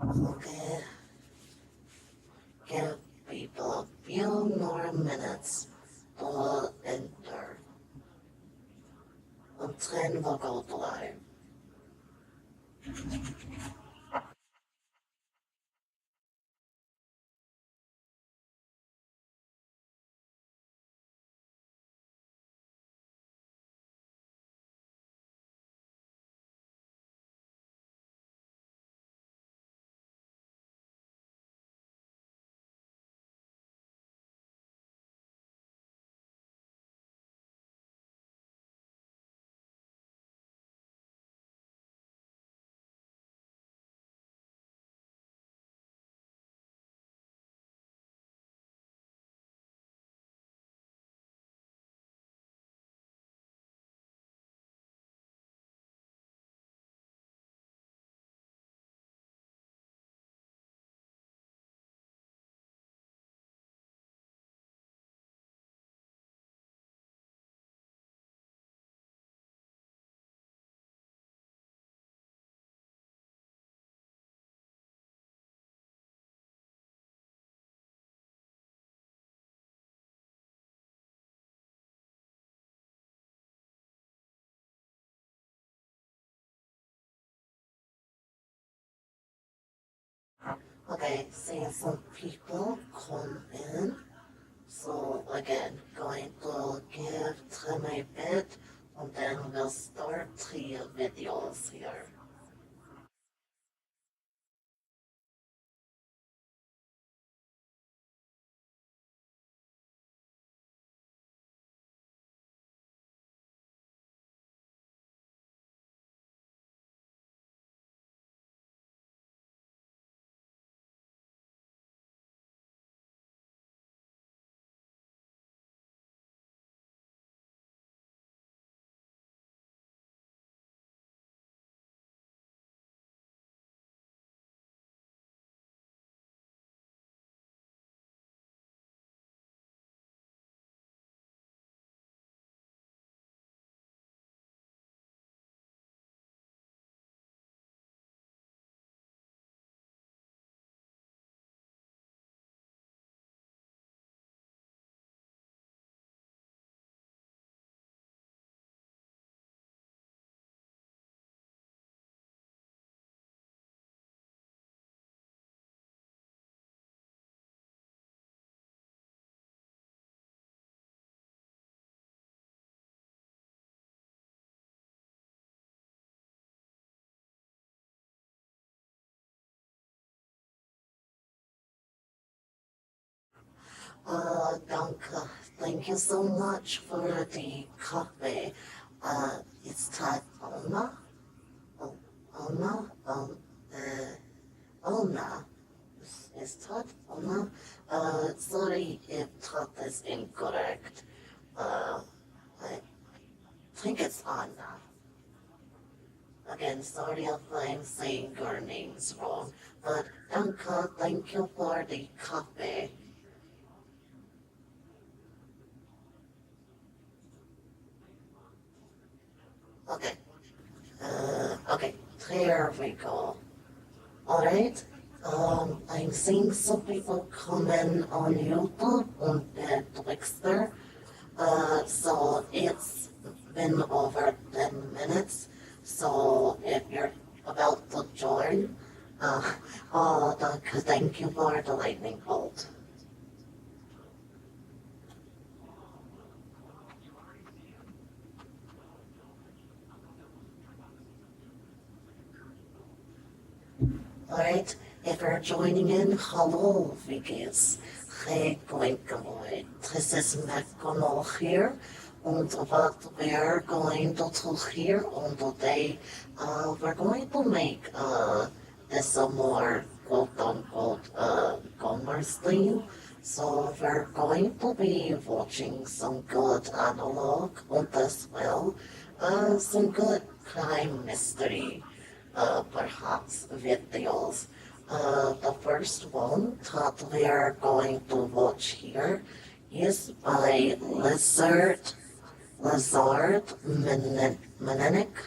Okay, give people a few more minutes to enter. Und trennen wir Gott live. Okay, seeing some people come in. So again, going to give them a bit and then we'll start 3 videos here. Danke. Thank you so much for the coffee. It's type Ona. Ona. Ona. Is that Ona? Sorry if that is incorrect. I think it's Anna. Again, sorry if I'm saying your names wrong, but Danke, thank you for the coffee. Okay, okay, there we go. Alright, I'm seeing some people comment on YouTube on Twixter. So it's been over 10 minutes. So if you're about to join, uh, thank you for the lightning bolt. Alright, if you're joining in, hello, Vickys. Hey, Blinkaboy. This is McConnell here. And what we're going to do here on today, we're going to make this a more quote-unquote commerce thing. So we're going to be watching some good analog on this well, some good crime mystery perhaps videos. The first one that we are going to watch here is by Lazard Menenik.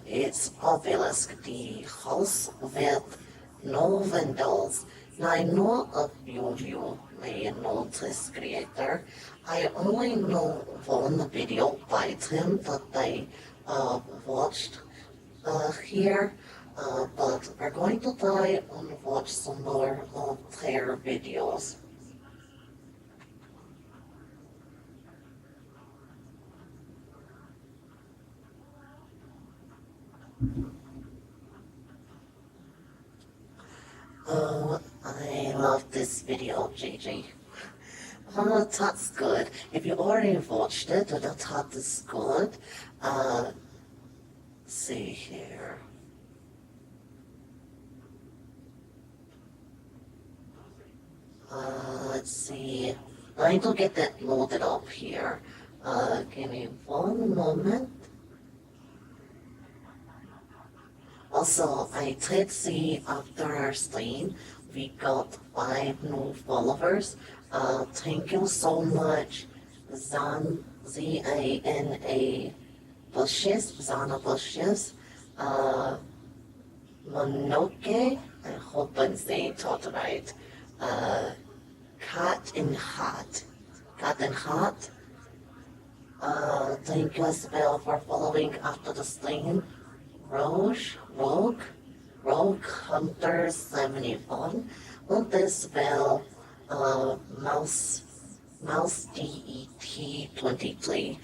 It's Obelisk, the house with no windows. Now I know a few of you may know this creator. I only know one video by him that I watched here, but we're going to try and watch some more of their videos. Oh, I love this video, JJ. Oh, that's good. If you already watched it, or that is good. Uh, see here. Let's see. I need to get that loaded up here. Give me one moment. Also, I did see after our stream, we got 5 new followers. Thank you so much, Zana Bushes, Zana Bushes, uh, Monoke, I hope I'm saying it right, uh, Cat in Hat, Cat in Hat. Thank you as well for following after the stream. Rogue Hunter 71 und as well Mouse DET 23.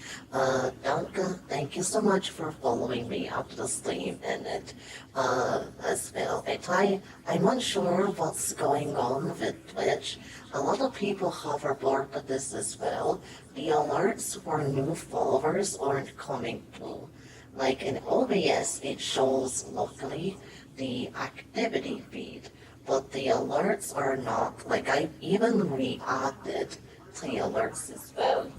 Danke, thank you so much for following me after the stream in it as well. I'm unsure what's going on with Twitch. A lot of people have reported this as well. The alerts for new followers aren't coming through. Like in OBS, it shows locally the activity feed, but the alerts are not. Like I even re-added the alerts as well.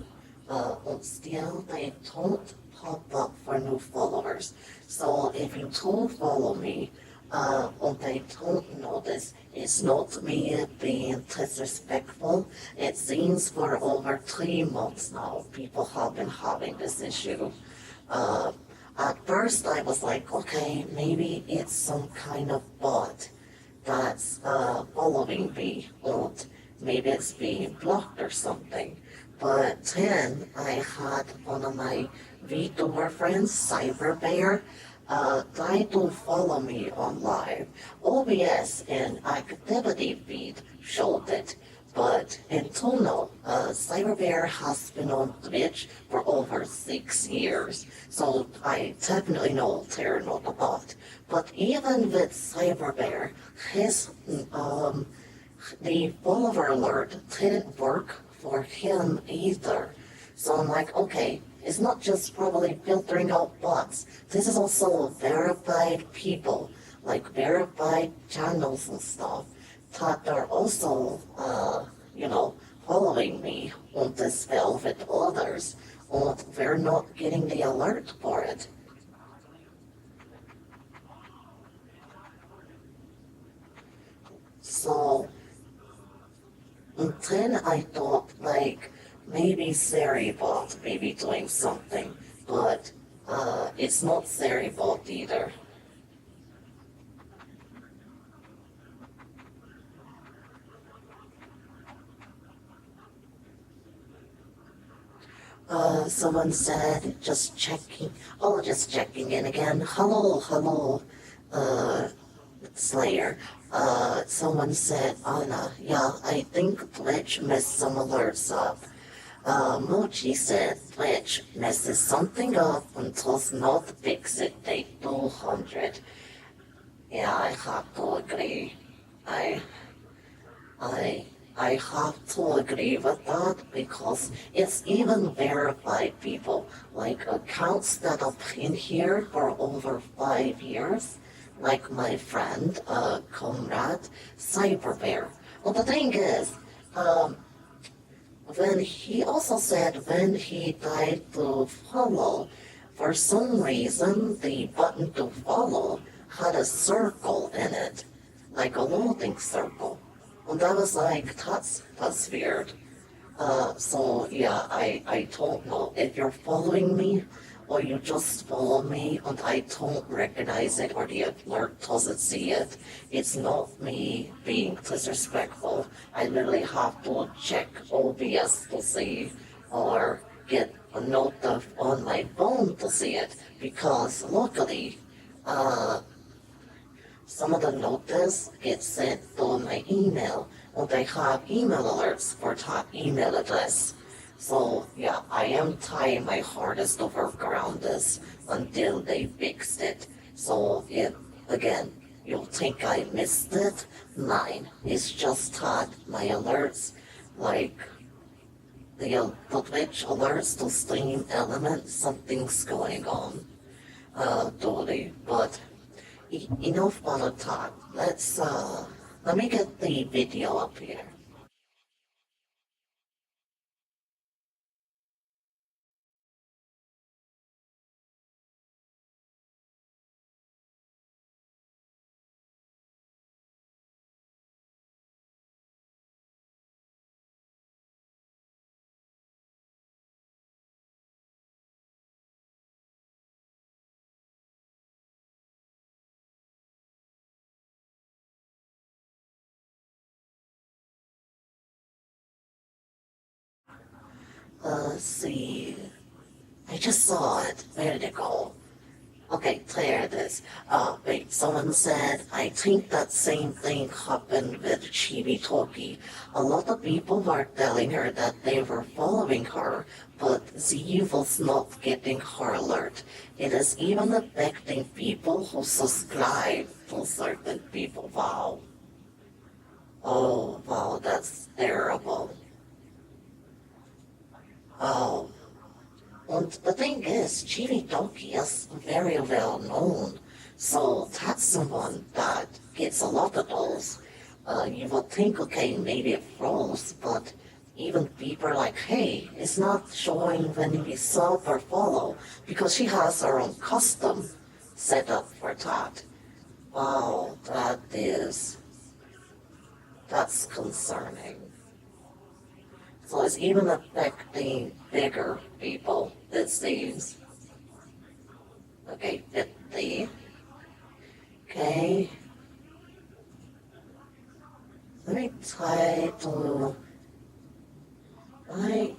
But still, they don't pop up for new followers. So if you do follow me, and they don't notice, it's not me being disrespectful. It seems for over 3 months now, people have been having this issue. At first, I was like, okay, maybe it's some kind of bot that's following me, or maybe it's being blocked or something. But then I had one of my VTuber friends, CyberBear, try to follow me on live. OBS and activity feed showed it. But until now, CyberBear has been on Twitch for over 6 years, so I definitely know they're not a bot. But even with CyberBear, the follower alert didn't work for him either. So I'm like, okay, it's not just probably filtering out bots. This is also verified people, like verified channels and stuff that are also, following me on this spell with others, or we're not getting the alert for it. So, and then I thought, like, maybe Seribot may be doing something, but it's not Seribot either. Someone said, just checking in again. Hello, Slayer. Someone said, Anna, yeah, I think Twitch messed some alerts up. Mochi said, Twitch messes something up and does not fix it day 200. Yeah, I have to agree. I, I I have to agree with that because it's even verified people, like accounts that have been here for over 5 years, like my friend, comrade, Cyberbear. Well, the thing is, when he also said when he tried to follow, for some reason the button to follow had a circle in it, like a loading circle. And I was like, that's weird. So yeah, I don't know if you're following me. or you just follow me and I don't recognize it or the alert doesn't see it, it's not me being disrespectful. I literally have to check OBS to see or get a note on my phone to see it because luckily some of the notice get sent to my email, and they have email alerts for that email address. So yeah, I am trying my hardest to work around this until they fixed it. So if again you think I missed it, mine. It's just that my alerts, like the Twitch alerts to stream element, something's going on. Totally. But enough about that. Let me get the video up here. Let's see. I just saw it. Where did it go? Okay, there it is. Wait, someone said, I think that same thing happened with Chibi Toki. A lot of people were telling her that they were following her, but Z was not getting her alert. It is even affecting people who subscribe to certain people. Wow. Oh, wow, that's terrible. Oh. And the thing is, Chibi Doki is very well known, so that's someone that gets a lot of those. You would think, okay, maybe it froze, but even people are like, hey, it's not showing when we sub or follow, because she has her own custom set up for that. Wow, that's concerning. So it's even affecting bigger people, it seems. Okay, 50. Okay. Let me try to... Right.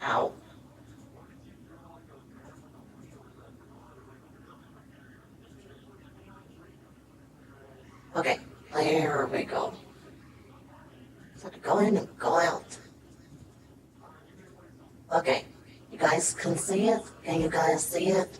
Ow. Okay, there we go. So go in and go out. Okay, you guys can see it? Can you guys see it?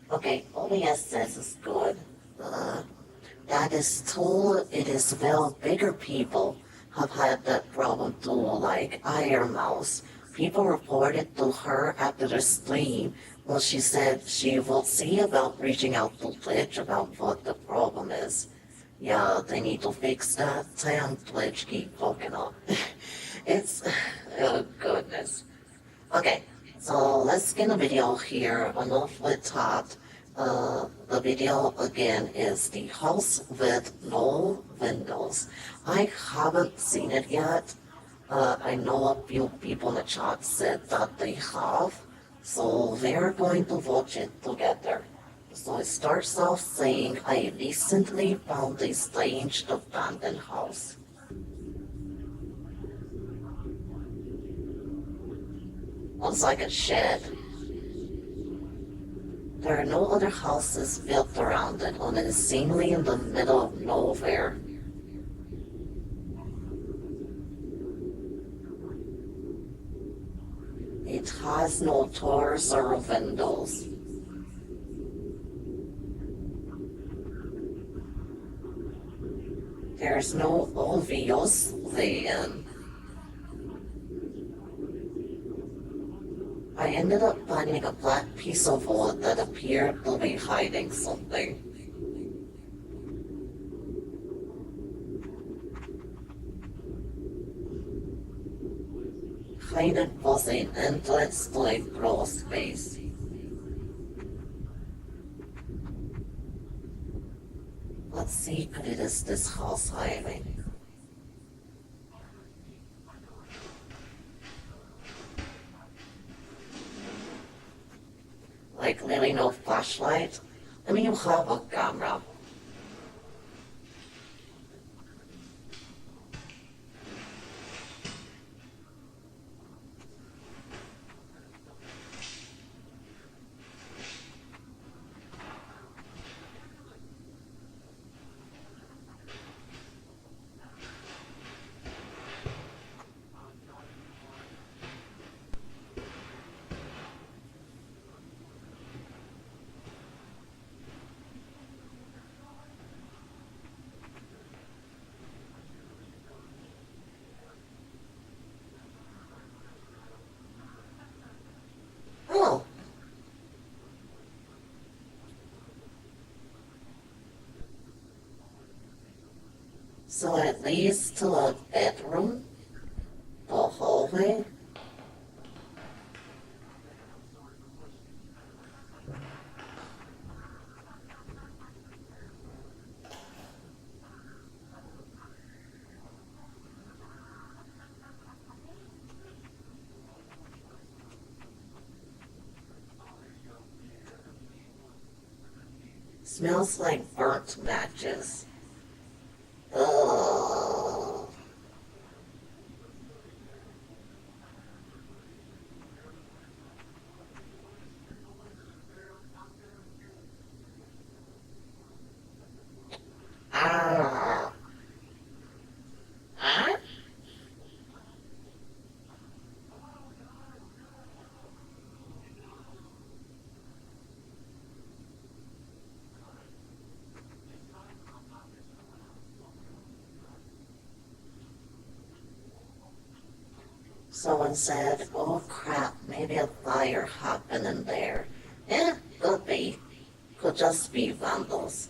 Okay, OBS says it's good. Uh, that is true. It is well bigger people have had that problem too, like Iron Mouse. People reported to her after the stream when she said she will see about reaching out to Twitch about what the problem is. Yeah, they need to fix that. Damn Twitch keep fucking up. It's, oh goodness. Okay, so let's get a video here. Enough with that. The video again is the house with no windows. I haven't seen it yet. I know a few people in the chat said that they have, so we're going to watch it together. So it starts off saying, I recently found a strange abandoned house. Looks like a shed. There are no other houses built around it, and it is seemingly in the middle of nowhere. It has no doors or windows. There's no obvious way in. I ended up finding a black piece of wood that appeared to be hiding something. Hidden was an endless like crawl space. What secret is this house hiding? Like really no flashlight? I mean, you have a camera. Oh, so it leads to a bedroom, a hallway. Smells like burnt matches. Ugh. Ah. Ah? Someone said, oh crap, maybe a fire happened in there. Could be. Could just be vandals.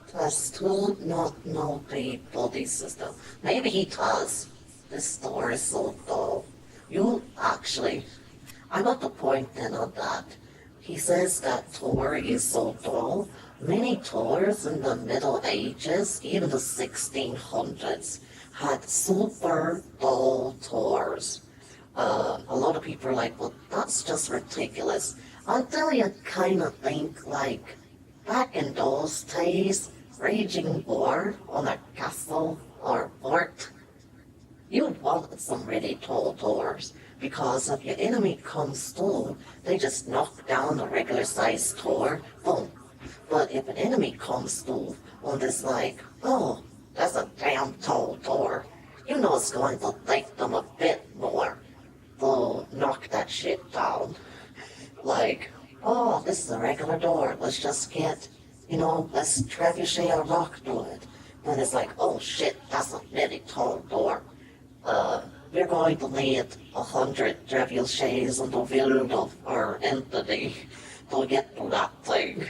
Plus, do not know the body system. Maybe he does. This store is so dull. You actually, I got the point then on that. He says that Thor is so dull. Many Thors in the Middle Ages, even the 1600s, had super dull Thors. A lot of people are like, well, that's just ridiculous. Until you kind of think like, back in those days, raging war on a castle or fort, you want some really tall doors because if your enemy comes through, they just knock down a regular sized door, boom. But if an enemy comes through on this like, oh, that's a damn tall door, you know it's going to take them a bit more to knock that shit down. Like, oh, this is a regular door, let's just get, let's trebuchet a rock to it. Then it's like, oh shit, that's a really tall door. We're going to need 100 trebuchets on the build of our entity to get to that thing.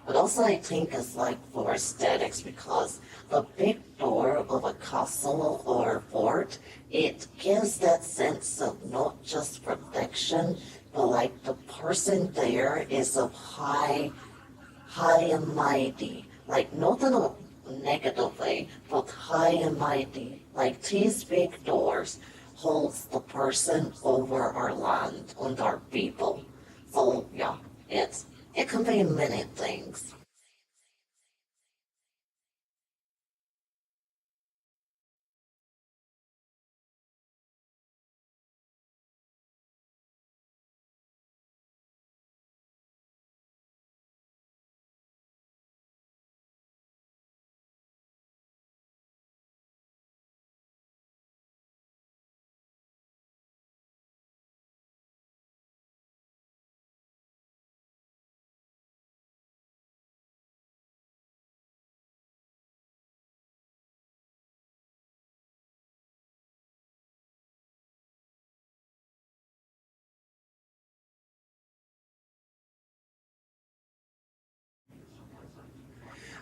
But also I think it's like for aesthetics because the big door of a castle or fort, it gives that sense of not just protection, but like the person there is of high and mighty. Like not in a negative way, but high and mighty. Like these big doors holds the person over our land and our people. So yeah, it can be many things.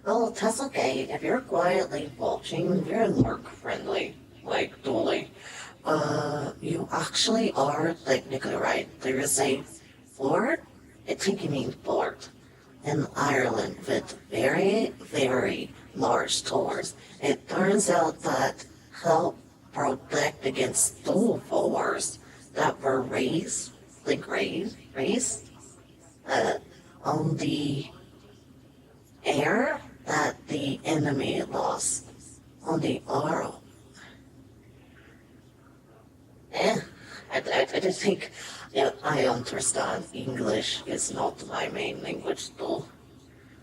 Oh, that's okay. If you're quietly watching, you're work friendly, like Dolly. You actually are technically right. There is a fort, I think you mean fort, in Ireland with very, very large stores. It turns out that help protect against stone wars that were raised uh, on the air that the enemy lost on the oral. Eh, I just think, yeah, I understand English is not my main language though.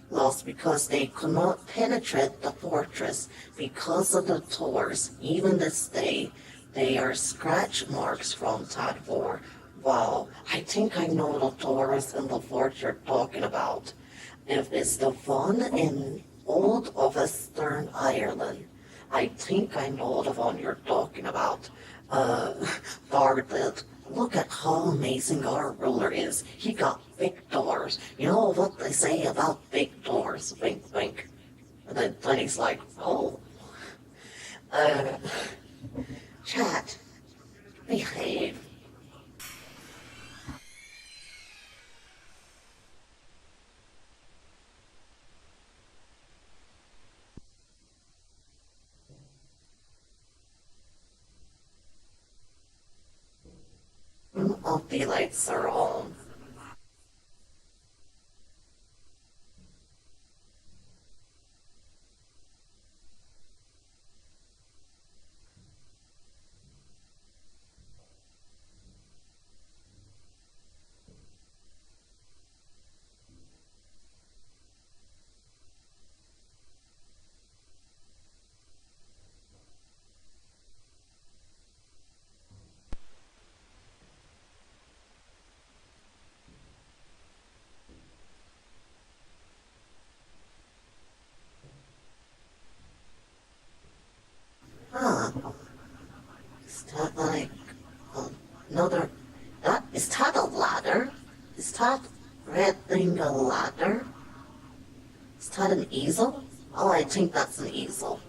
Lost because they could not penetrate the fortress because of the towers. Even this day, they are scratch marks from that war. Wow, I think I know the towers in the fort you're talking about. If it's the one in old of Western Ireland, I think I know the one you're talking about. Uh, Bartlett, look at how amazing our ruler is. He got big doors. You know what they say about big doors? Wink, wink. And then he's like, oh, uh, chat, behave. All the lights are on. Huh, is that like another, that, is that a ladder? Is that red thing a ladder? Is that an easel? Oh, I think that's an easel.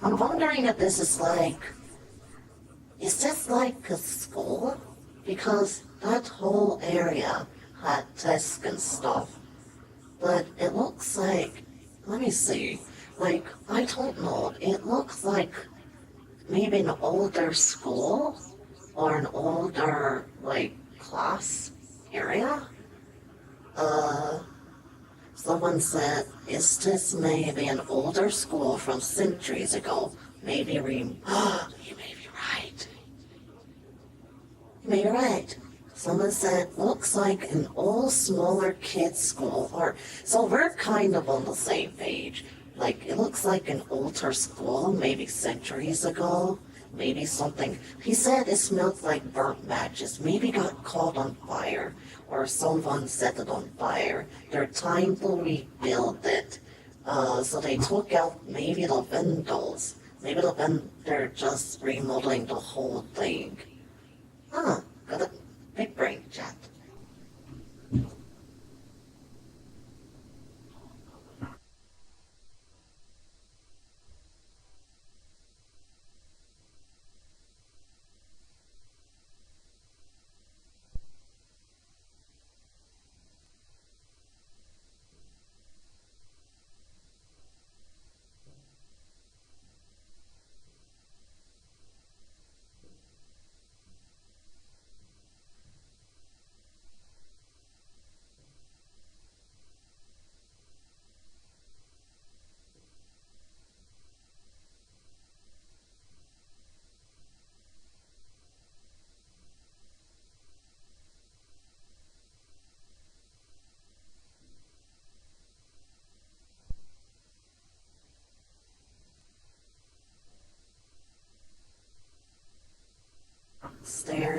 I'm wondering if this is this like a school? Because that whole area had desks and stuff. But it looks like, let me see, like, I don't know, it looks like maybe an older school or an older, like, class area. Uh, Someone said, is this maybe an older school from centuries ago? Maybe you may be right. You may be right. Someone said, looks like an old, smaller kids' school. Or so we're kind of on the same page. Like it looks like an older school, maybe centuries ago. Maybe something. He said it smelled like burnt matches. Maybe got caught on fire, or someone set it on fire. They're trying to rebuild it. So they took out maybe the windows. Maybe they're just remodeling the whole thing. Huh, got a big brain chat.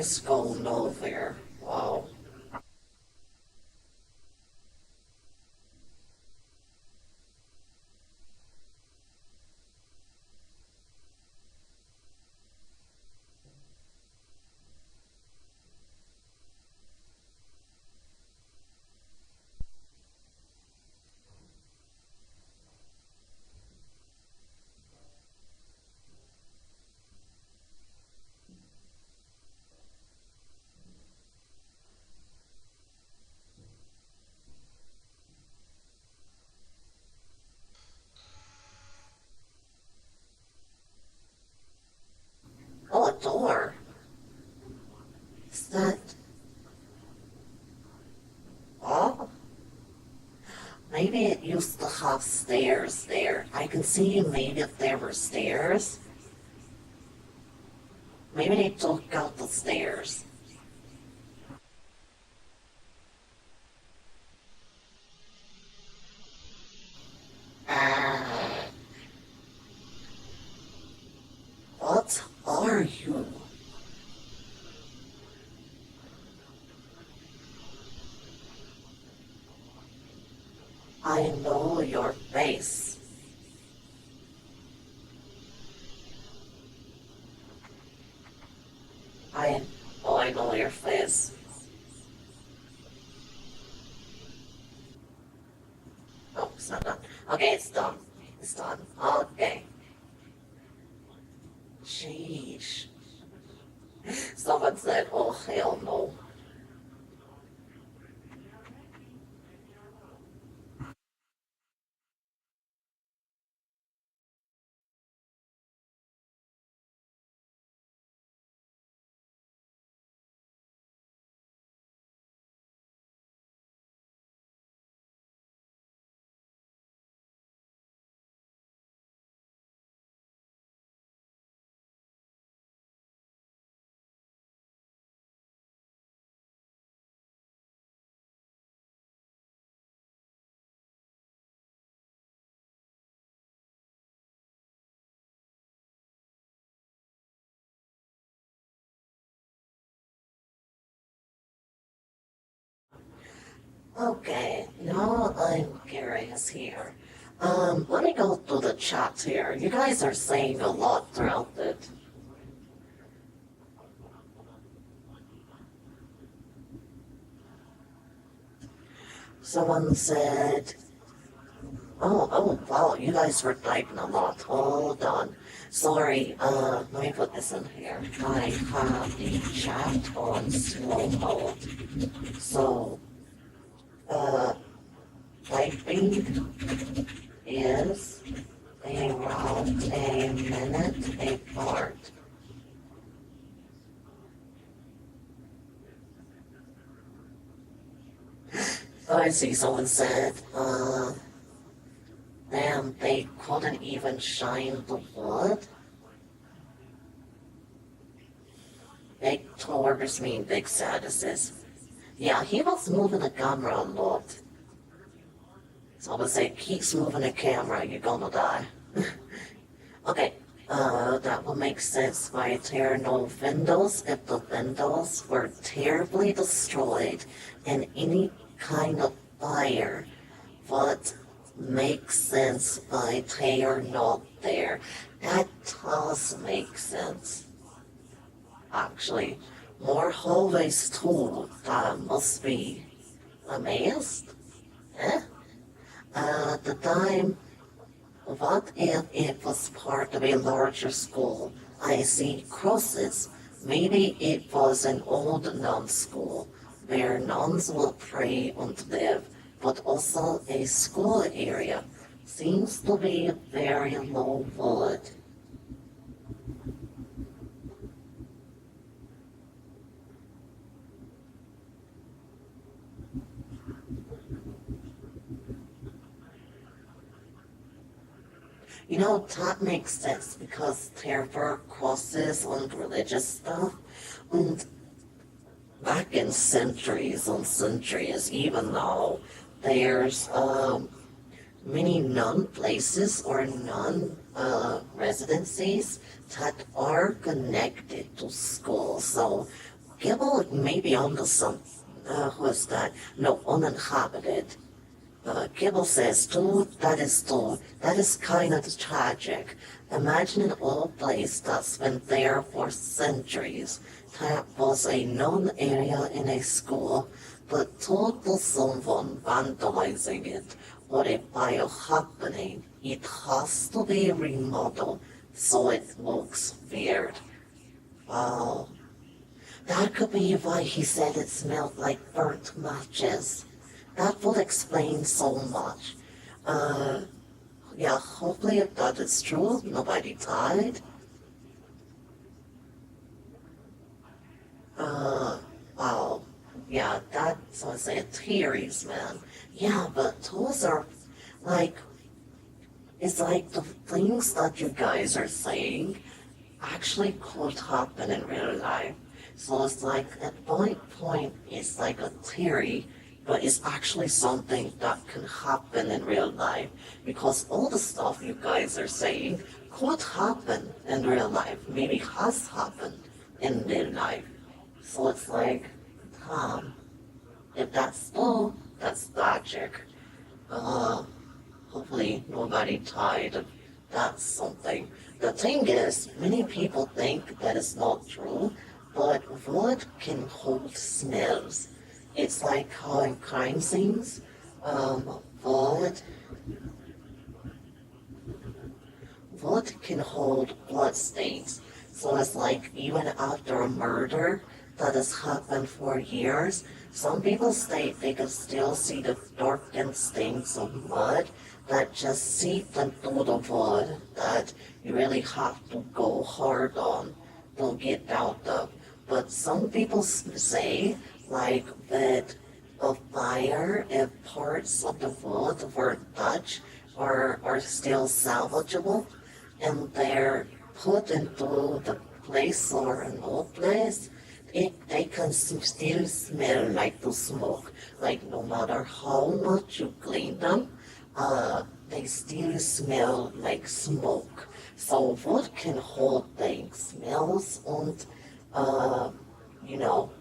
stairs go nowhere. Wow. Oh, a door. Is that... Oh, maybe it used to have stairs there. I can see maybe if there were stairs. Maybe they took out the stairs. Ah, what are you? I know your face. I, oh, I know your face. Oh, it's not done. Okay, it's done. It's done. Okay. Sheesh. Someone said, oh, hell no. Okay, now I'm curious here. Let me go through the chat here. You guys are saying a lot throughout it. Someone said, oh, wow, you guys were typing a lot. Hold on. Sorry, let me put this in here. I have the chat on slow mode. So, uh, typing is around a minute apart. Oh, I see someone said, damn, they couldn't even shine the wood. Big towards me, big sadnesses. Yeah, he was moving the camera a lot. So I would say, keeps moving the camera, you're gonna die. Okay, that would make sense why there are no windows if the windows were terribly destroyed in any kind of fire. What makes sense why they are not there. That does make sense. Actually, more hallways too. That must be amazed. Eh? The time, what if it was part of a larger school? I see crosses. Maybe it was an old nun school where nuns would pray and live, but also a school area. Seems to be very low wood. You know, that makes sense because there were crosses and religious stuff. And back in centuries and centuries, even though there's many nun places or nun residencies that are connected to schools. So Gibble may be onto some, who's that? No, uninhabited. Gibble says, dude, that is dude. That is kind of tragic. Imagine an old place that's been there for centuries. That was a known area in a school, but total someone vandalizing it or a fire happening. It has to be remodeled so it looks weird. Wow. That could be why he said it smelled like burnt matches. That would explain so much. Uh, yeah, hopefully if that is true, nobody died. Uh, wow. Yeah, that's what I say, theories, man. Yeah, but those are like, it's like the things that you guys are saying actually could happen in real life. So it's like at one point it's like a theory, but it's actually something that can happen in real life because all the stuff you guys are saying could happen in real life, maybe has happened in real life. So it's like, um, if that's all, that's logic. Uh, Hopefully nobody died. That's something. The thing is, many people think that is not true, but wood can hold smells. It's like how in crime scenes, wood, wood can hold blood stains. So it's like even after a murder that has happened for years, some people state they can still see the darkened stains of mud that just seep into the wood that you really have to go hard on to get out of. But some people say like that a fire if parts of the wood were touched or are still salvageable and they're put into the place or an old place, they can still smell like the smoke. Like no matter how much you clean them, they still smell like smoke. So wood can hold things, smells and uh,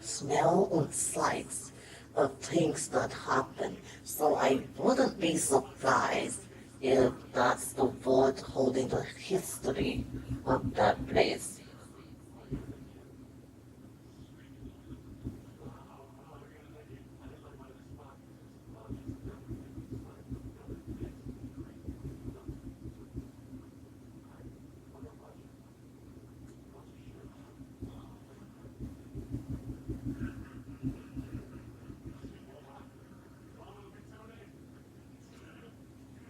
smell and sights of things that happen. So I wouldn't be surprised if that's the word holding the history of that place.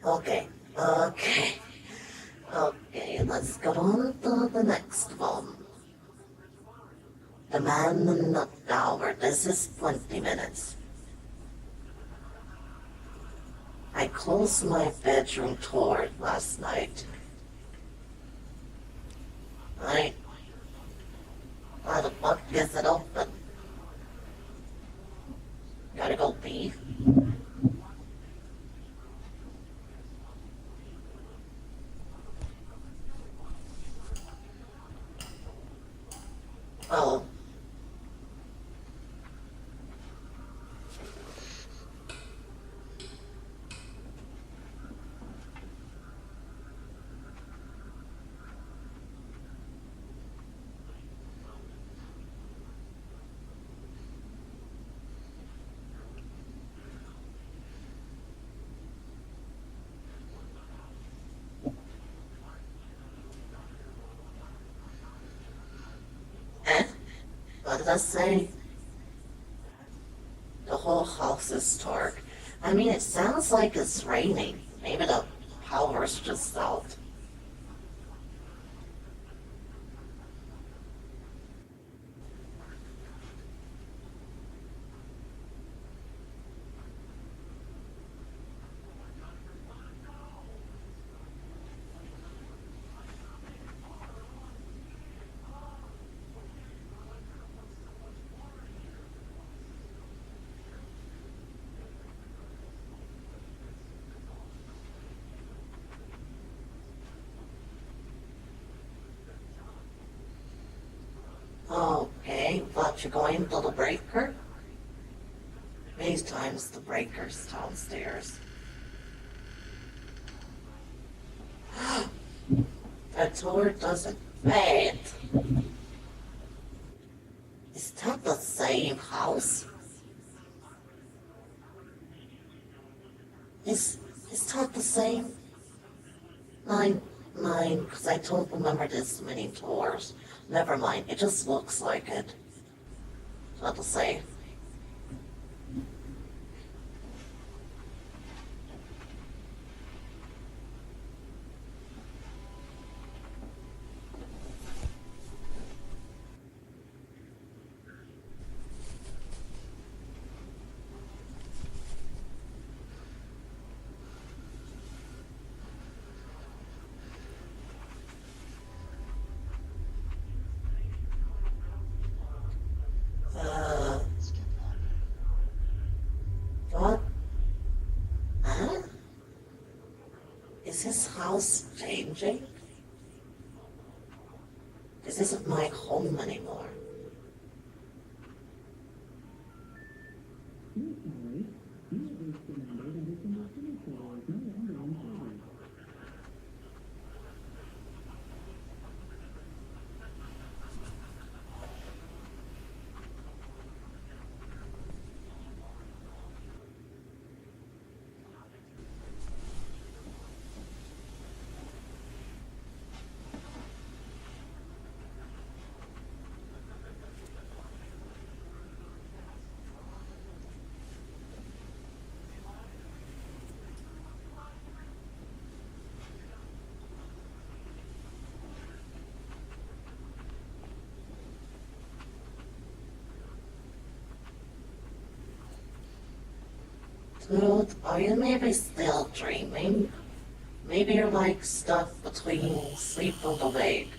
Okay, okay, okay, let's go on to the next one. The man in the tower. This is 20 minutes. I closed my bedroom door last night. I, why the fuck is it open? Gotta go pee. Oh, eh? What did I say? The whole house is dark. I mean, it sounds like it's raining. Maybe the power's just out. Aren't you going to the breaker? Many times the breaker's downstairs. That door doesn't fit. Is that the same house? Is that the same? Nine, because I don't remember this many doors. Never mind, it just looks like it. Not the same. Uh, what? Huh? Is this house changing? This isn't my home anymore. Dude, are you maybe still dreaming? Maybe you're like stuck between sleep and awake.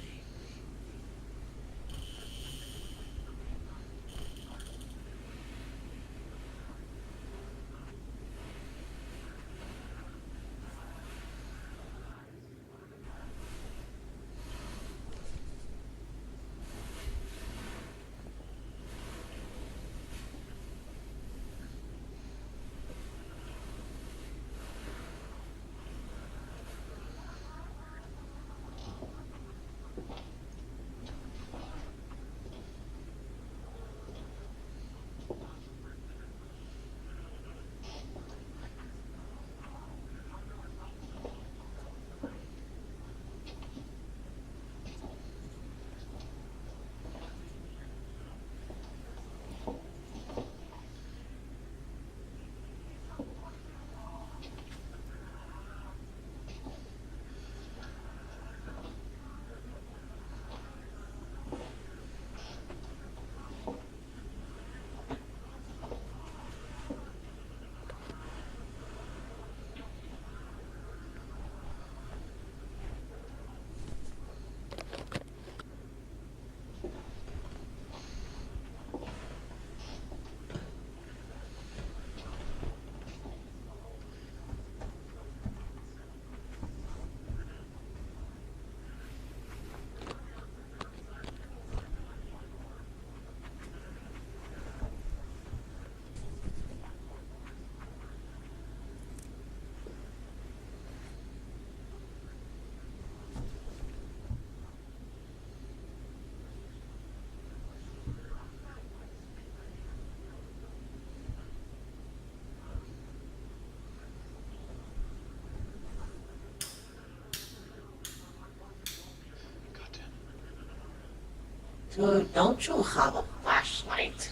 Dude, don't you have a flashlight?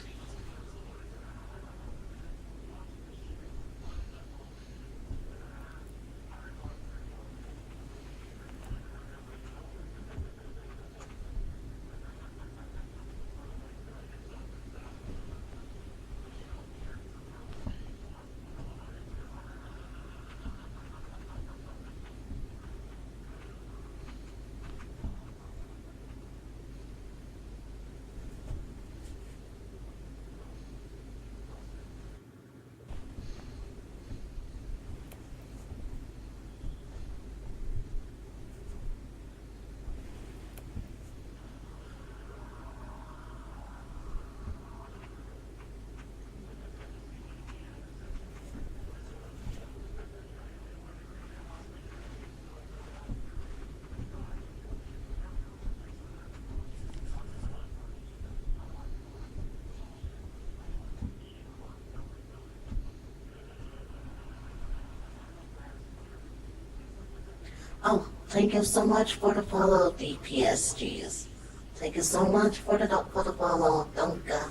Oh, thank you so much for the follow, DPSGs. Thank you so much for the follow, Donka.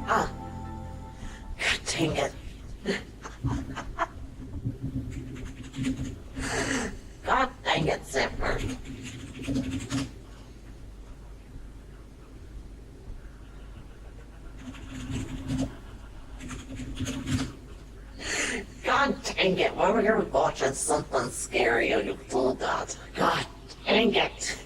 Ah, dang it. God dang it, Zipper. God dang it, why were you watching something scary and you told that? God dang it.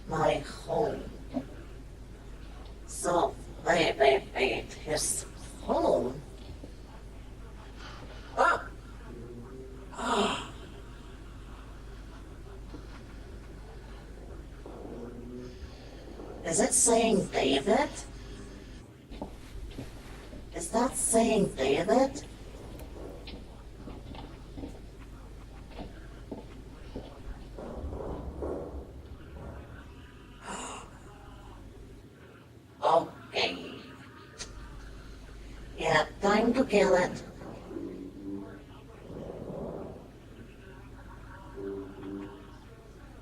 My home. So, wait, his home? Ah! Ah! Is it saying David? Is that saying David? Okay. Yeah, time to kill it.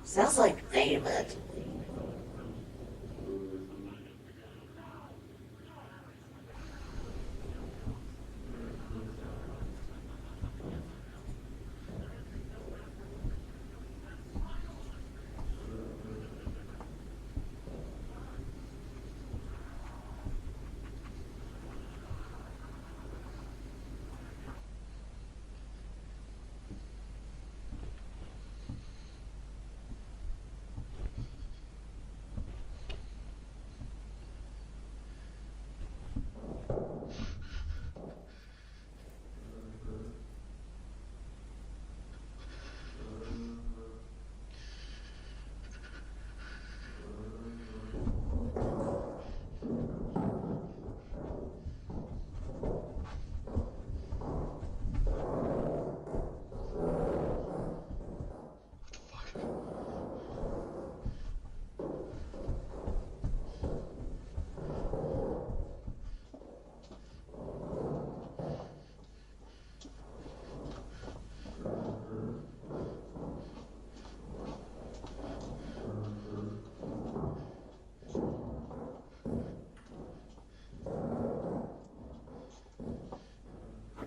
Sounds like David.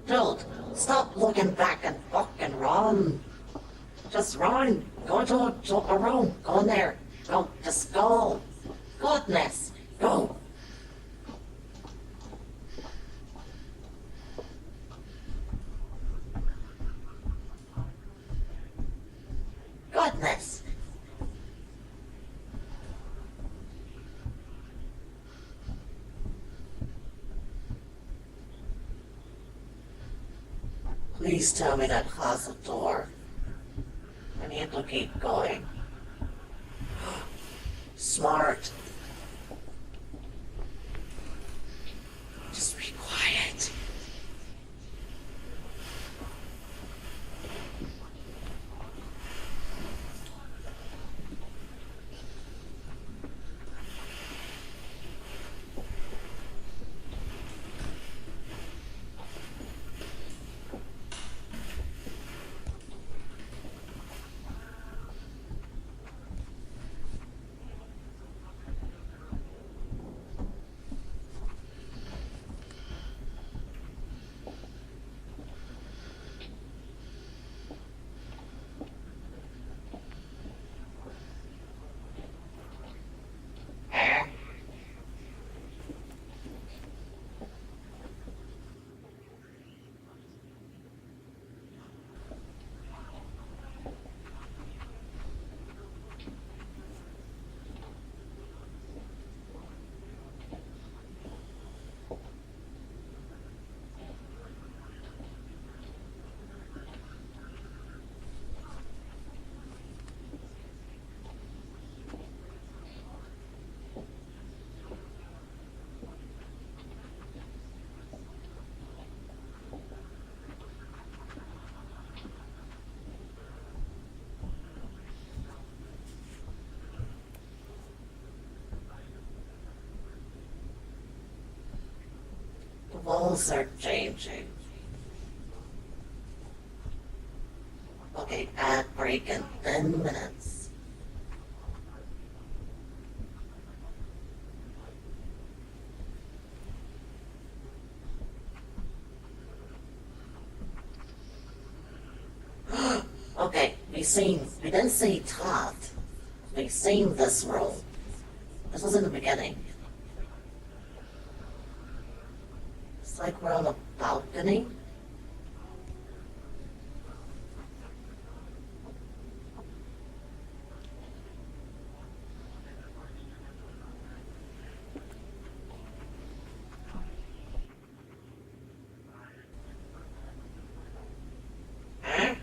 Dude, stop looking back and fucking run. Just run. Go to a room. Go in there. Go. Just go. Goodness. Go. Goodness. Please tell me that closet door. I need to keep going. smart. Just be quiet. The walls are changing. Okay, ad break in 10 minutes. Okay, we didn't see Todd. We've seen this room. This was in the beginning. It's like we're on a balcony. Huh?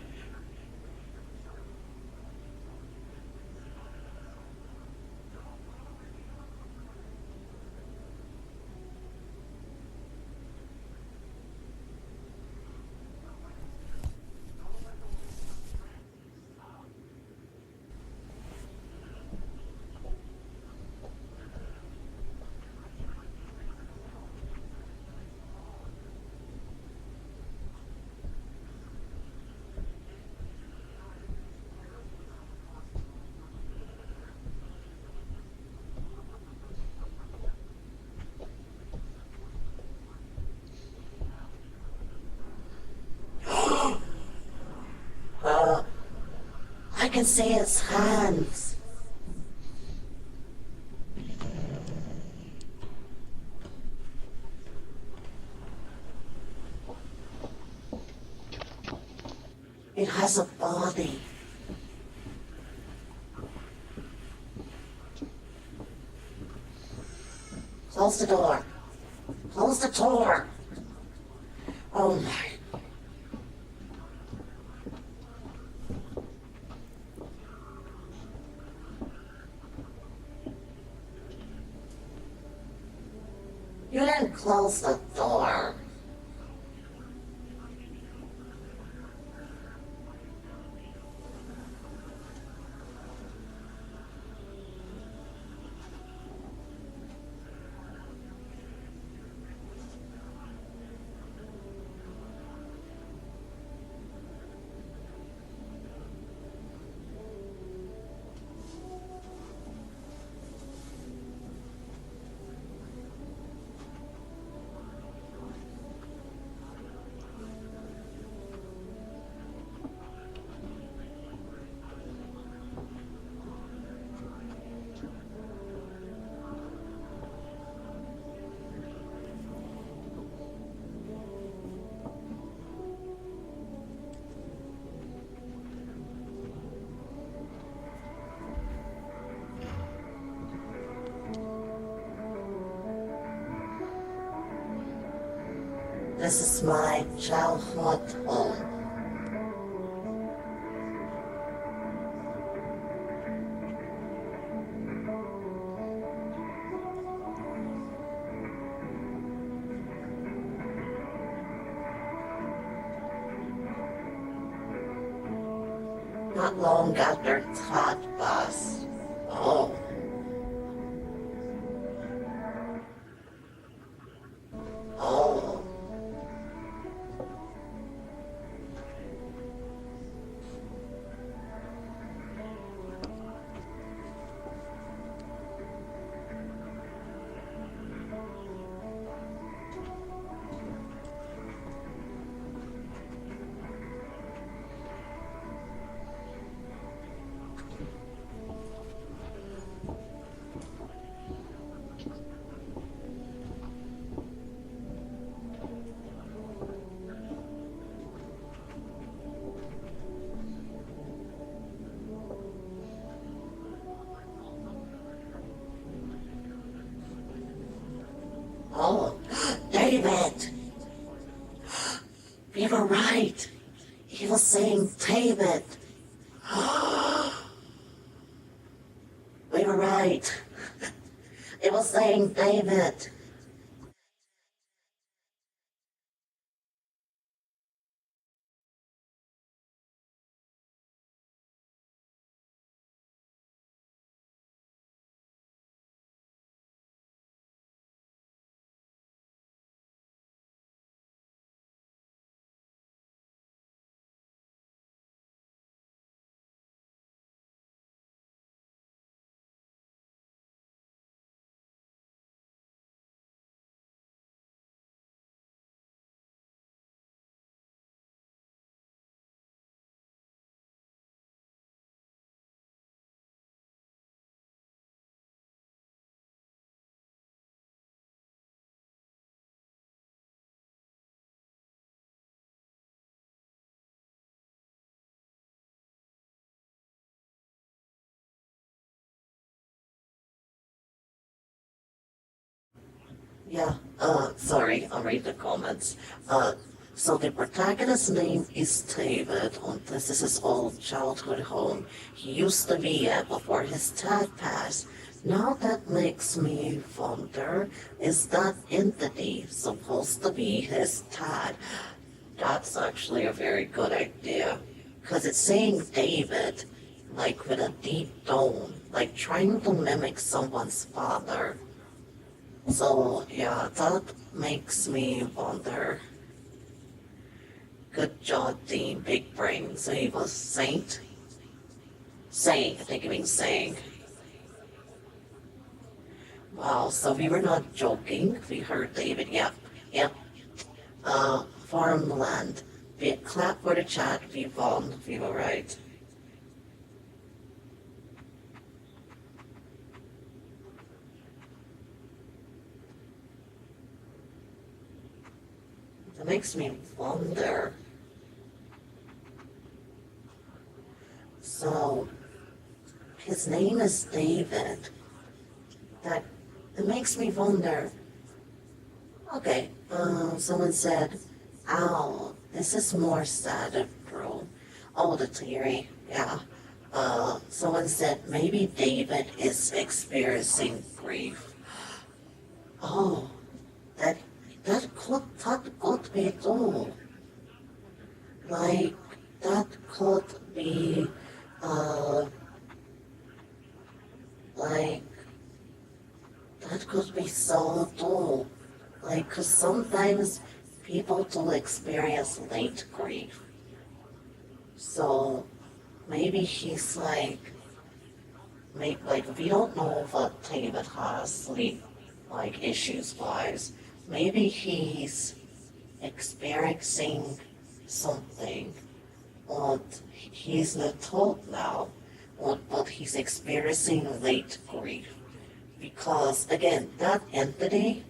Uh, I can see his hands. It has a body. Close the door. Close the door. Oh my. You didn't close the door. This is my childhood home. not long after Todd passed. Oh, oh, oh. David, we were right. He was saying David. We were right. It was saying David. Yeah, sorry, I'll read the comments. Uh, so the protagonist's name is David, and this is his old childhood home. He used to be at before his dad passed. Now that makes me wonder, is that entity supposed to be his dad? That's actually a very good idea. Because it's saying David, like with a deep tone, like trying to mimic someone's father. So yeah, that makes me wonder. Good job, Dean Big Brain. So he was Saint? Saying, I think it means saying. Wow, so we were not joking. We heard David. Yep, yep. Farmland. Big clap for the chat. We won. We were right. That makes me wonder. So his name is David. That it makes me wonder. Okay, someone said, "Ow, this is more sad, bro." Oh, the theory, yeah. Someone said maybe David is experiencing grief. Oh, that that could be too. Like that could be uh like that could be so too. Like, 'cause sometimes people do experience late grief. So maybe he's like we don't know what David has sleep like issues wise. Maybe he's experiencing something, but he's not told now, but he's experiencing late grief because again that entity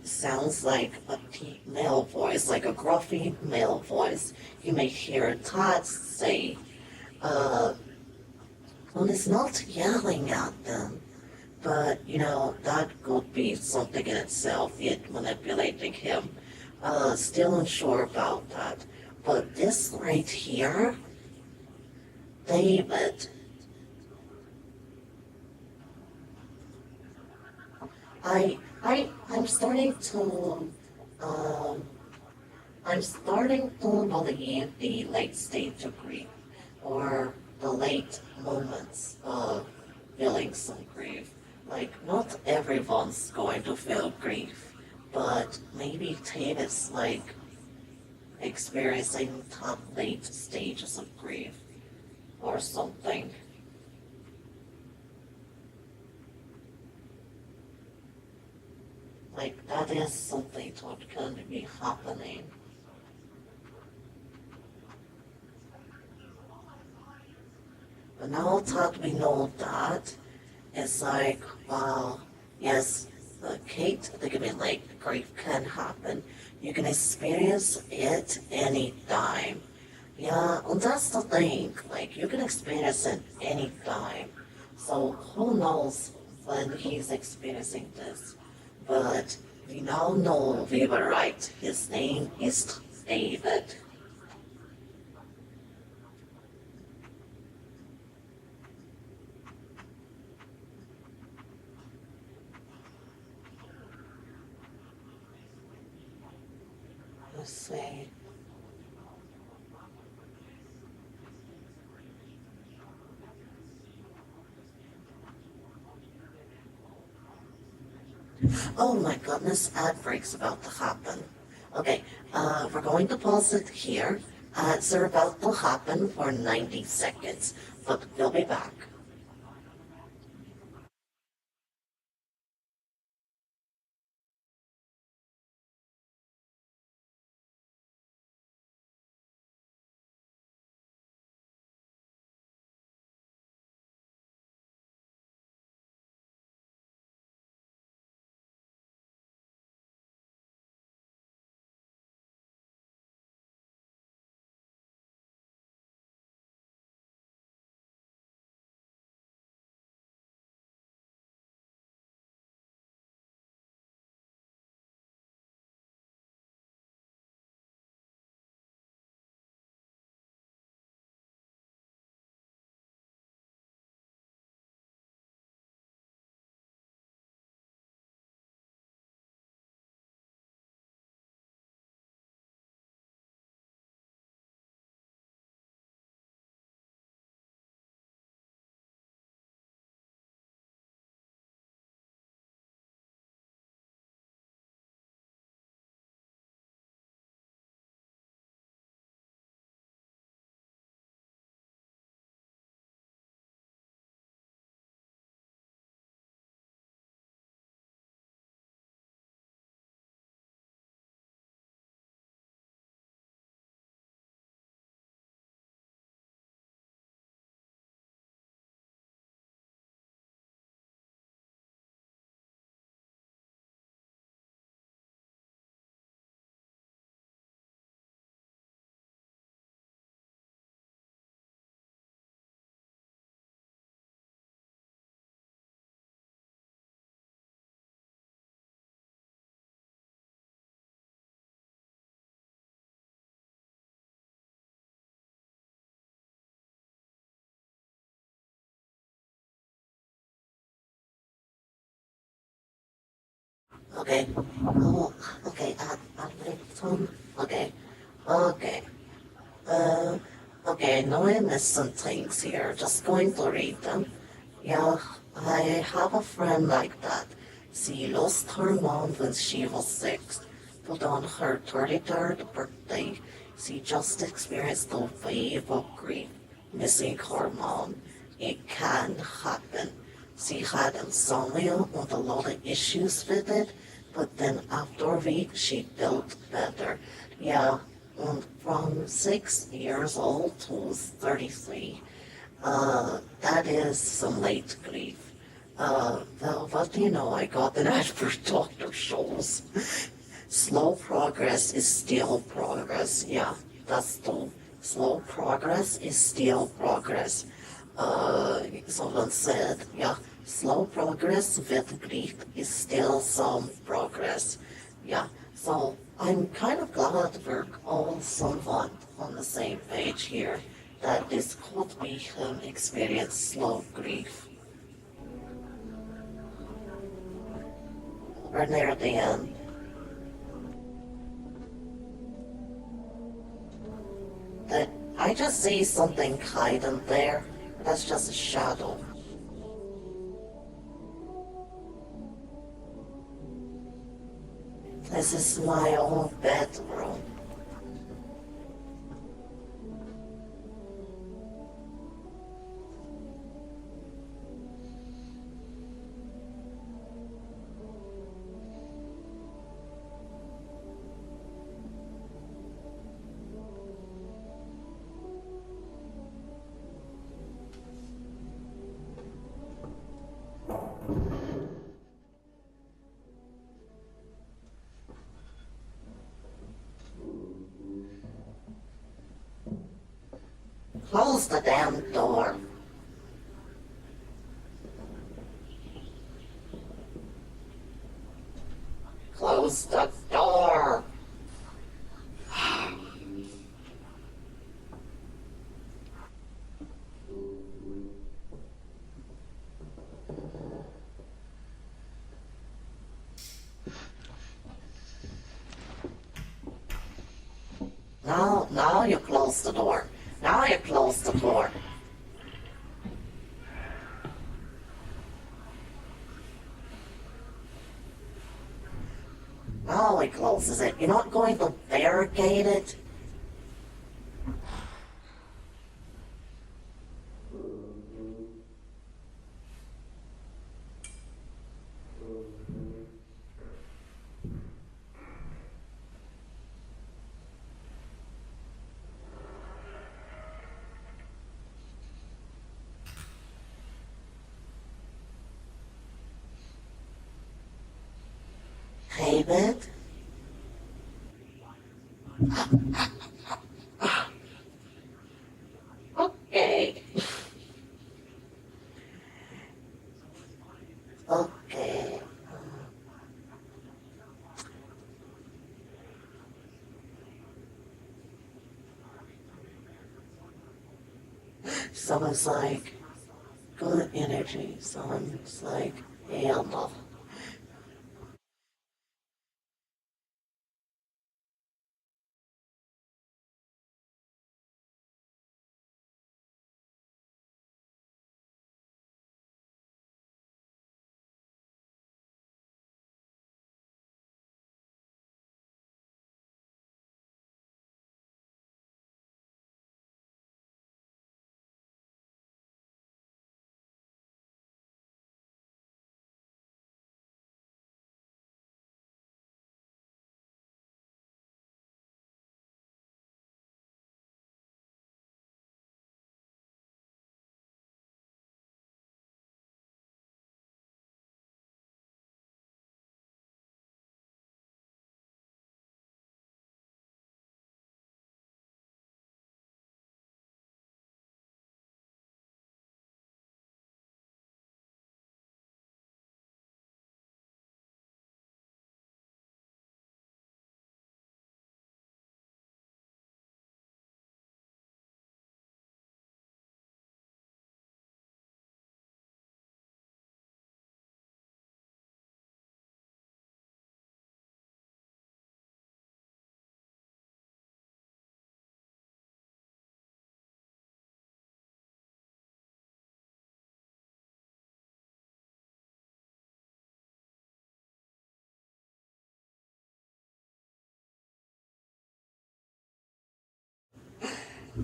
sounds like a deep male voice, like a gruffy male voice. You may hear Todd say, uh, well, it's not yelling at them, but that could be something in itself, it manipulating him. Still unsure about that. But this right here, David, I'm starting to, um, I'm starting to believe the late stage of grief. or the late moments of feeling some grief. Like, not everyone's going to feel grief, but maybe Tate is like experiencing top late stages of grief or something. Like, that is something that can be happening. But now that we know that, it's like, wow, yes, Kate, the mean, like, grief can happen. You can experience it anytime. Yeah, and that's the thing. Like, you can experience it anytime. So, who knows when he's experiencing this? But we now know we were right. His name is David. Let's see. Oh my goodness, ad break's about to happen. Okay, we're going to pause it here. Ads are about to happen for 90 seconds, but we'll be back. Okay. Oh, okay. Tom. Okay. Okay. Uh, okay. I know I missed some things here. Just going to read them. Yeah, I have a friend like that. She lost her mom when she was 6, but on her 33rd birthday, she just experienced a wave of grief, missing her mom. It can happen. She had insomnia with a lot of issues with it, but then after a week, she felt better. Yeah, from 6 years old to 33. That is some late grief. Well, what do you know? I got an ad for Dr. Scholl's. Slow progress is still progress. Yeah, that's true. Slow progress is still progress. Someone said, yeah, slow progress with grief is still some progress. Yeah, so I'm kind of glad we're all somewhat on the same page here, that this could make him experience slow grief. We're near the end. That I I just see something hiding there. That's just a shadow. This is my own bedroom. Close the damn door. Close the door. Now you close the door. Now you close the door. Now he closes it. You're not going to barricade it? David? Okay. Okay. Someone's like, good energy. Someone's like, hell no.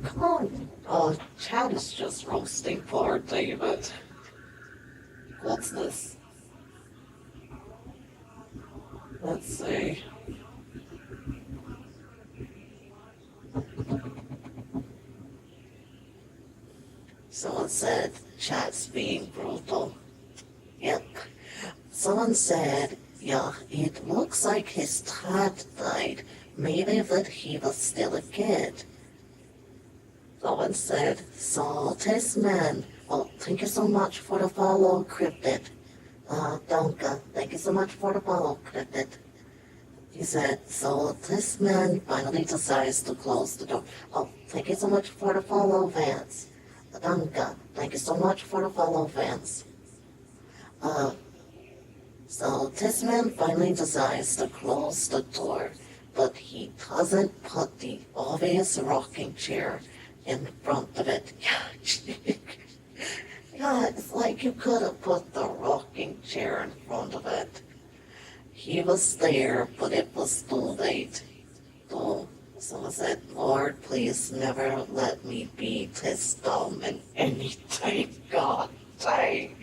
Come on. Oh, Chad is just roasting poor David. What's this? Let's see. Someone said Chad's being brutal. Yep. Someone said, yeah, it looks like his dad died. Maybe that he was still a kid. Someone said, so this man. Oh, thank you so much for the follow, Cryptid. Donka, thank you so much for the follow, Cryptid. He said, so this man finally decides to close the door. Oh, thank you so much for the follow, Vance. Donka, thank you so much for the follow, Vance. So this man finally decides to close the door, but he doesn't put the obvious rocking chair in front of it. Yeah, it's like you could have put the rocking chair in front of it. He was there, but it was too late. So, so I said, Lord, please never let me be this dumb in anything. God dang.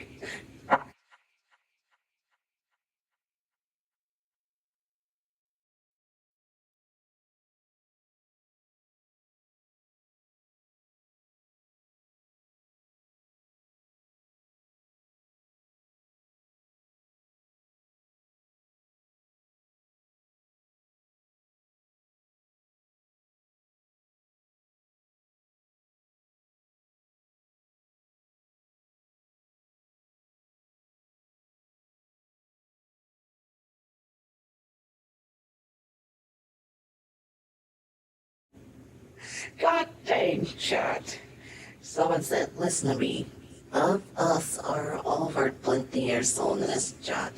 God dang, Chad. Someone said, listen to me. Of us are over 20 years old in this chat.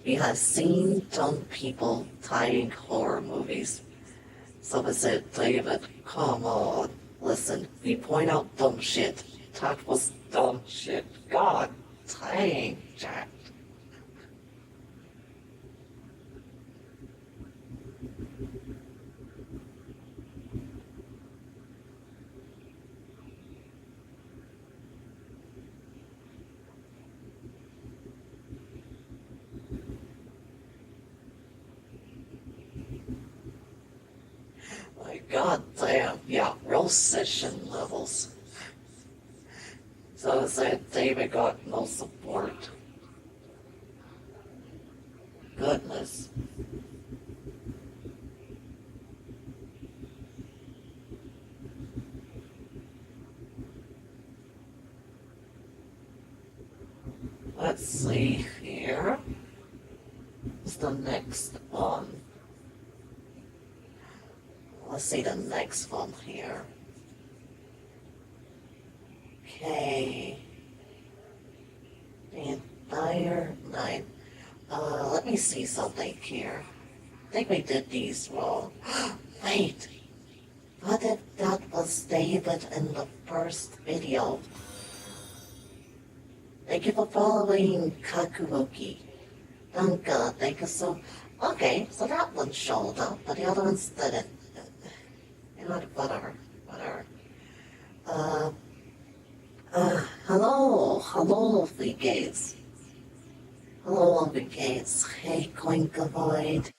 We have seen dumb people tying horror movies. Someone said, David, come on. Listen, we point out dumb shit. That was dumb shit. God dang, Jack. Like, god damn, yeah, real session levels. So I said, David got no support. Goodness. Let's see here. What's the next one? Let's see the next one here. Okay. The entire night. Let me see something here. I think we did these wrong. Wait, what if that was David in the first video? Thank you for following Kakuoki. Thank you so. Okay, so that one showed up, but the other ones didn't. You know, whatever, whatever. Uh, hello, Gates. Hello, Gates. Hey, Coinkavoid.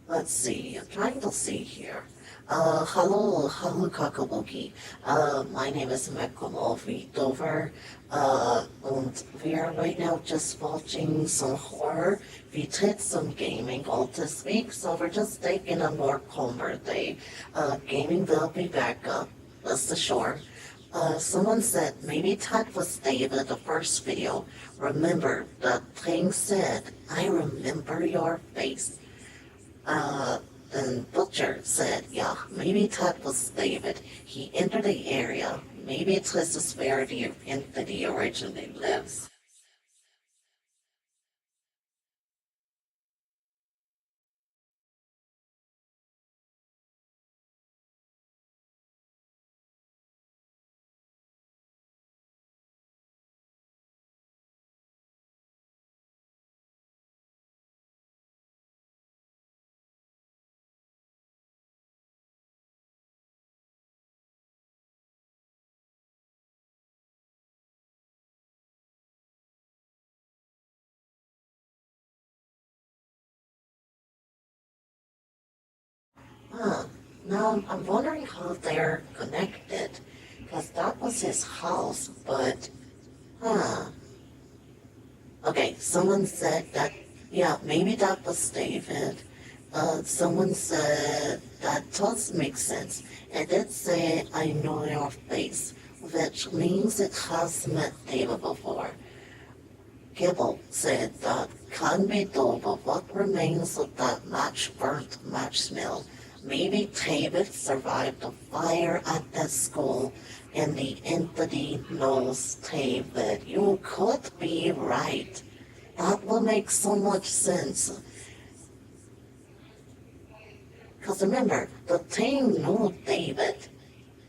Let's see, I'm trying to see here. Hello, Kakaboki. My name is Mekomovi Dover. And we are right now just watching some horror. We did some gaming all this week, so we're just taking a more calmer day. Gaming will be back up, rest assured. Someone said maybe that was David the first video. Remember, the thing said, I remember your face. Uh, then Butcher said, yeah, maybe that was David. He entered the area. Maybe it's his where the entity originally lives. Huh. Now I'm wondering how they're connected. Because that was his house, but, huh. Okay, someone said that Yeah, maybe that was David. Someone said that does make sense. It did say, I know your face, which means it has met David before. Gibble said that can be done, but what remains of that match burnt match smell? Maybe David survived the fire at that school and the entity knows David. You could be right. That will make so much sense. Because remember, the team knew David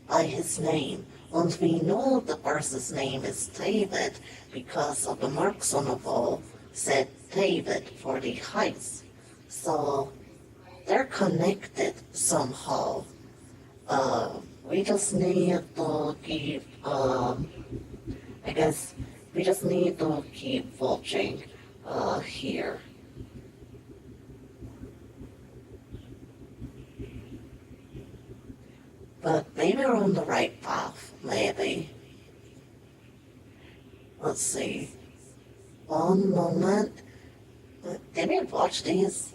by his name. And we know the person's name is David because of the marks on the wall said David for the heist. So they're connected somehow. We just need to keep, I guess, we just need to keep watching here. But maybe we're on the right path, maybe. Let's see. One moment. Did we watch these?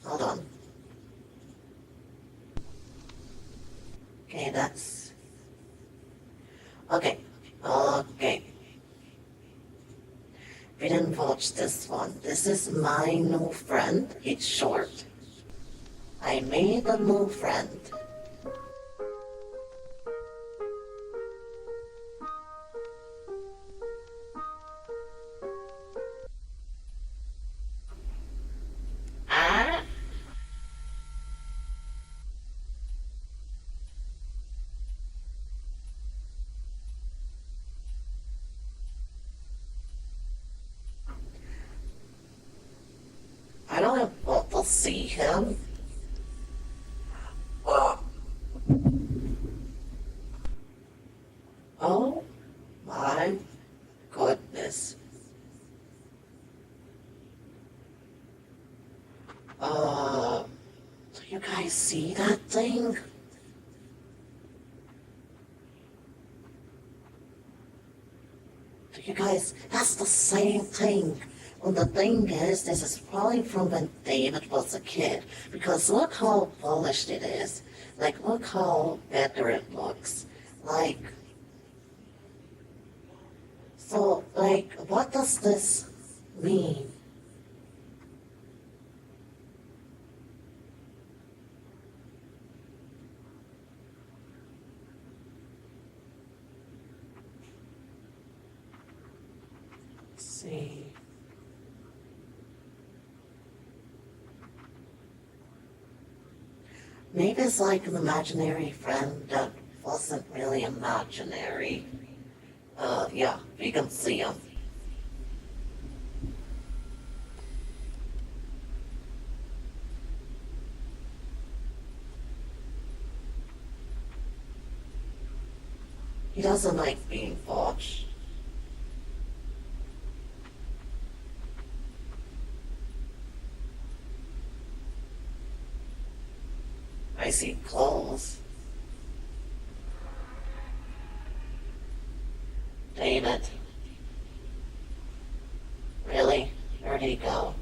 Hold on. Okay, that's... Okay. Okay. We didn't watch this one. This is My New Friend. It's short. I made a new friend. Ah, I don't want to see him. Uh, oh my goodness. Uh, do you guys see that thing? Do you guys, that's the same thing. And the thing is, this is probably from when David was a kid. Because look how polished it is. Like, look how better it looks. Like, so, like, what does this mean? Let's see. Maybe it's like an imaginary friend that wasn't really imaginary. Yeah, you can see him. He doesn't like being watched. I see clothes. David, really? Where did he go?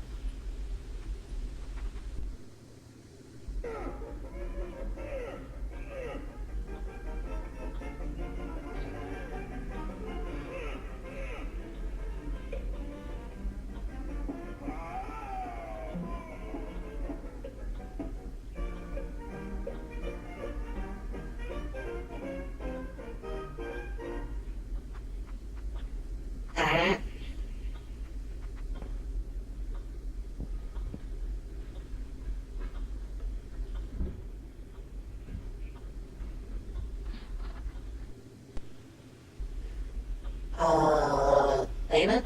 Ah, David?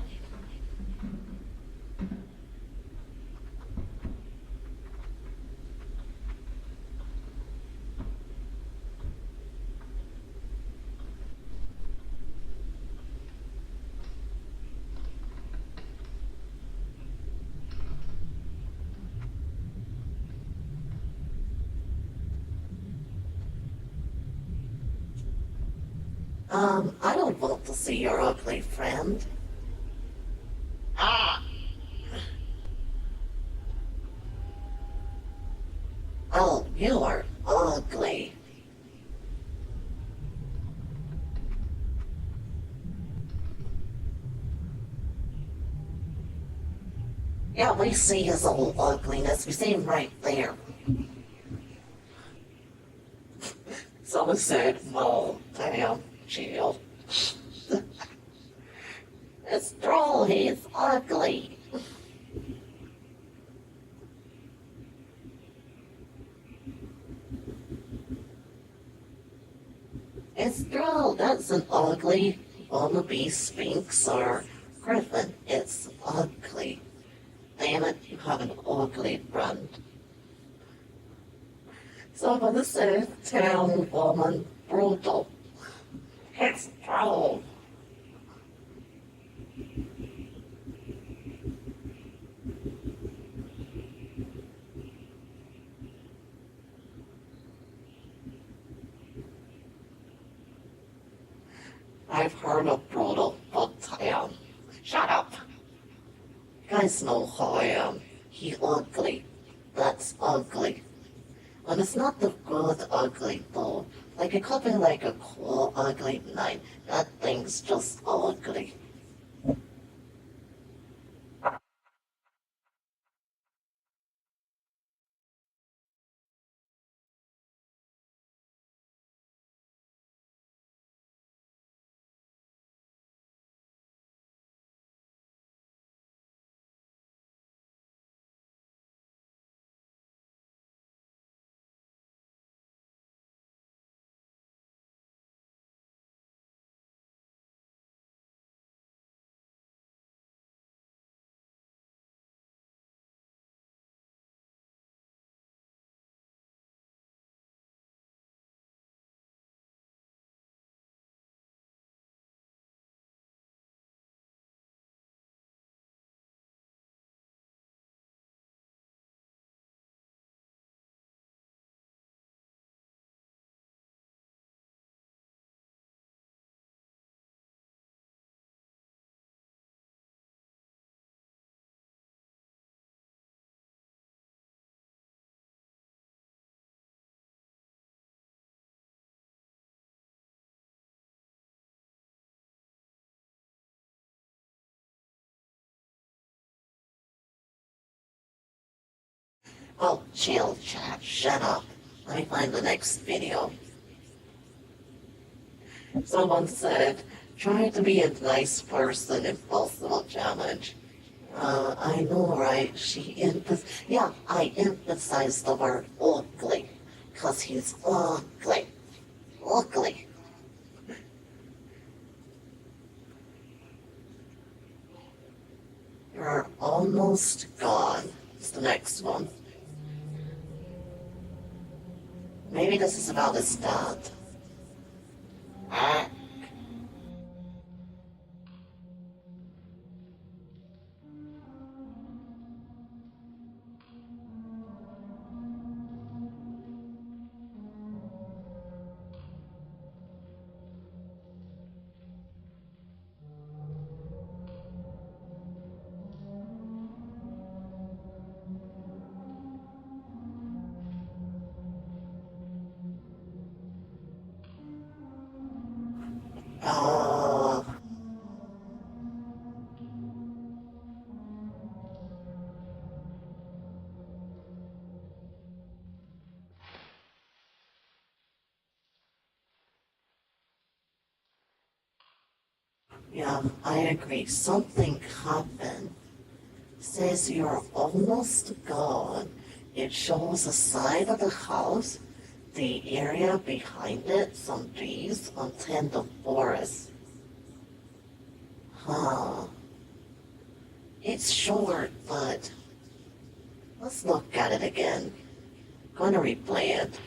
I don't want to see your ugly friend. Ah, You are ugly. Yeah, we see his old ugliness. We see him right there. Someone said, oh, damn, Jill. It's true, he's ugly. It's true, that's an ugly wannabe Sphinx or Griffin. It's ugly. Damn it, you have an ugly friend. Someone said, town woman, brutal. It's true. I've heard of brutal, but shut up. You guys know who I am. He ugly. That's ugly. And it's not the good ugly though. Like it could be like a cool ugly night. That thing's just ugly. Oh, chill, chat, shut up. Let me find the next video. Someone said, try to be a nice person if possible challenge. I know, right? Yeah, I emphasized the word ugly. Cause he's ugly. Ugly. You're almost gone. It's the next one. Maybe this is about his dad. Ah, oh, yeah, I agree. Something happened. Says you're almost gone. It shows a side of the house, the area behind it, some trees, and the forest. Huh. It's short, but let's look at it again. Gonna replay it.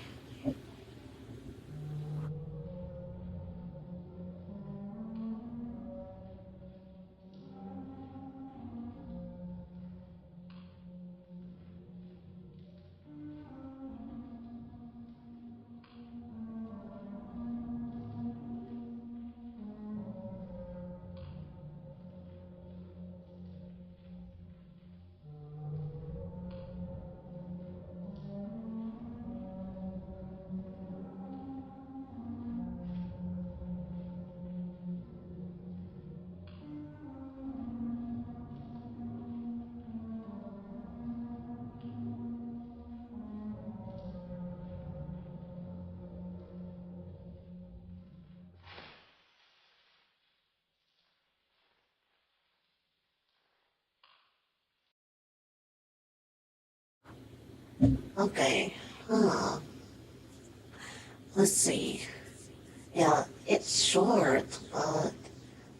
Okay. Huh. Let's see. Yeah, it's short, but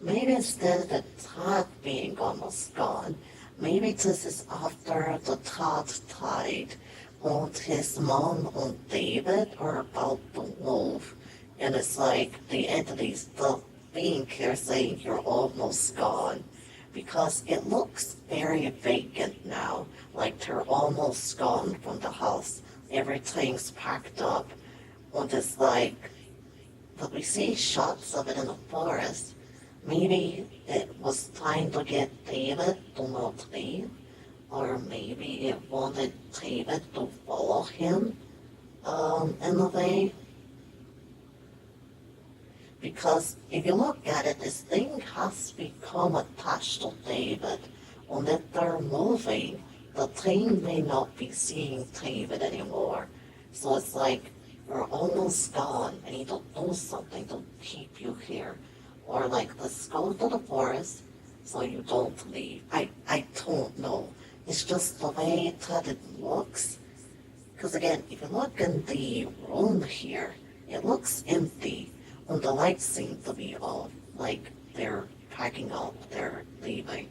maybe instead of the Todd being almost gone, maybe this is after the Todd died, and his mom and David are about to move. And it's like the entities, the being here saying you're almost gone. Because it looks very vacant now, like they're almost gone from the house. Everything's packed up. And it's like but we see shots of it in the forest. Maybe it was trying to get David to not leave, or maybe it wanted David to follow him in a way. Because if you look at it, this thing has become attached to David. And if they're moving, the thing may not be seeing David anymore. So it's like you're almost gone. I need to do something to keep you here. Or like, let's go to the forest so you don't leave. I don't know. It's just the way that it looks. Because again, if you look in the room here, it looks empty. And the lights seem to be off, like they're packing up, they're leaving.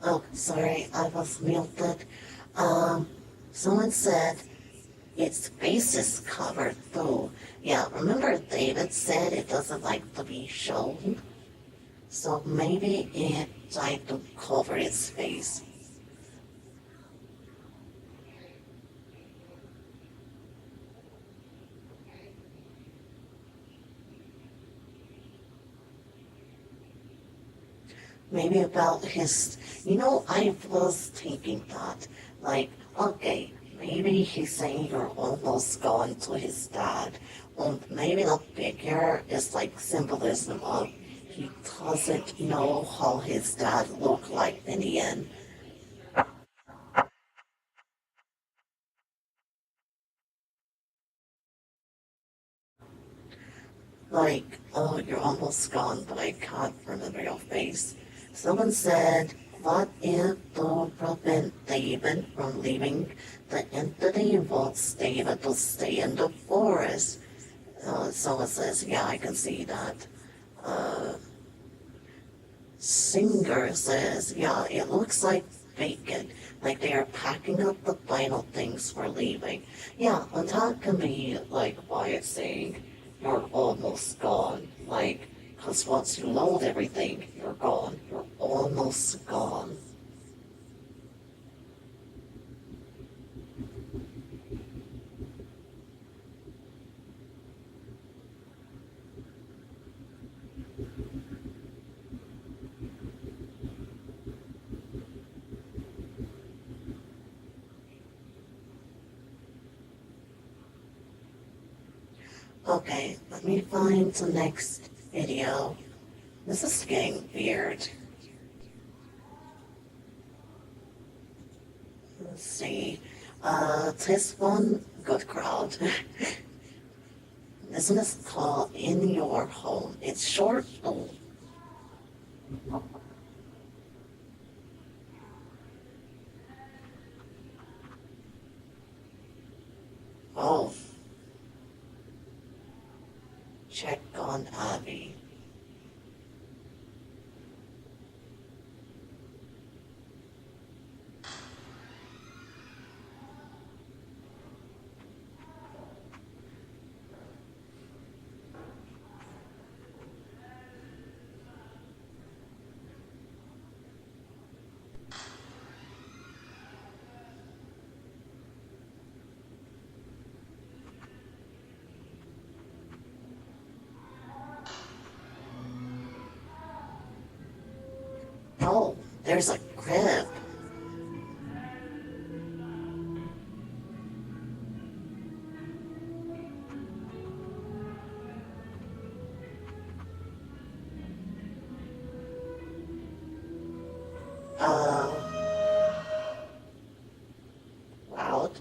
Oh, sorry, I was muted. Um, Someone said its face is covered though. Yeah, remember David said it doesn't like to be shown? So maybe it tried to cover its face. Maybe about his, I was thinking that, like, okay, maybe he's saying you're almost going to his dad, or maybe the figure is like symbolism of he doesn't know how his dad looked like in the end. Like, oh, you're almost gone, but I can't remember your face. Someone said, what if to prevent David from leaving, the entity wants David to stay in the forest? Someone says, yeah, I can see that. Uh, Singer says, yeah, it looks like vacant, like they are packing up the final things for leaving. Yeah, and that can be like why it's saying you're almost gone. Like, because once you load everything, you're gone. You're almost gone. Okay, let me find the next video. This is getting weird. Let's see. This one, good crowd. This one is called In Your Home. It's short. Oh, check on Abby. There's a crib. Uh, loud.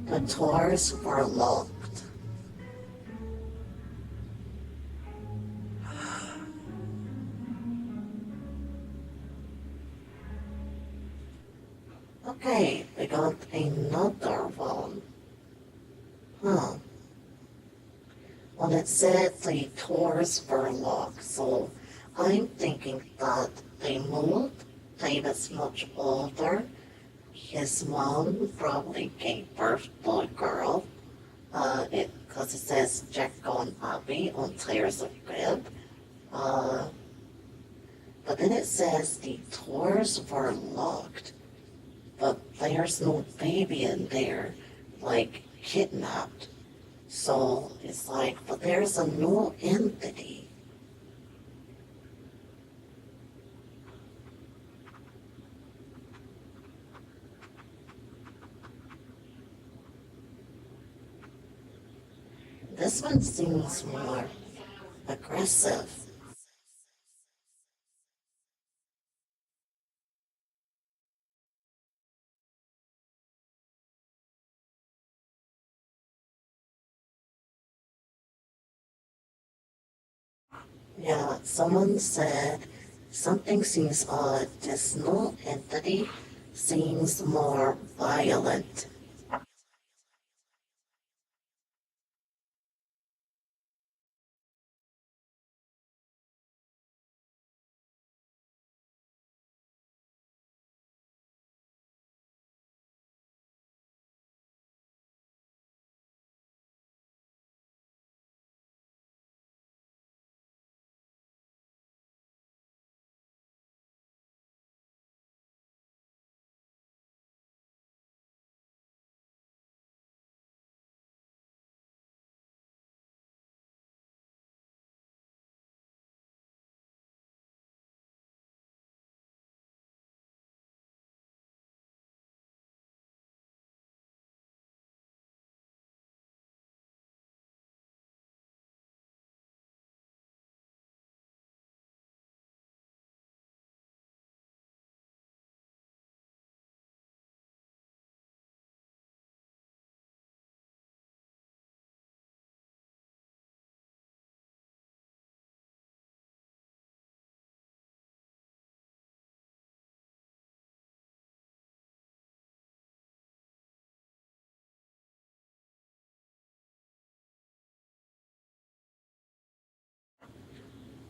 The doors were locked. Okay, we got another one. Huh. Well, it said the doors were locked, so I'm thinking that they moved. David's much older. His mom probably gave birth to a girl. Because it says Jack and Abby on Tears of Crib. Uh, but then it says the doors were locked, but there's no baby in there, like kidnapped. So it's like, but there's a new entity. This one seems more aggressive. Yeah, someone said something seems odd. This new entity seems more violent.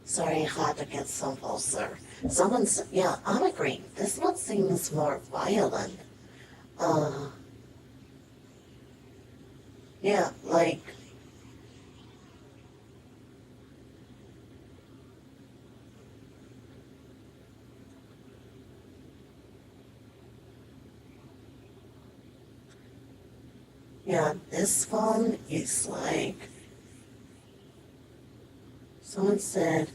Sorry, I had to get some closer. Someone said, yeah, I'm agreeing. This one seems more violent. Uh, yeah, like, yeah, this one is like, someone said,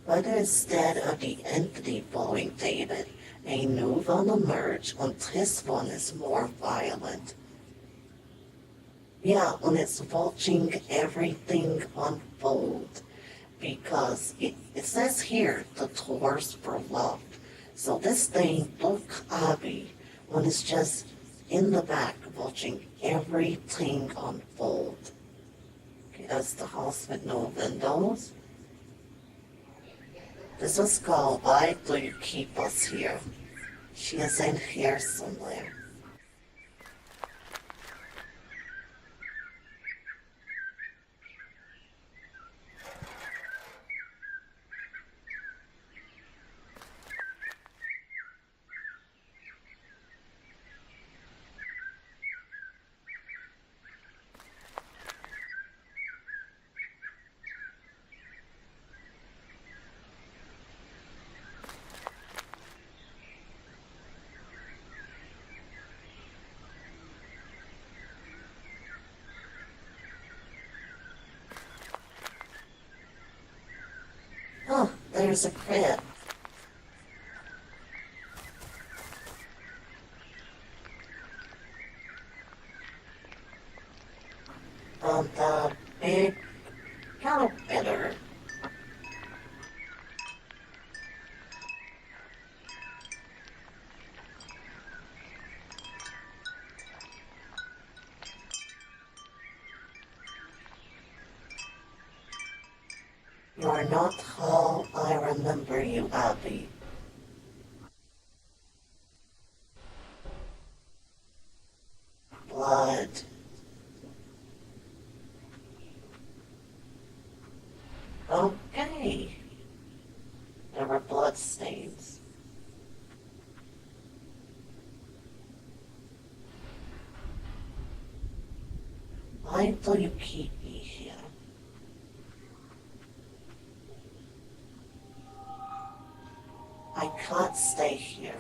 but instead of the entity following David, a new one emerged, and this one is more violent. Yeah, when it's watching everything unfold. Because it says here the doors were locked. So this thing took Abby when it's just in the back watching everything unfold. Okay, that's the house with no windows. This was called Why Do You Keep Us Here? She is in here somewhere. there's a crib. The big caterpillar. You're not how I remember you, Abby. Blood. Okay. There were blood stains. Why do you keep me here? I can't stay here.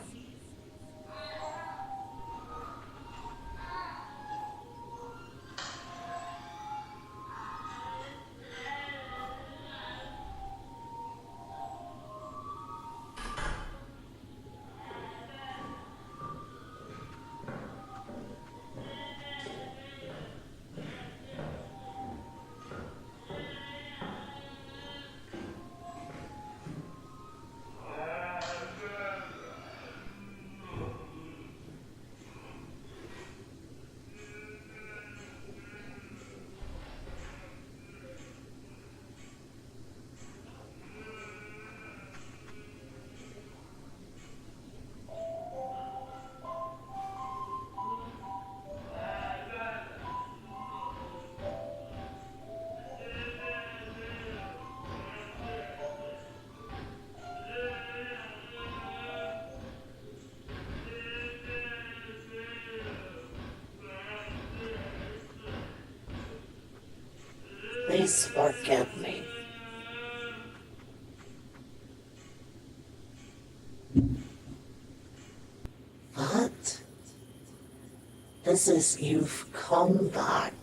Please forgive me. What? This is you've come back.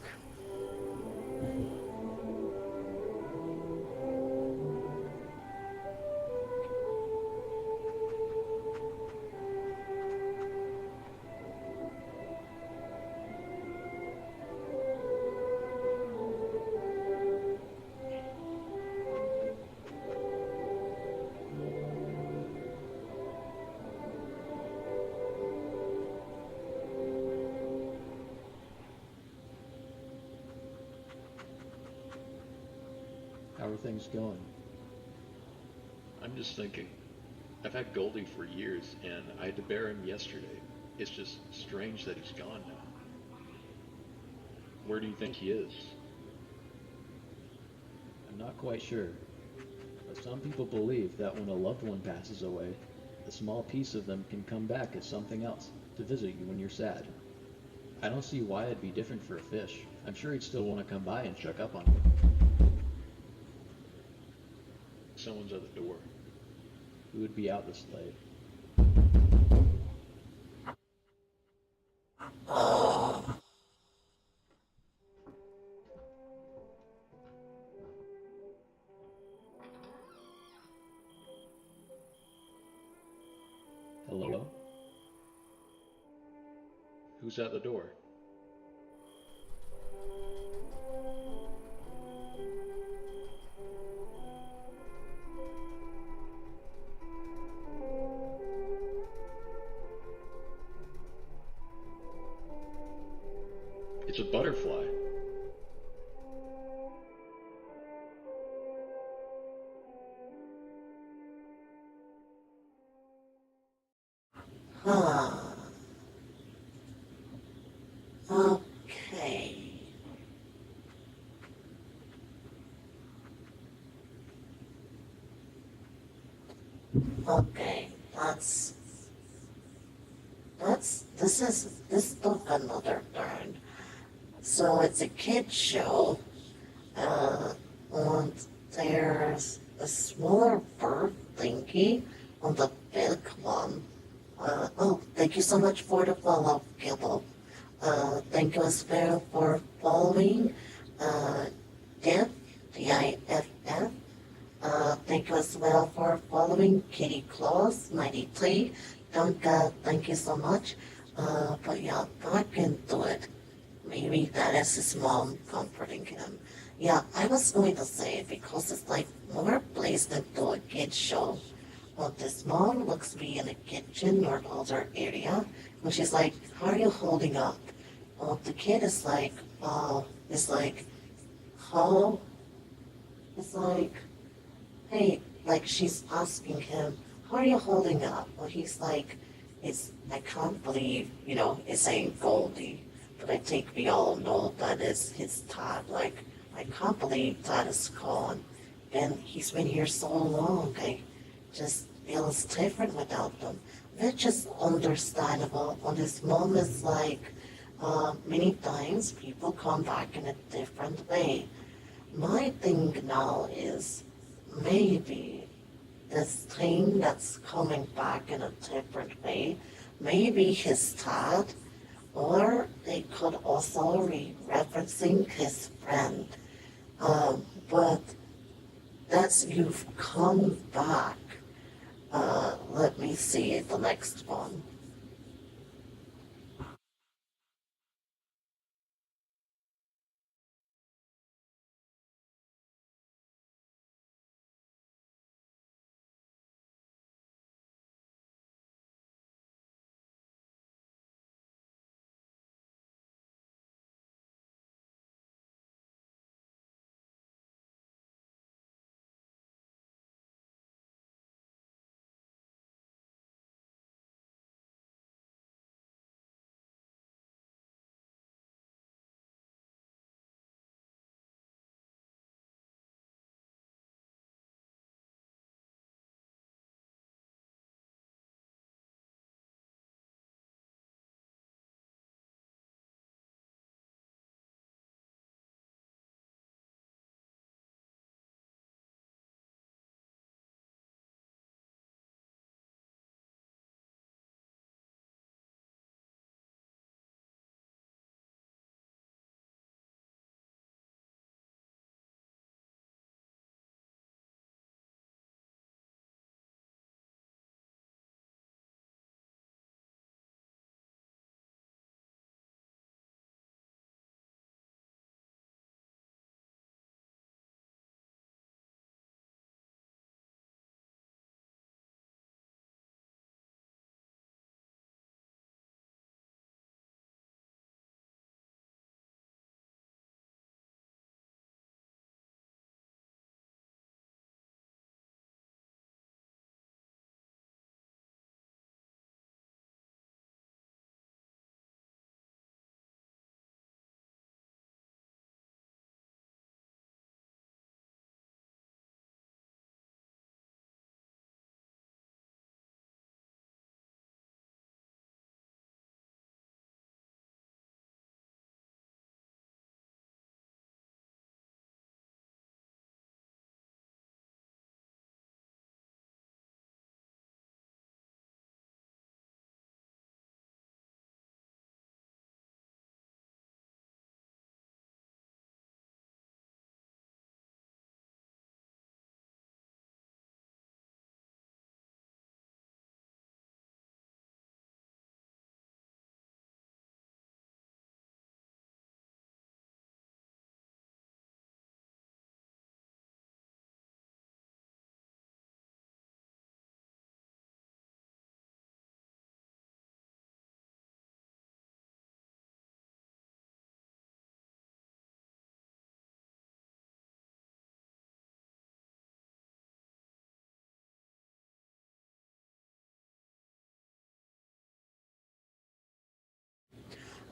How are things going? I'm just thinking. I've had Goldie for years, and I had to bear him yesterday. It's just strange that he's gone now. Where do you think he is? I'm not quite sure, but some people believe that when a loved one passes away, a small piece of them can come back as something else to visit you when you're sad. I don't see why it'd be different for a fish. I'm sure he'd still want to come by and check up on you. Someone's at the door. Who would be out this late? Hello? Who's at the door? It's a butterfly. Huh. Okay. Okay, this took another turn. So it's a kid show, and there's a smaller bird thingy on the big one. Thank you so much for the follow, Gibble. Thank you as well for following, Diff, DIFF. Thank you as well for following Kitty Claus 93. Dunka, thank you so much. But yeah, back into it. Maybe that is his mom comforting him. Yeah, I was going to say because it's like more placed into a kid show. Well, this mom looks to be in the kitchen or other area, and she's like, "How are you holding up?" Well, the kid is like, "How?" It's like, "Hey," like she's asking him, "How are you holding up?" Well, he's like, I can't believe, it's saying Goldie, but I think we all know that is his dad. Like, I can't believe dad is gone, and he's been here so long. I just feels different without them, which is understandable. On this moment, like, many times people come back in a different way. My thing now is maybe this thing that's coming back in a different way, maybe his dad, or they could also be referencing his friend. But that's you've come back. Let me see the next one.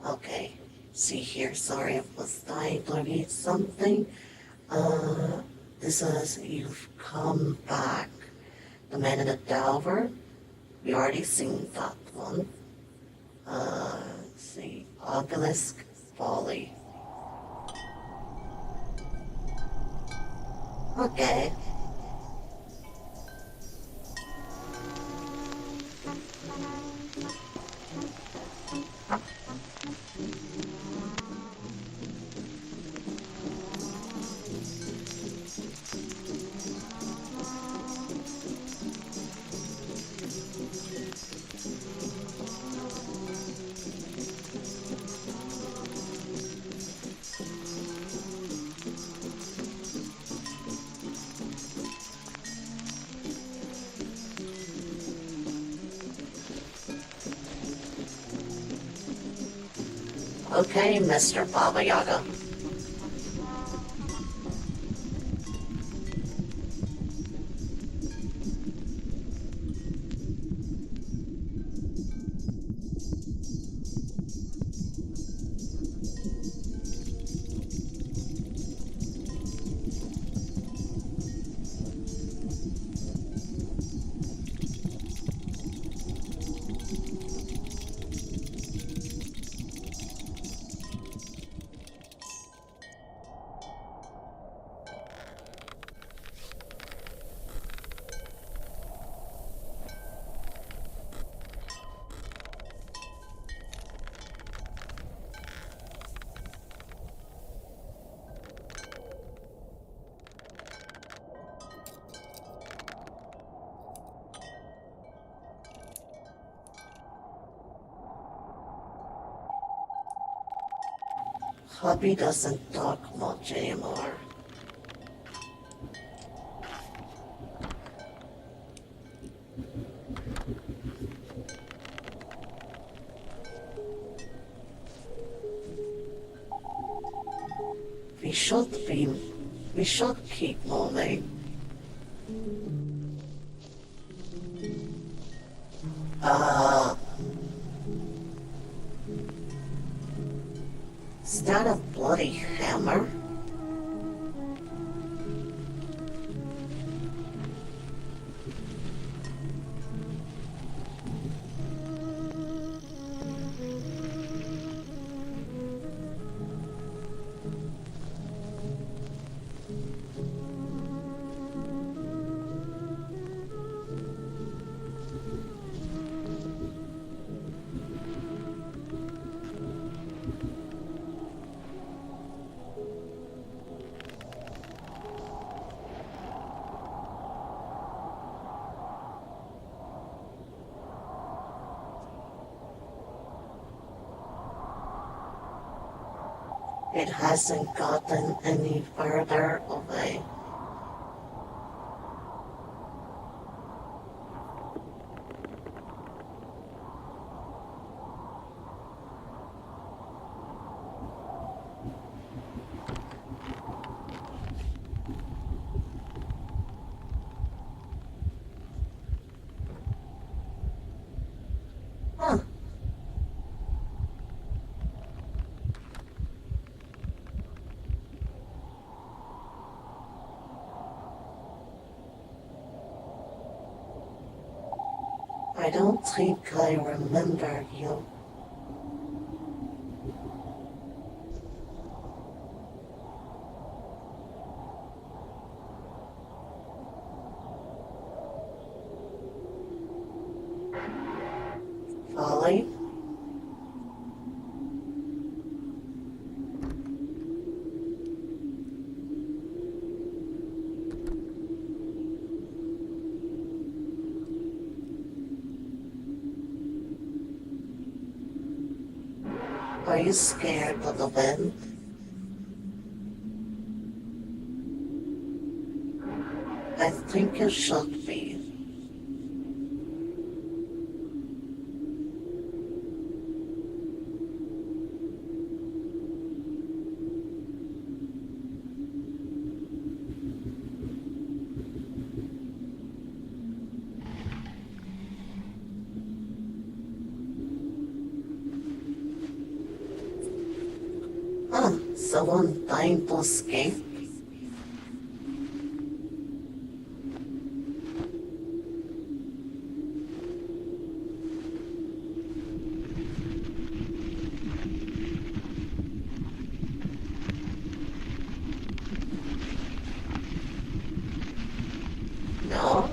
Okay, see here, sorry I was dying to read something. Uh, this is You've Come Back. The Man in the Tower. We already seen that one. Let's see, Obelisk Folly. Okay, Okay, Mr. Baba Yaga. Hubby doesn't talk much anymore. We should be, we should keep moving. Is that a bloody hammer? It hasn't gotten any further away. Huh. I don't think I remember you. Folly? Are you scared of the wind? I think you should be. Huh, someone trying to escape? No?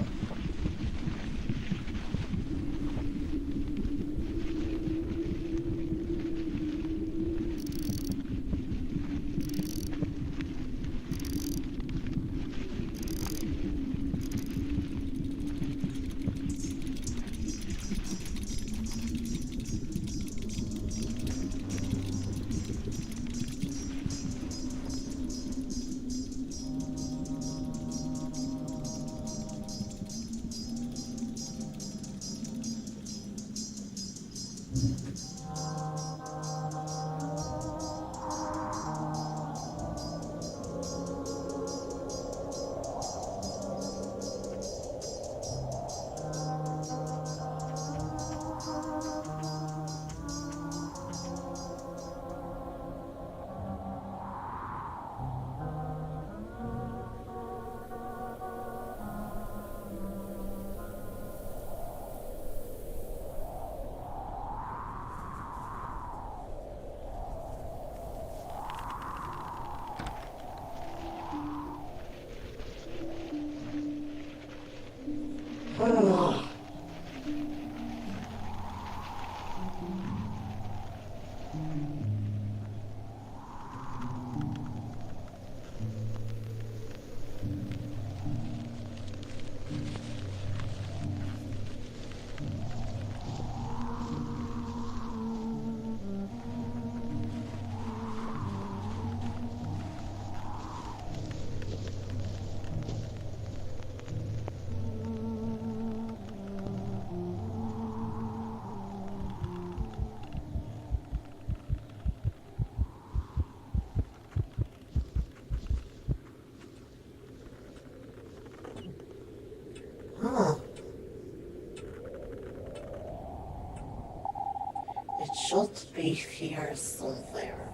Huh. It should be here somewhere.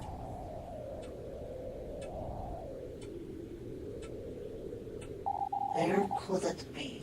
Where could it be?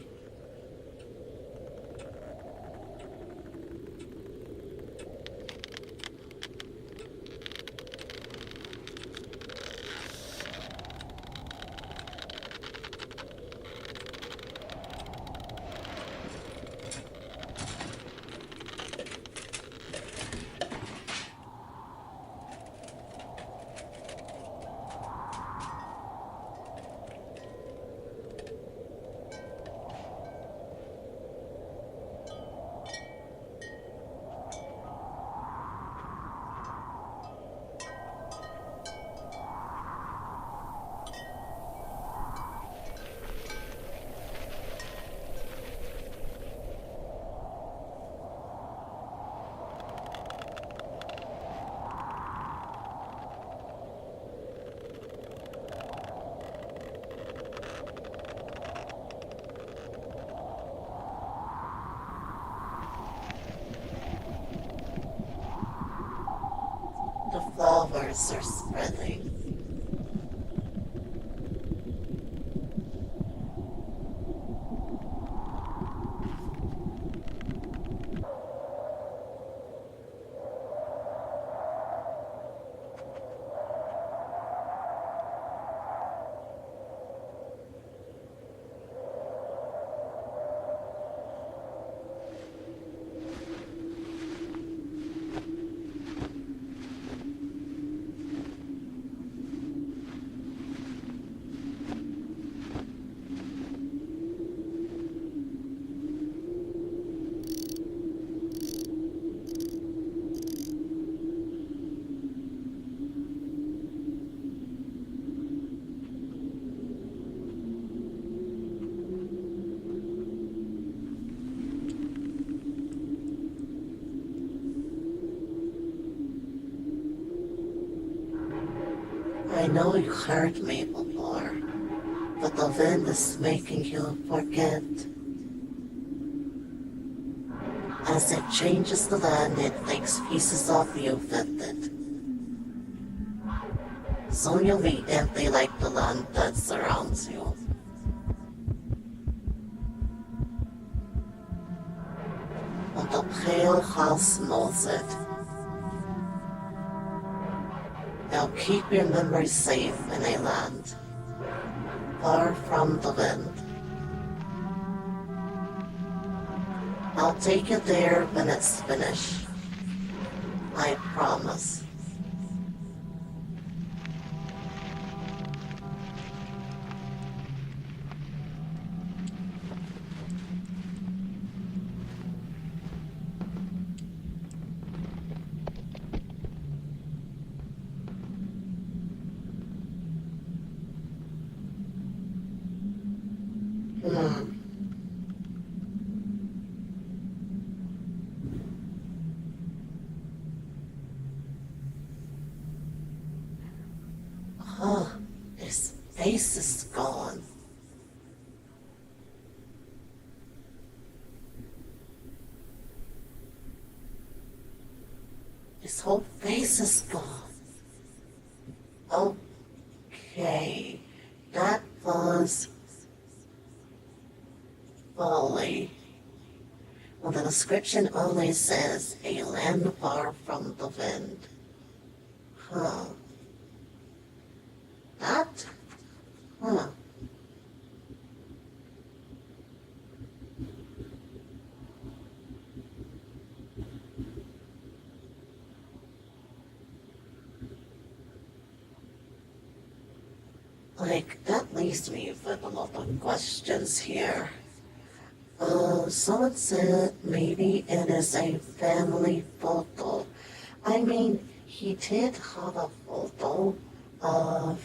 The flowers are spreading. I know you heard me before, but the wind is making you forget. As it changes the land, it takes pieces of you with it. Soon you'll be empty like the land that surrounds you. And the pale house knows it. Now keep your memories safe in a land far from the wind. I'll take you there when it's finished. I promise. Hmm. Oh, his face is gone. His whole face is gone. Okay, that was folly. Well, the description only says a land far from the wind. Huh. That? Huh. Like, that leaves me with a lot of questions here. Someone said maybe it is a family photo. I mean, he did have a photo of.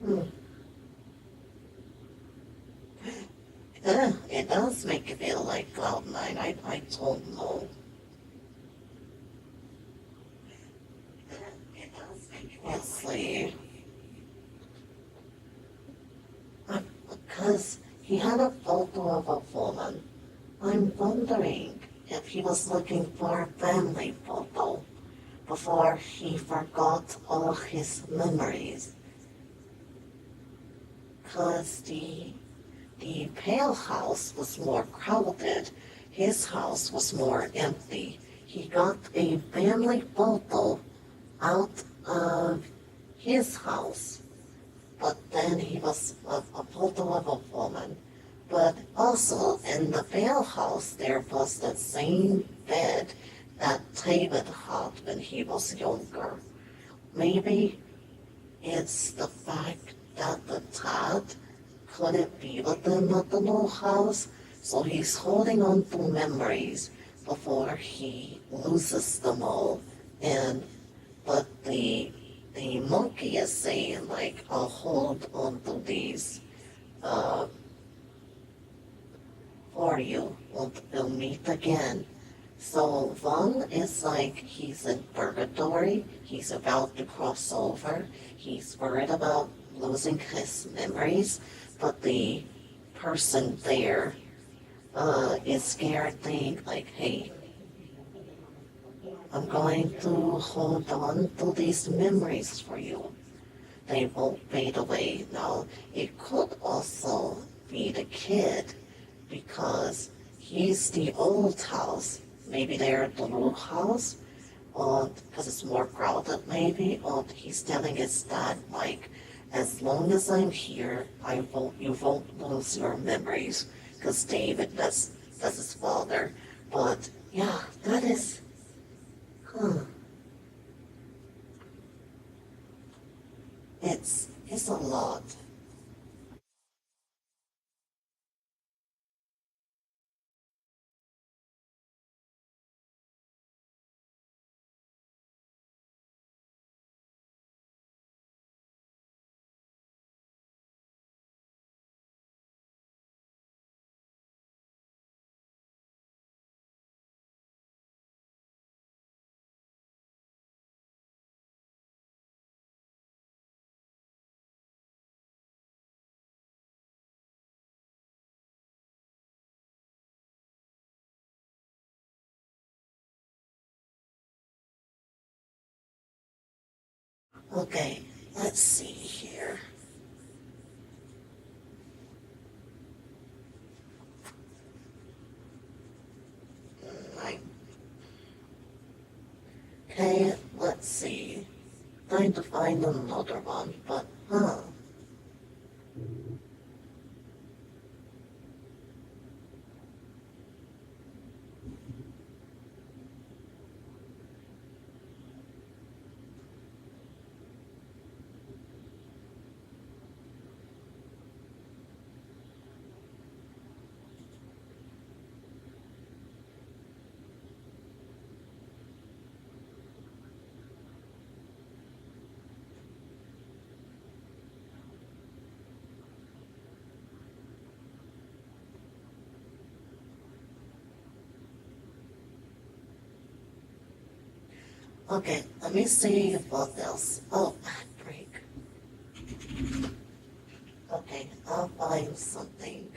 Hmm, yeah, it does make you feel like Cloud9. I don't know. It does make you feel sleep. Because he had a photo of a woman. I'm wondering if he was looking for a family photo before he forgot all his memories. Because the Pale House was more crowded, his house was more empty. He got a family photo out of his house, but then he was a photo of a woman. But also in the Pale House, there was the same bed that David had when he was younger. Maybe it's the fact that the dad couldn't be with them at the new house, so he's holding on to memories before he loses them all. And but the monkey is saying like, I'll hold on to these uh, for you. We'll meet again. So Vaughn is like he's in purgatory. He's about to cross over. He's worried about losing his memories, but the person there is scared. Think like, hey, I'm going to hold on to these memories for you. They won't fade away. Now, it could also be the kid because he's the old house. Maybe they're at the new house, or because it's more crowded, maybe, or he's telling his dad, like, as long as I'm here, you won't lose your memories, because David, that's his father. But yeah, that is, huh, it's a lot. Okay, let's see here. I, okay, let's see. Trying to find another one, but huh. Okay, let me see what else. Oh, break. Okay, I'll find something.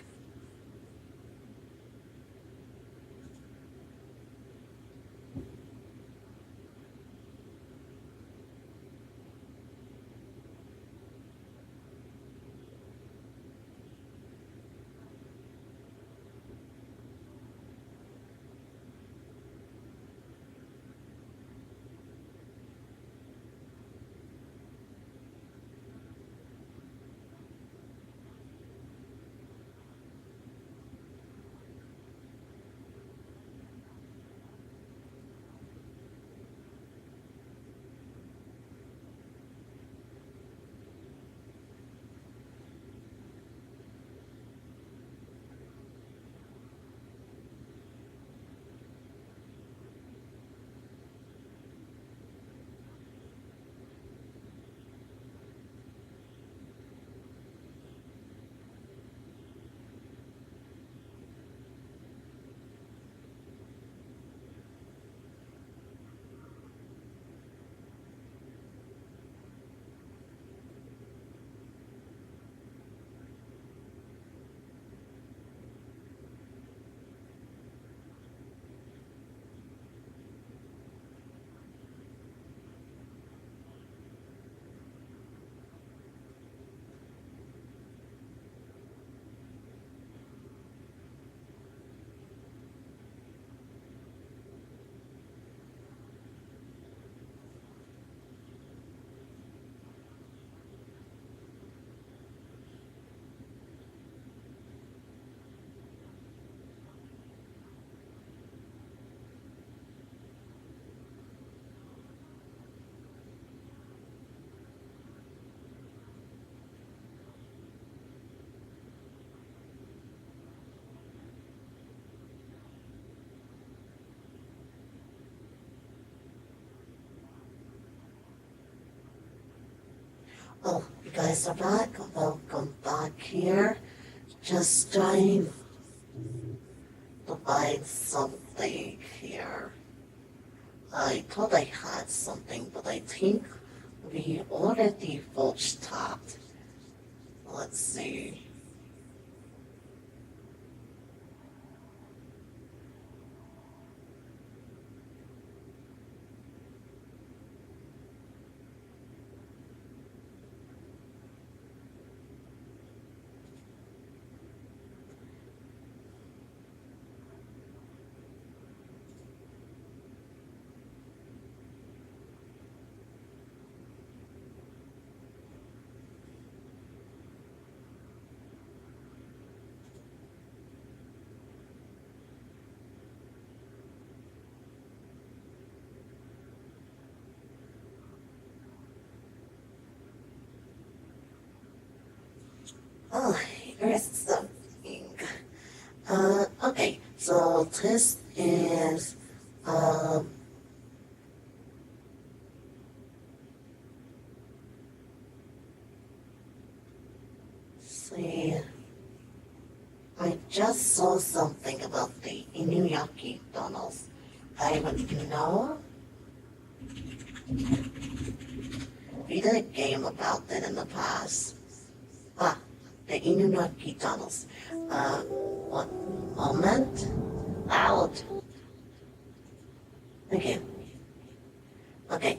Oh, you guys are back. Welcome back here. Just trying to find something here. I thought I had something, but I think we already watched that. Let's see. Oh, here's something. Okay, so this is, um, see, I just saw something about the Inuyaki tunnels. I would know we did a game about that in the past. Ah, the Inuyaki tunnels. What moment? Out. Okay. Okay.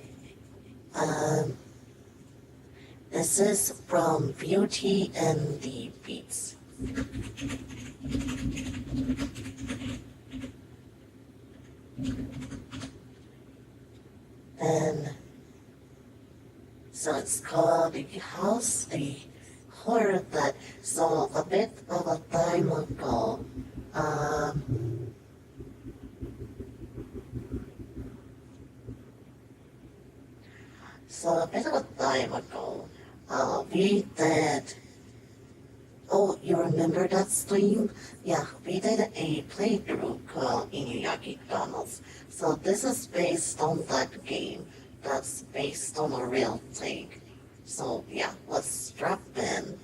Um, this is from Beauty and the Beats. And so it's called the house, the horror that so a bit of a time ago. Um, so a bit of a time ago, we did. Oh, you remember that stream? Yeah, we did a playthrough called Inuyaki Tunnels. So this is based on that game. That's based on a real thing. So yeah, let's strap in.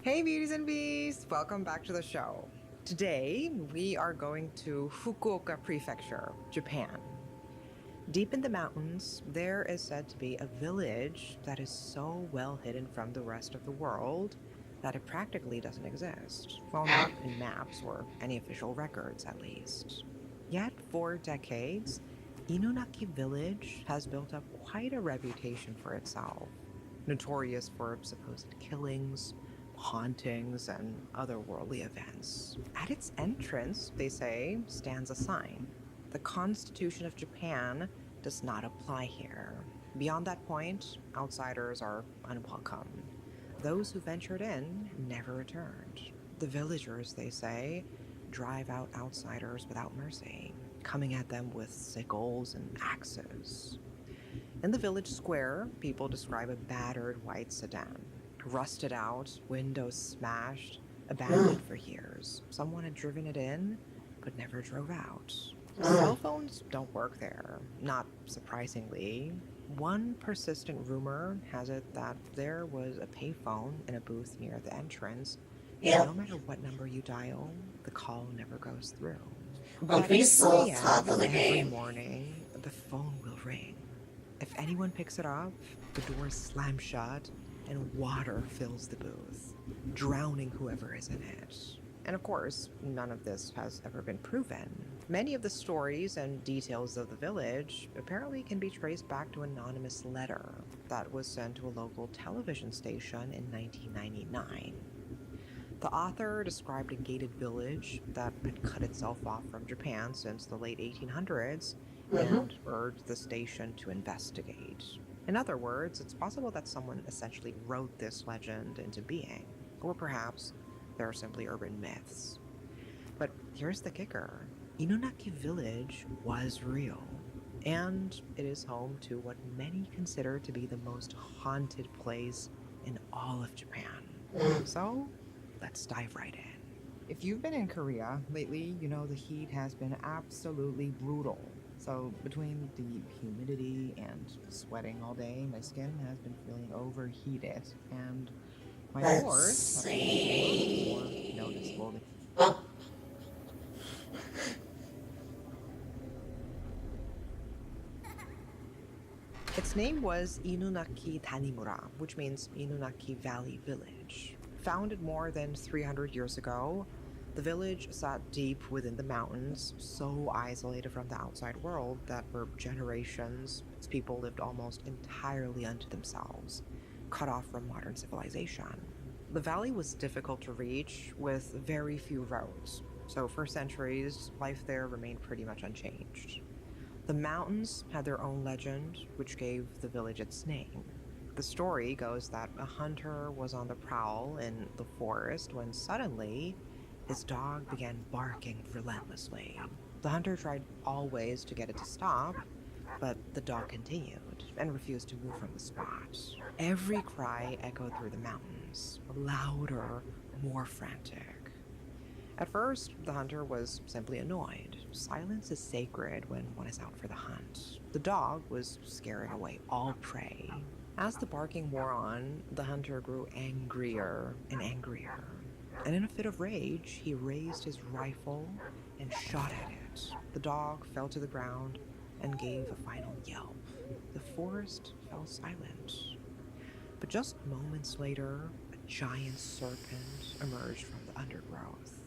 Hey, beauties and beasts! Welcome back to the show. Today, we are going to Fukuoka Prefecture, Japan. Deep in the mountains, there is said to be a village that is so well hidden from the rest of the world that it practically doesn't exist. Well, not in maps or any official records, at least. Yet, for decades, Inunaki Village has built up quite a reputation for itself, notorious for supposed killings, hauntings, and otherworldly events. At its entrance, they say, stands a sign. The Constitution of Japan does not apply here. Beyond that point, outsiders are unwelcome. Those who ventured in never returned. The villagers, they say, drive out outsiders without mercy, coming at them with sickles and axes. In the village square, people describe a battered white sedan, rusted out, windows smashed, abandoned for years. Someone had driven it in, but never drove out. Cell phones don't work there, not surprisingly. One persistent rumor has it that there was a payphone in a booth near the entrance, but Yep, no matter what number you dial, the call never goes through. but But at we 2 saw that a.m. in the every game. morning, the phone will ring. If anyone picks it up, the doors slam shut and water fills the booth, drowning whoever is in it. And of course, none of this has ever been proven. Many of the stories and details of the village apparently can be traced back to an anonymous letter that was sent to a local television station in 1999. The author described a gated village that had cut itself off from Japan since the late 1800s Mm-hmm. and urged the station to investigate. In other words, it's possible that someone essentially wrote this legend into being, or perhaps there are simply urban myths. But here's the kicker: Inunaki Village was real, and it is home to what many consider to be the most haunted place in all of Japan. Mm. So, let's dive right in. If you've been in Korea lately, you know the heat has been absolutely brutal. So, between the humidity and sweating all day, my skin has been feeling overheated, and my Let's pores have become a lot more see. noticeable. Oh, Its name was Inunaki Tanimura, which means Inunaki Valley Village. Founded more than 300 years ago, the village sat deep within the mountains, so isolated from the outside world that for generations, its people lived almost entirely unto themselves, cut off from modern civilization. The valley was difficult to reach with very few roads, so for centuries, life there remained pretty much unchanged. The mountains had their own legend, which gave the village its name. The story goes that a hunter was on the prowl in the forest when suddenly his dog began barking relentlessly. The hunter tried always to get it to stop, but the dog continued and refused to move from the spot. Every cry echoed through the mountains, louder, more frantic. At first, the hunter was simply annoyed. Silence is sacred when one is out for the hunt. The dog was scaring away all prey. As the barking wore on, the hunter grew angrier and angrier. And in a fit of rage, he raised his rifle and shot at it. The dog fell to the ground and gave a final yelp. The forest fell silent. But just moments later, a giant serpent emerged from the undergrowth.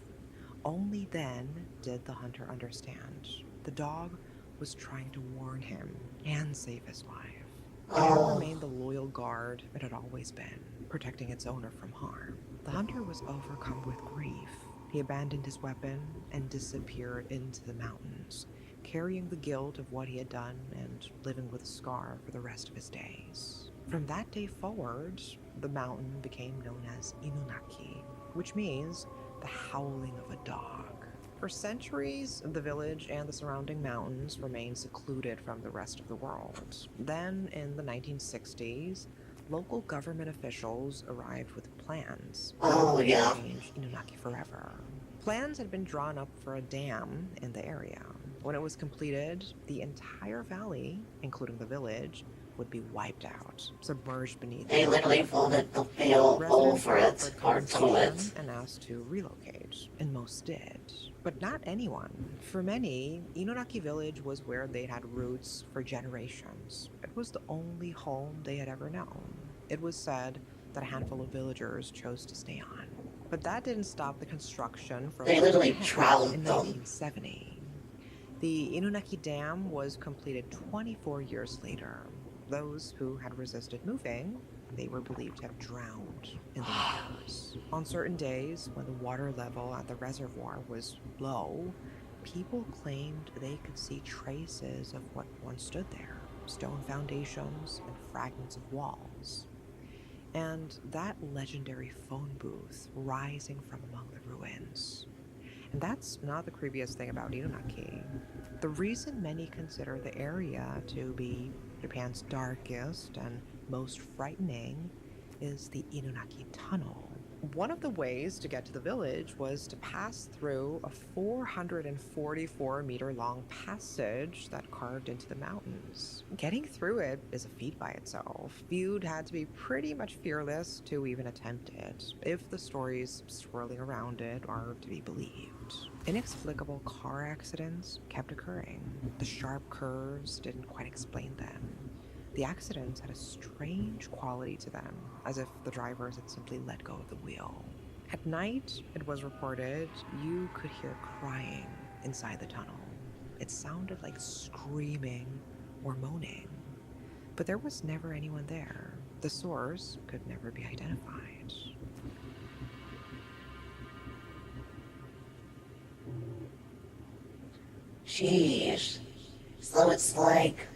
Only then did the hunter understand. The dog was trying to warn him and save his life. It had oh, remained the loyal guard it had always been, protecting its owner from harm. The hunter was overcome with grief. He abandoned his weapon and disappeared into the mountains, carrying the guilt of what he had done and living with a scar for the rest of his days. From that day forward, the mountain became known as Inunaki, which means the howling of a dog. For centuries, the village and the surrounding mountains remained secluded from the rest of the world. Then, in the 1960s, local government officials arrived with plans that oh, would yeah. change Inunaki forever. Plans had been drawn up for a dam in the area. When it was completed, the entire valley, including the village, would be wiped out, submerged beneath They water. literally wanted to feel Residents over were it offered or to compensation it. and asked to relocate, and most did. But not anyone. For many, Inunaki Village was where they had roots for generations. It was the only home they had ever known. It was said that a handful of villagers chose to stay on. But that didn't stop the construction from They moving literally ahead. In drowned them. 1970, the Inunaki Dam was completed 24 years later. Those who had resisted moving, they were believed to have drowned in the waters. On certain days, when the water level at the reservoir was low, people claimed they could see traces of what once stood there, stone foundations and fragments of walls. And that legendary phone booth rising from among the ruins. And that's not the creepiest thing about Inunaki. The reason many consider the area to be Japan's darkest and most frightening is the Inunaki Tunnel. One of the ways to get to the village was to pass through a 444-meter long passage that carved into the mountains. Getting through it is a feat by itself. You'd had to be pretty much fearless to even attempt it, if the stories swirling around it are to be believed. Inexplicable car accidents kept occurring. The sharp curves didn't quite explain them. The accidents had a strange quality to them, as if the drivers had simply let go of the wheel. At night, it was reported you could hear crying inside the tunnel. It sounded like screaming or moaning, but there was never anyone there. The source could never be identified. Jeez. So it's like,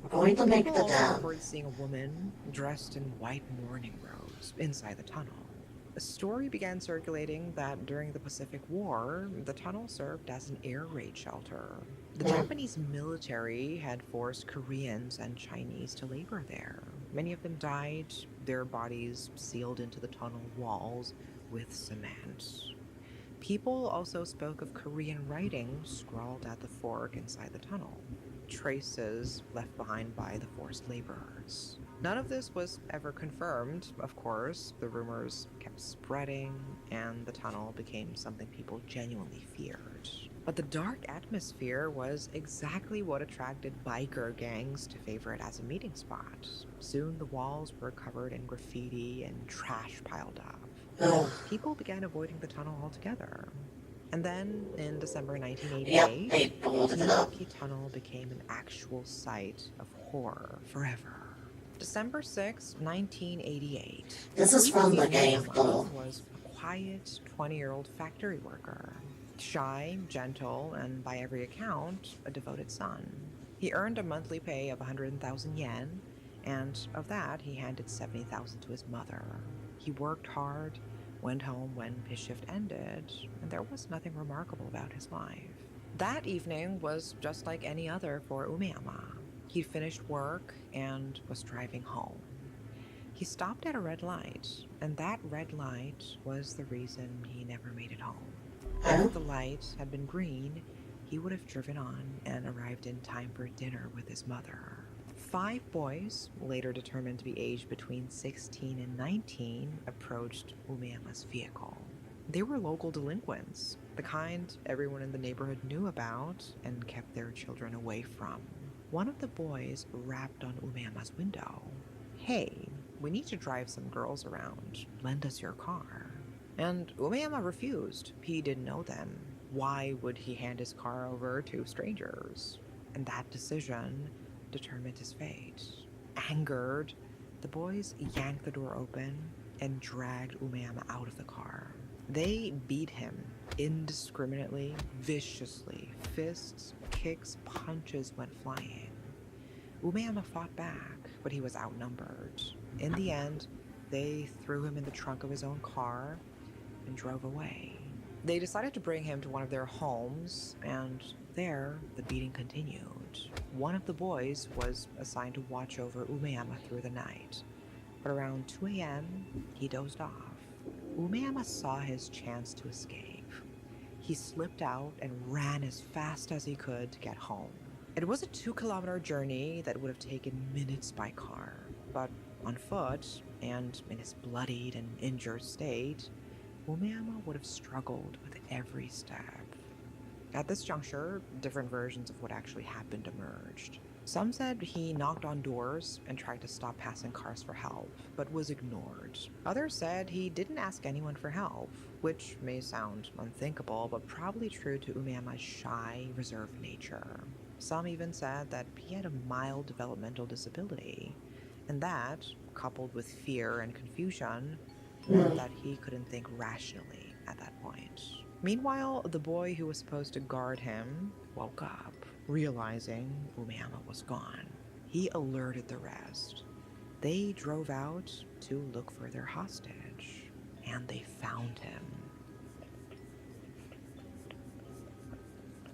we're going to make People the also dam. reported seeing a woman dressed in white mourning robes inside the tunnel. A story began circulating that during the Pacific War, the tunnel served as an air raid shelter. The Japanese military had forced Koreans and Chinese to labor there. Many of them died, their bodies sealed into the tunnel walls with cement. People also spoke of Korean writing scrawled at the fork inside the tunnel, traces left behind by the forced laborers. None of this was ever confirmed, of course. The rumors kept spreading, and the tunnel became something people genuinely feared. But the dark atmosphere was exactly what attracted biker gangs to favor it as a meeting spot. Soon the walls were covered in graffiti and trash piled up. Ugh. People began avoiding the tunnel altogether. And then, in December Yep, 1988, they boarded the it up. Milwaukee Tunnel became an actual site of horror forever. December 6, 1988. This is from the Steve game, Uyama though. was a quiet 20-year-old factory worker. Shy, gentle, and by every account, a devoted son. He earned a monthly pay of 100,000 yen, and of that, he handed 70,000 to his mother. He worked hard, went home when his shift ended, and there was nothing remarkable about his life. That evening was just like any other for Umeyama. He'd finished work and was driving home. He stopped at a red light, and that red light was the reason he never made it home. If the light had been green, he would have driven on and arrived in time for dinner with his mother. 5 boys, later determined to be aged between 16 and 19, approached Umeyama's vehicle. They were local delinquents, the kind everyone in the neighborhood knew about and kept their children away from. One of the boys rapped on Umeyama's window. "Hey, we need to drive some girls around. Lend us your car." And Umeyama refused. He didn't know them. Why would he hand his car over to strangers? And that decision determined his fate. Angered, the boys yanked the door open and dragged Umeyama out of the car. They beat him indiscriminately, viciously. Fists, kicks, punches went flying. Umeyama fought back, but he was outnumbered. In the end, they threw him in the trunk of his own car and drove away. They decided to bring him to one of their homes, and there, the beating continued. One of the boys was assigned to watch over Umeyama through the night, but around 2 a.m., he dozed off. Umeyama saw his chance to escape. He slipped out and ran as fast as he could to get home. It was a 2-kilometer journey that would have taken minutes by car, but on foot, and in his bloodied and injured state, Umeyama would have struggled with every step. At this juncture, different versions of what actually happened emerged. Some said he knocked on doors and tried to stop passing cars for help, but was ignored. Others said he didn't ask anyone for help, which may sound unthinkable, but probably true to Umeyama's shy, reserved nature. Some even said that he had a mild developmental disability, and that, coupled with fear and confusion, meant that he couldn't think rationally at that point. Meanwhile, the boy who was supposed to guard him woke up, realizing Umeyama was gone. He alerted the rest. They drove out to look for their hostage, and they found him.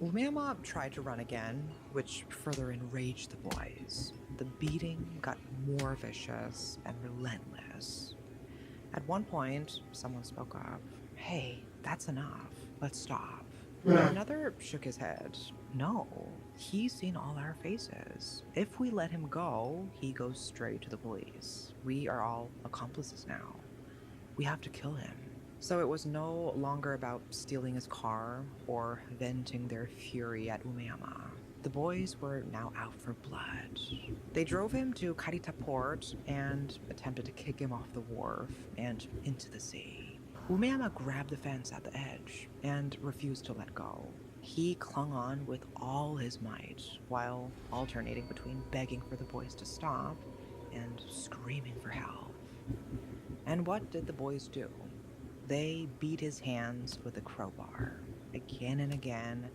Umeyama tried to run again, which further enraged the boys. The beating got more vicious and relentless. At one point, someone spoke up. "Hey, that's enough. Let's stop." Another shook his head. "No, he's seen all our faces. If we let him go, he goes straight to the police. We are all accomplices now. We have to kill him." So it was no longer about stealing his car or venting their fury at Umeyama. The boys were now out for blood. They drove him to Karita Port and attempted to kick him off the wharf and into the sea. Umeyama grabbed the fence at the edge and refused to let go. He clung on with all his might, while alternating between begging for the boys to stop and screaming for help. And what did the boys do? They beat his hands with a crowbar, again and again,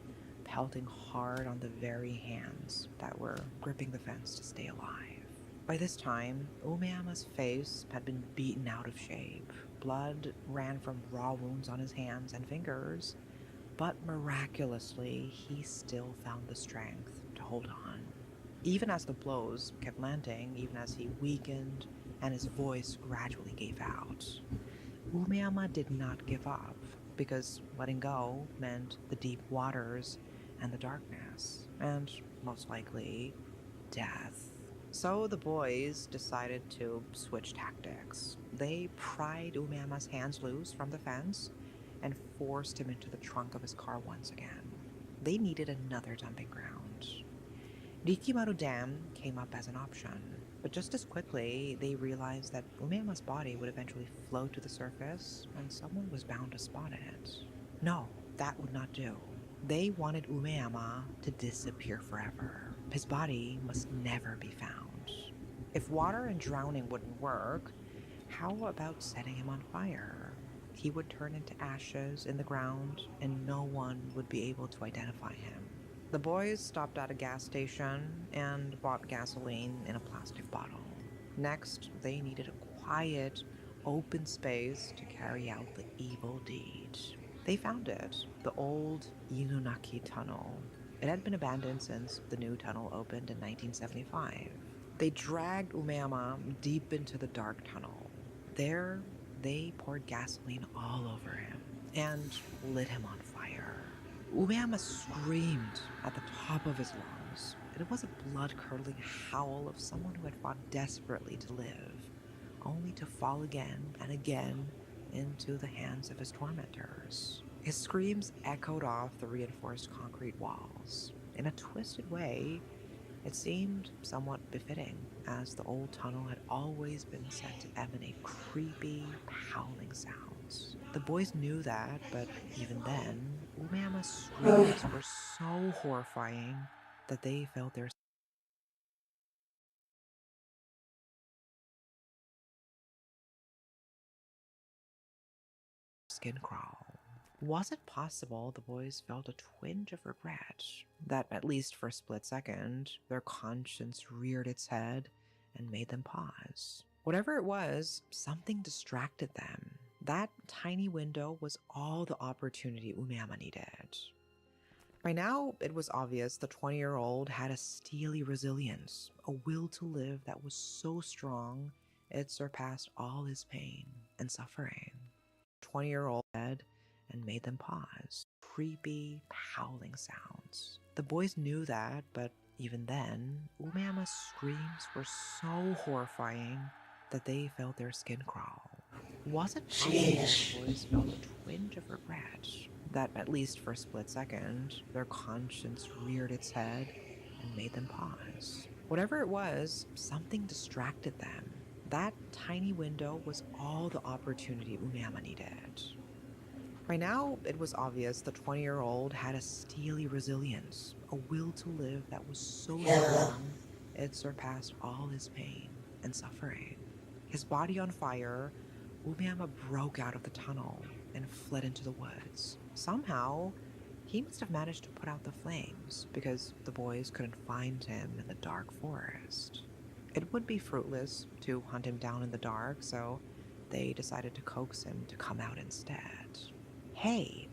pelting hard on the very hands that were gripping the fence to stay alive. By this time, Umeyama's face had been beaten out of shape. Blood ran from raw wounds on his hands and fingers, but miraculously, he still found the strength to hold on. Even as the blows kept landing, even as he weakened and his voice gradually gave out, Umeyama did not give up. because letting go meant the deep waters and the darkness, and most likely death. So the boys decided to switch tactics. They pried Umama's hands loose from the fence and forced him into the trunk of his car once again. They needed another dumping ground. Rikimaru Dam came up as an option, but just as quickly they realized that Umama's body would eventually float to the surface and someone was bound to spot it. No, that would not do. They wanted Umeama to disappear forever. His body must never be found. If water and drowning wouldn't work, how about setting him on fire? He would turn into ashes in the ground and no one would be able to identify him. The boys stopped at a gas station and bought gasoline in a plastic bottle. Next, they needed a quiet, open space to carry out the evil deed. They found it, the old Inunaki Tunnel. It had been abandoned since the new tunnel opened in 1975. They dragged Umeama deep into the dark tunnel. There, they poured gasoline all over him and lit him on fire. Umeama screamed at the top of his lungs. It was a blood-curdling howl of someone who had fought desperately to live, only to fall again and again into the hands of his tormentors. His screams echoed off the reinforced concrete walls. In a twisted way, it seemed somewhat befitting, as the old tunnel had always been said to emanate creepy, howling sounds. The boys knew that, but even then, Umeama's screams were so horrifying that they felt their skin crawl. Was it possible the boys felt a twinge of regret, that at least for a split second, their conscience reared its head and made them pause? Whatever it was, something distracted them. That tiny window was all the opportunity Umeama needed. By now, it was obvious the 20-year-old had a steely resilience, a will to live that was so strong it surpassed all his pain and suffering. 20-year-old head and made them pause. Creepy, howling sounds. The boys knew that, but even then, Umeama's screams were so horrifying that they felt their skin crawl. Was it possible the boys felt a twinge of regret, that at least for a split second, their conscience reared its head and made them pause? Whatever it was, something distracted them. That tiny window was all the opportunity Umeama needed. By now, it was obvious the 20-year-old had a steely resilience, a will to live that was so strong it surpassed all his pain and suffering. His body on fire, Umeama broke out of the tunnel and fled into the woods. Somehow, he must have managed to put out the flames because the boys couldn't find him in the dark forest. It would be fruitless to hunt him down in the dark, so they decided to coax him to come out instead. Hey,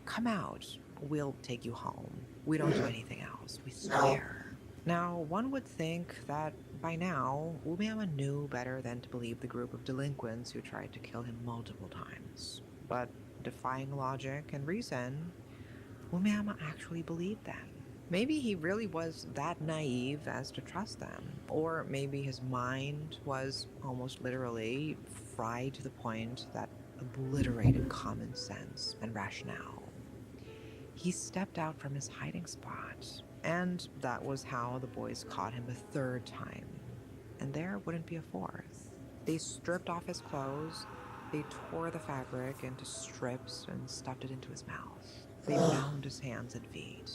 come out. We'll take you home. We don't do anything else, we swear. Now, one would think that by now, Umeama knew better than to believe the group of delinquents who tried to kill him multiple times. But defying logic and reason, Umeama actually believed them. Maybe he really was that naive as to trust them, or maybe his mind was almost literally fried to the point that obliterated common sense and rationale. He stepped out from his hiding spot, and that was how the boys caught him a third time. And there wouldn't be a fourth. They stripped off his clothes, they tore the fabric into strips and stuffed it into his mouth. They bound his hands and feet.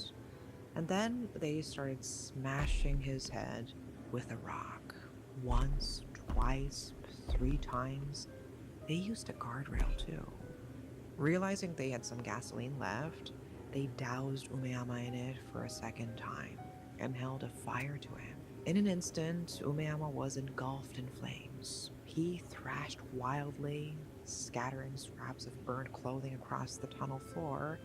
And then they started smashing his head with a rock. Once, twice, 3 times. They used a guardrail too. Realizing they had some gasoline left, they doused Umeama in it for a second time and held a fire to him. In an instant, Umeama was engulfed in flames. He thrashed wildly, scattering scraps of burnt clothing across the tunnel floor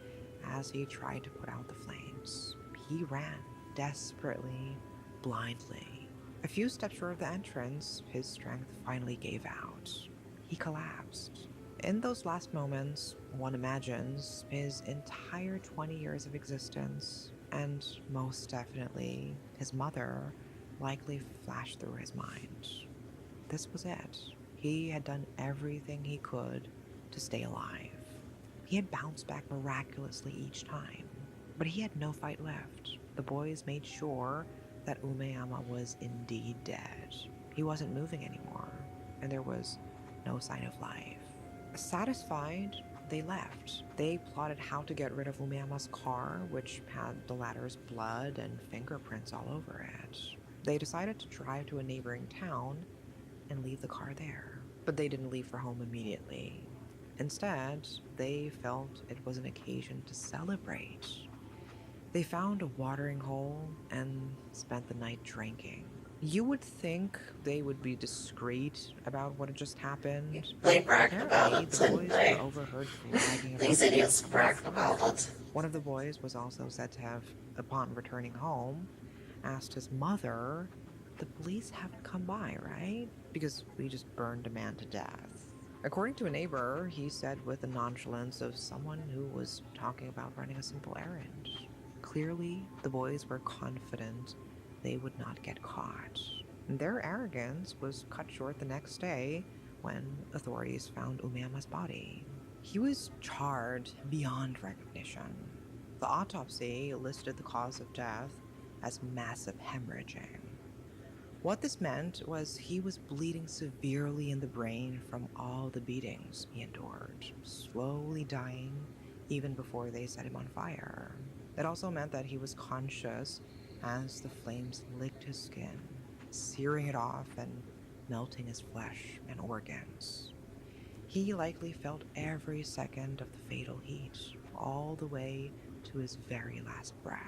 as he tried to put out the flames. He ran, desperately, blindly. A few steps short of the entrance, his strength finally gave out. He collapsed. In those last moments, one imagines his entire 20 years of existence, and most definitely his mother, likely flashed through his mind. This was it. He had done everything he could to stay alive. He had bounced back miraculously each time, but he had no fight left. The boys made sure that Umeyama was indeed dead. He wasn't moving anymore, and there was no sign of life. Satisfied, they left. They plotted how to get rid of Umeyama's car, which had the latter's blood and fingerprints all over it. They decided to drive to a neighboring town and leave the car there. But they didn't leave for home immediately. Instead, they felt it was an occasion to celebrate. They found a watering hole and spent the night drinking. You would think they would be discreet about what had just happened. They bragged about Apparently, it, the didn't boys they? were overheard bragging about These it. idiots bragged about it. One of the boys was also said to have, upon returning home, asked his mother, "The police haven't come by, right? Because we just burned a man to death." According to a neighbor, he said with the nonchalance of someone who was talking about running a simple errand. Clearly, the boys were confident they would not get caught. Their arrogance was cut short the next day when authorities found Umeyama's body. He was charred beyond recognition. The autopsy listed the cause of death as massive hemorrhaging. What this meant was he was bleeding severely in the brain from all the beatings he endured, slowly dying even before they set him on fire. It also meant that he was conscious as the flames licked his skin, searing it off and melting his flesh and organs. He likely felt every second of the fatal heat, all the way to his very last breath.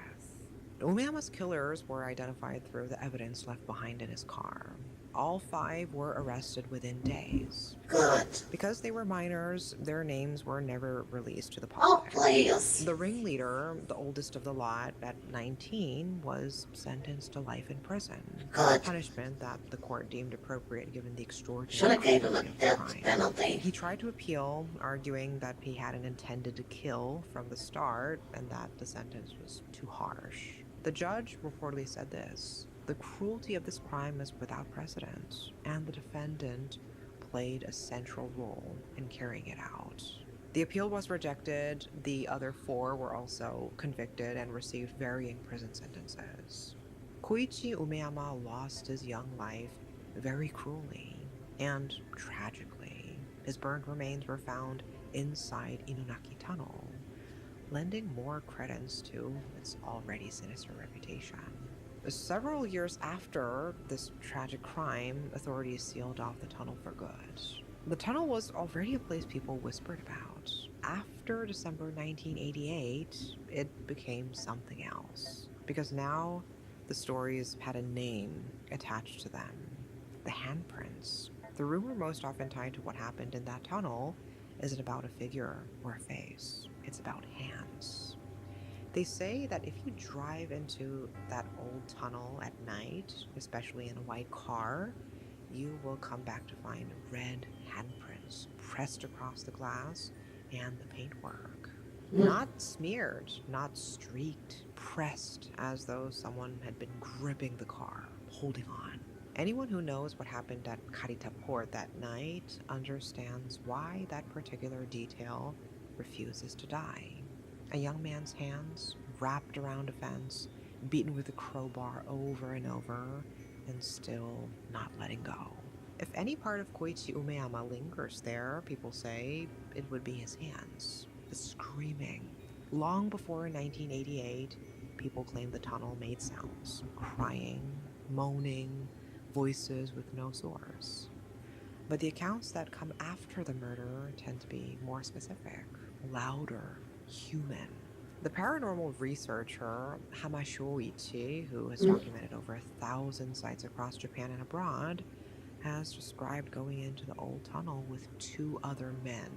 Umeyama's killers were identified through the evidence left behind in his car. All 5 were arrested within days. Good. Because they were minors, their names were never released to the Oh, public. please. The ringleader, the oldest of the lot, at 19, was sentenced to life in prison. Good. Punishment that the court deemed appropriate given the Should extraordinary have gave him a gravity of the death crime. penalty. He tried to appeal, arguing that he hadn't intended to kill from the start and that the sentence was too harsh. The judge reportedly said this: "The cruelty of this crime is without precedent, and the defendant played a central role in carrying it out." The appeal was rejected. The other 4 were also convicted and received varying prison sentences. Koichi Umeyama lost his young life very cruelly and tragically. His burned remains were found inside Inunaki Tunnel, lending more credence to its already sinister reputation. Several years after this tragic crime, authorities sealed off the tunnel for good. The tunnel was already a place people whispered about. After December 1988, it became something else, because now the stories had a name attached to them: the handprints. The rumor most often tied to what happened in that tunnel isn't about a figure or a face, it's about hands. They say that if you drive into that old tunnel at night, especially in a white car, you will come back to find red handprints pressed across the glass and the paintwork. Not smeared, not streaked, pressed as though someone had been gripping the car, holding on. Anyone who knows what happened at Karita Port that night understands why that particular detail refuses to die. A young man's hands wrapped around a fence, beaten with a crowbar over and over, and still not letting go. If any part of Koichi Umeyama lingers there, people say it would be his hands, the screaming. Long before 1988, people claimed the tunnel made sounds, crying, moaning, voices with no source. But the accounts that come after the murder tend to be more specific, louder, human. The paranormal researcher Hamasho Ichi, who has documented over 1,000 sites across Japan and abroad, has described going into the old tunnel with 2 other men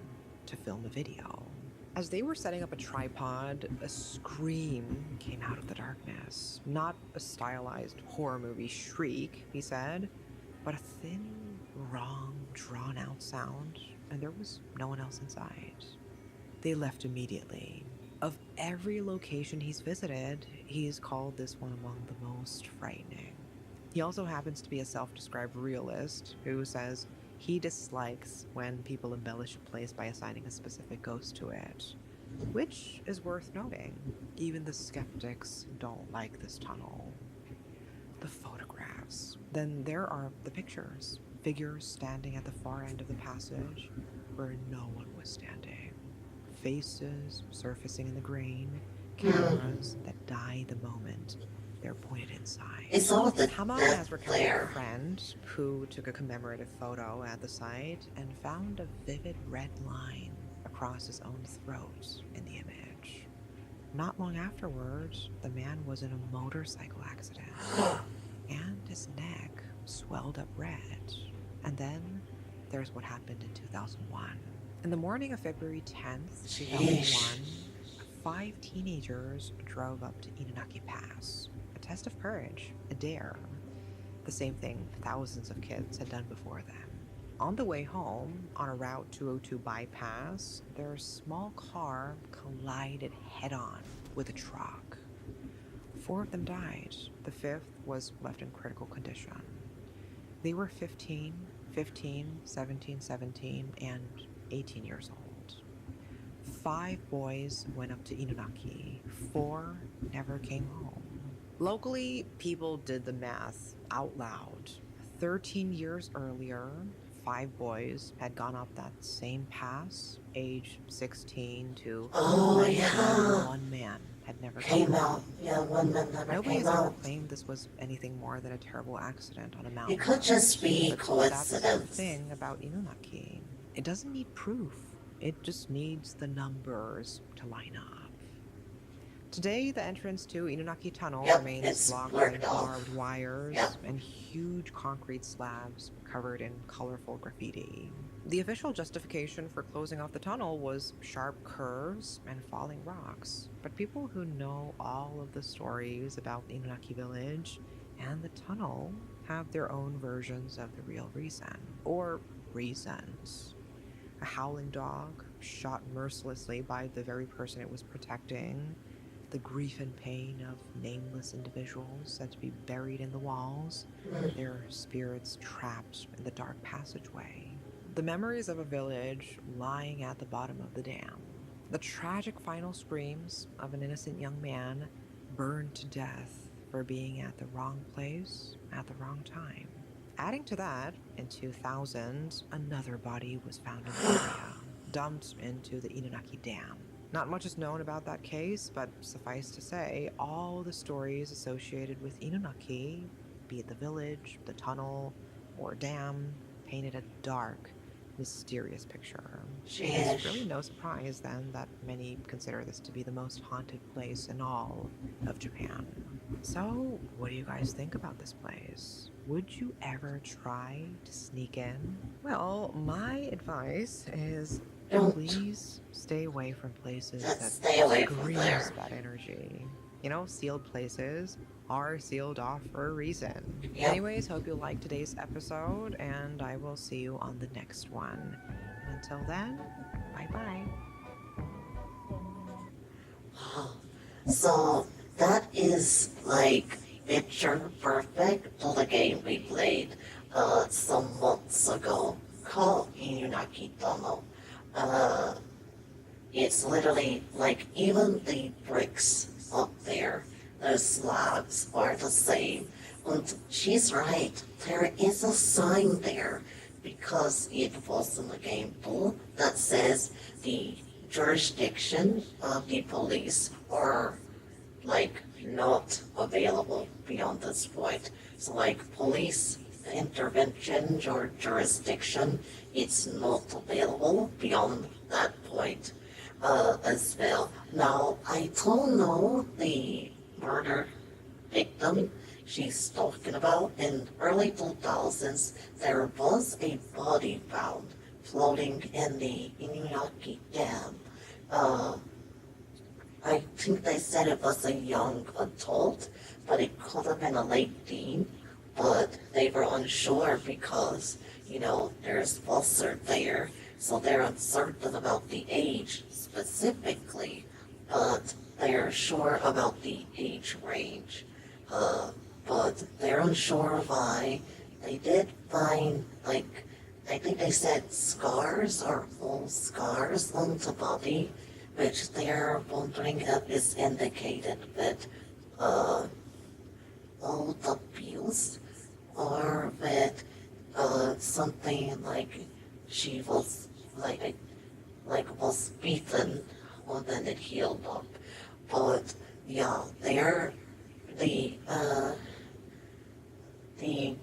to film a video. As they were setting up a tripod, a scream came out of the darkness. Not a stylized horror movie shriek, he said, but a thin, wrong, drawn-out sound, and there was no one else inside. They left immediately. Of every location he's visited, he's called this one among the most frightening. He also happens to be a self-described realist who says he dislikes when people embellish a place by assigning a specific ghost to it, which is worth noting. Even the skeptics don't like this tunnel. The photographs. Then there are the pictures. Figures standing at the far end of the passage where no one was standing. Faces surfacing in the grain. Cameras that die the moment they're pointed inside. It's all the Hamo death has recounted a there. friend who took a commemorative photo at the site and found a vivid red line across his own throat in the image. Not long afterwards, the man was in a motorcycle accident, and his neck swelled up red. And then there's what happened in 2001. In the morning of February 10th, 2001, 5 teenagers drove up to Inunaki Pass. A test of courage, a dare. The same thing thousands of kids had done before them. On the way home, on a Route 202 bypass, their small car collided head-on with a truck. 4 of them died. The 5th was left in critical condition. They were 15, 17, and 18 years old. 5 boys went up to Inunaki. 4 never came home. Locally, people did the math out loud. 13 years earlier, 5 boys had gone up that same pass, age 16 to Oh, yeah. 1 man had never Came come out. home. Yeah, one man never Nobody came has ever out. claimed this was anything more than a terrible accident on a mountain. It could just be But that's the coincidence. thing about Inunaki. It doesn't need proof. It just needs the numbers to line up. Today, the entrance to Inunaki Tunnel Yep, remains it's blocked blocked by off. barbed wires Yep. and huge concrete slabs covered in colorful graffiti. The official justification for closing off the tunnel was sharp curves and falling rocks. But people who know all of the stories about Inunaki Village and the tunnel have their own versions of the real reason, or reasons. A howling dog shot mercilessly by the very person it was protecting, the grief and pain of nameless individuals said to be buried in the walls, their spirits trapped in the dark passageway. The memories of a village lying at the bottom of the dam. The tragic final screams of an innocent young man burned to death for being at the wrong place at the wrong time. Adding to that, in 2000, another body was found in the area, dumped into the Inunaki Dam. Not much is known about that case, but suffice to say, all the stories associated with Inunaki, be it the village, the tunnel, or dam, painted a dark, mysterious picture. It's really no surprise, then, that many consider this to be the most haunted place in all of Japan. So, what do you guys think about this place? Would you ever try to sneak in? Well, my advice is Don't. please stay away from places Just that stay away from screams there. bad energy. You know, sealed places are sealed off for a reason. Yep. Anyways, hope you liked today's episode, and I will see you on the next one. Until then, bye-bye. So that is like picture perfect to the game we played some months ago called Inunaki Tunnel. It's literally like even the bricks up there, the slabs are the same. And she's right, there is a sign there because it was in the game too that says the jurisdiction of the police are like not available beyond this point. So like police intervention or jurisdiction, it's not available beyond that point as well. Now I don't know the murder victim she's talking about. In early 2000s, there was a body found floating in the Inuyaki Dam. I think they said it was a young adult, but it could have been a late teen. But they were unsure because, you know, there's Walser there. so they're uncertain about the age specifically, but they're sure about the age range. But they're unsure why. They did find, like, I think they said scars or full scars on the body, which they're wondering if is indicated with old abuse or with something like she was was beaten and then it healed up. But yeah, they're the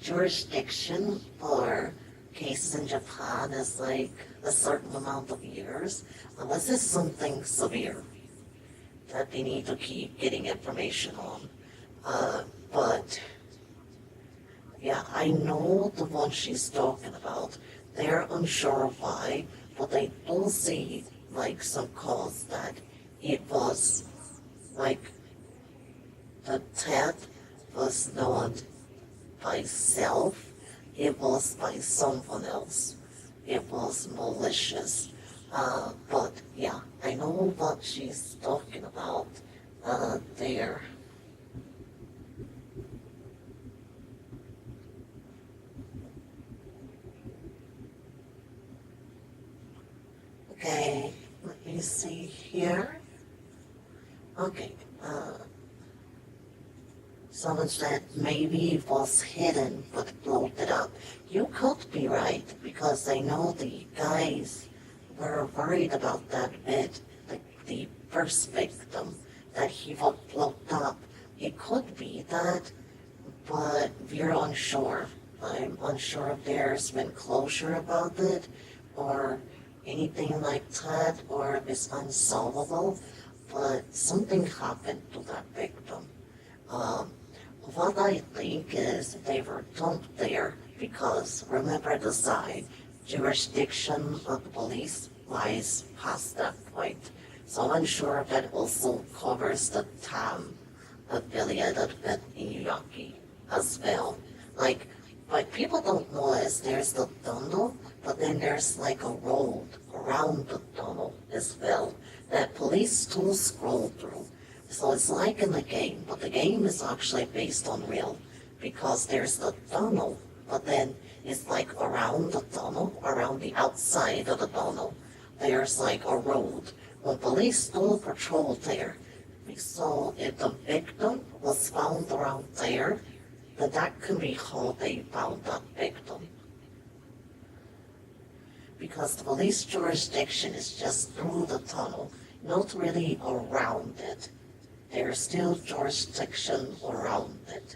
jurisdiction for cases in Japan is like a certain amount of years, unless it's something severe that they need to keep getting information on. But yeah, I know the one she's talking about. They're unsure of why, but they do see like some cause that it was like the death was not by self, it was by someone else. It was malicious. But yeah, I know what she's talking about there. Okay, let me see here. Okay, someone said maybe it was hidden but floated up. You could be right, because I know the guys were worried about that bit, the first victim, that he would float up. It could be that, but we're unsure. I'm unsure if there's been closure about it, or anything like that, or if it's unsolvable, but something happened to that victim. What I think is they were dumped there because, remember the sign, jurisdiction of the police lies past that point. So I'm sure that also covers the town affiliated with Inuyaki as well. Like, what people don't know is there's the tunnel, but then there's like a road around the tunnel as well that police still scroll through. So it's like in the game, but the game is actually based on real, because there's the tunnel, but then it's like around the tunnel, around the outside of the tunnel, there's like a road. When police still patrol there, so if the victim was found around there, then that could be how they found that victim. Because the police jurisdiction is just through the tunnel, not really around it. There's still jurisdiction around it.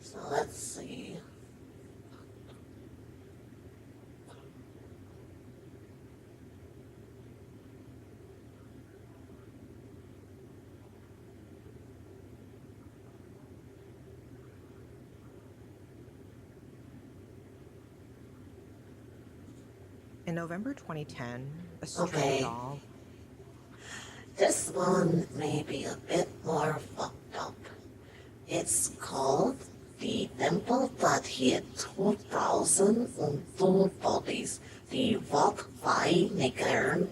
So let's see. In November 2010, a stray Okay. doll. This one may be a bit more fucked up. It's called The Temple That Hid 2002 Bodies, the Wat Vai Nigern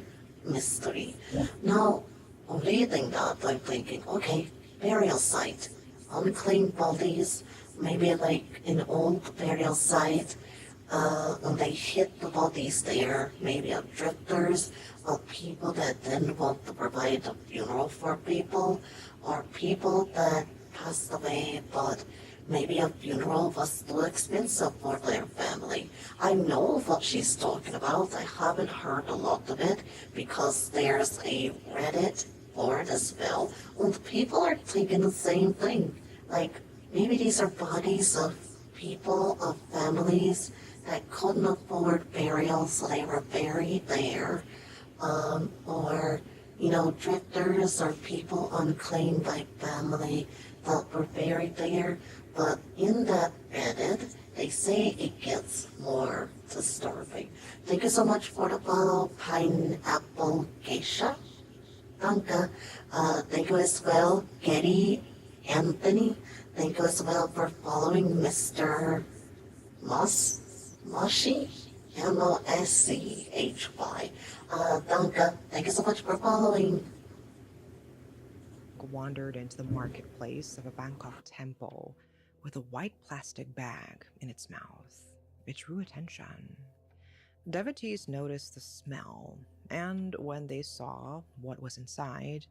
Mystery. Now, on reading that, I'm thinking, okay, burial site, unclaimed bodies, maybe like an old burial site, and they hid the bodies there, maybe of drifters, of people that didn't want to provide a funeral for people, or people that passed away, but maybe a funeral was too expensive for their family. I know what she's talking about. I haven't heard a lot of it, because there's a Reddit for it as well, and people are thinking the same thing. Like, maybe these are bodies of people, of families, that couldn't afford burial, so they were buried there. Or, drifters or people unclaimed by family that were buried there. But in that edit, they say it gets more disturbing. Thank you so much for the follow, Pineapple Geisha. Danke. Thank you as well, Getty Anthony. Thank you as well for following Mr. Moshi, Moschy. Danke. Thank you so much for following. Wandered into the marketplace of a Bangkok temple with a white plastic bag in its mouth. It drew attention. Devotees noticed the smell, and when they saw what was inside,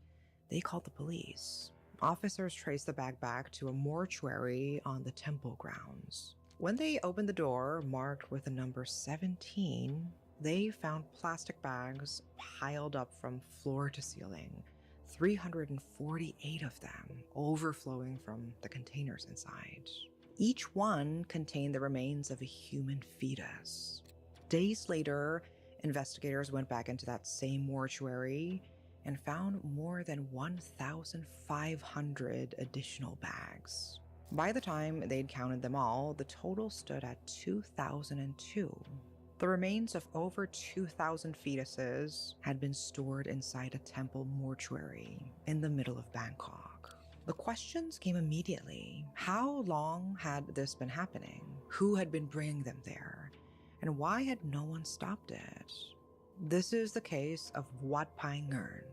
they called the police. Officers traced the bag back to a mortuary on the temple grounds. When they opened the door, marked with the number 17, they found plastic bags piled up from floor to ceiling, 348 of them, overflowing from the containers inside. Each one contained the remains of a human fetus. Days later, investigators went back into that same mortuary and found more than 1,500 additional bags. By the time they'd counted them all, the total stood at 2,002. The remains of over 2,000 fetuses had been stored inside a temple mortuary in the middle of Bangkok. The questions came immediately. How long had this been happening? Who had been bringing them there? And why had no one stopped it? This is the case of Wat Pai Ngern.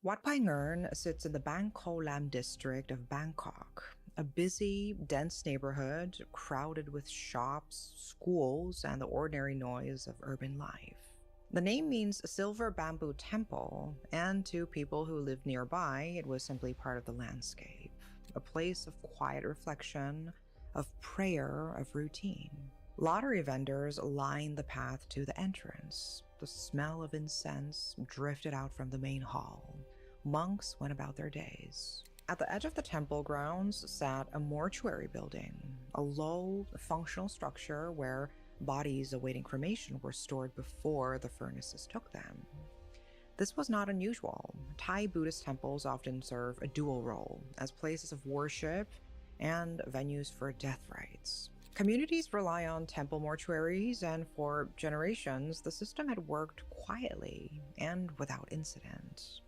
Wat Pai Ngern sits in the Bang Ko Lam district of Bangkok, a busy, dense neighborhood crowded with shops, schools, and the ordinary noise of urban life. The name means Silver Bamboo Temple, and to people who lived nearby, it was simply part of the landscape, a place of quiet reflection, of prayer, of routine. Lottery vendors lined the path to the entrance. The smell of incense drifted out from the main hall. Monks went about their days. At the edge of the temple grounds sat a mortuary building, a low, functional structure where bodies awaiting cremation were stored before the furnaces took them. This was not unusual. Thai Buddhist temples often serve a dual role as places of worship and venues for death rites. Communities rely on temple mortuaries, and for generations, the system had worked quietly and without incident.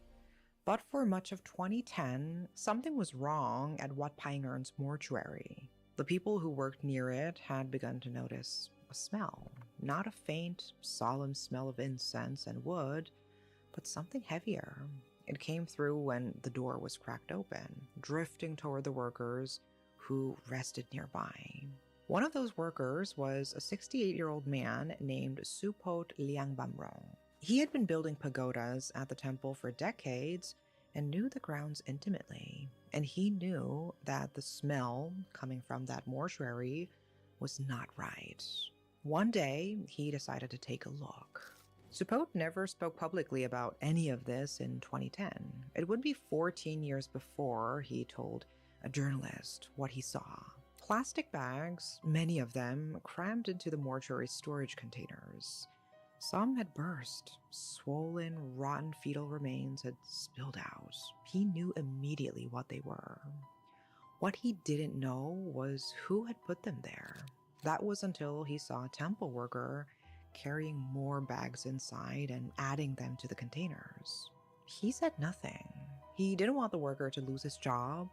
But for much of 2010, something was wrong at Wat Pai Ngern's mortuary. The people who worked near it had begun to notice a smell, not a faint, solemn smell of incense and wood, but something heavier. It came through when the door was cracked open, drifting toward the workers who rested nearby. One of those workers was a 68-year-old man named Supot Liangbamrong. He had been building pagodas at the temple for decades and knew the grounds intimately, and he knew that the smell coming from that mortuary was not right. One day, he decided to take a look. Supot never spoke publicly about any of this in 2010. It would be 14 years before he told a journalist what he saw. Plastic bags, many of them crammed into the mortuary storage containers. Some had burst. Swollen, rotten fetal remains had spilled out. He knew immediately what they were. What he didn't know was who had put them there. That was until he saw a temple worker carrying more bags inside and adding them to the containers. He said nothing. He didn't want the worker to lose his job,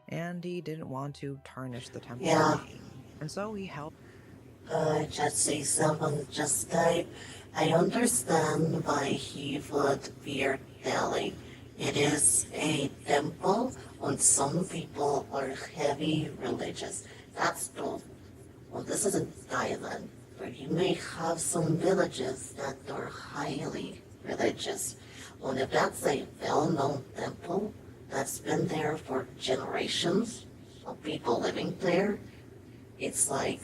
and he didn't want to tarnish the temple name. And so he helped. Just say someone just died. I understand why he would fear Delhi. It is a temple, and some people are heavy religious. That's true. Well, this isn't Thailand, where you may have some villages that are highly religious. Well, if that's a well-known temple that's been there for generations of people living there, it's like,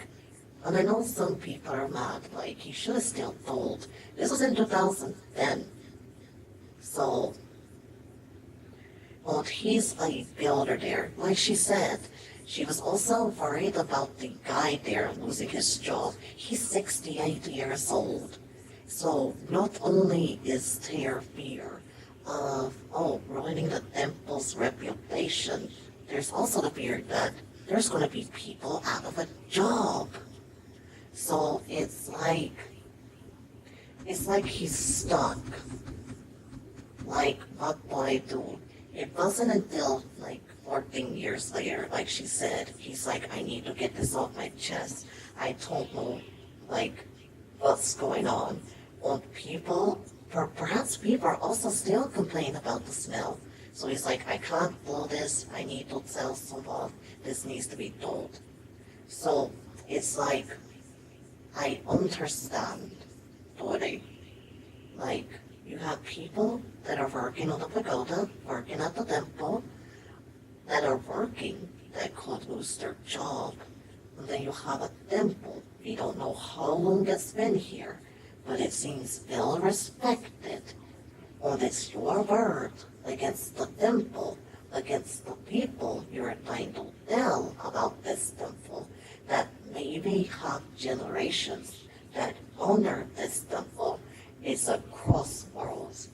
and I know some people are mad, like, he should have still told. This was in 2010. So, well, he's a builder there. Like she said, she was also worried about the guy there losing his job. He's 68 years old. So, not only is there fear of, ruining the temple's reputation, there's also the fear that there's going to be people out of a job. So it's like he's stuck. like, what do I do? It wasn't until, like, 14 years later, like she said, he's like, I need to get this off my chest. I don't know, like, what's going on. And people, perhaps people are also still complaining about the smell. So he's like, I can't do this. I need to tell someone. This needs to be told. So it's like, I understand, Dory. Like, you have people that are working on the pagoda, working at the temple, that are working, that could lose their job. And then you have a temple. We don't know how long it's been here, but it seems well respected. And it's your word against the temple, against the people you're trying to tell about this temple, that maybe have generations that honor this temple. It's a crossroads.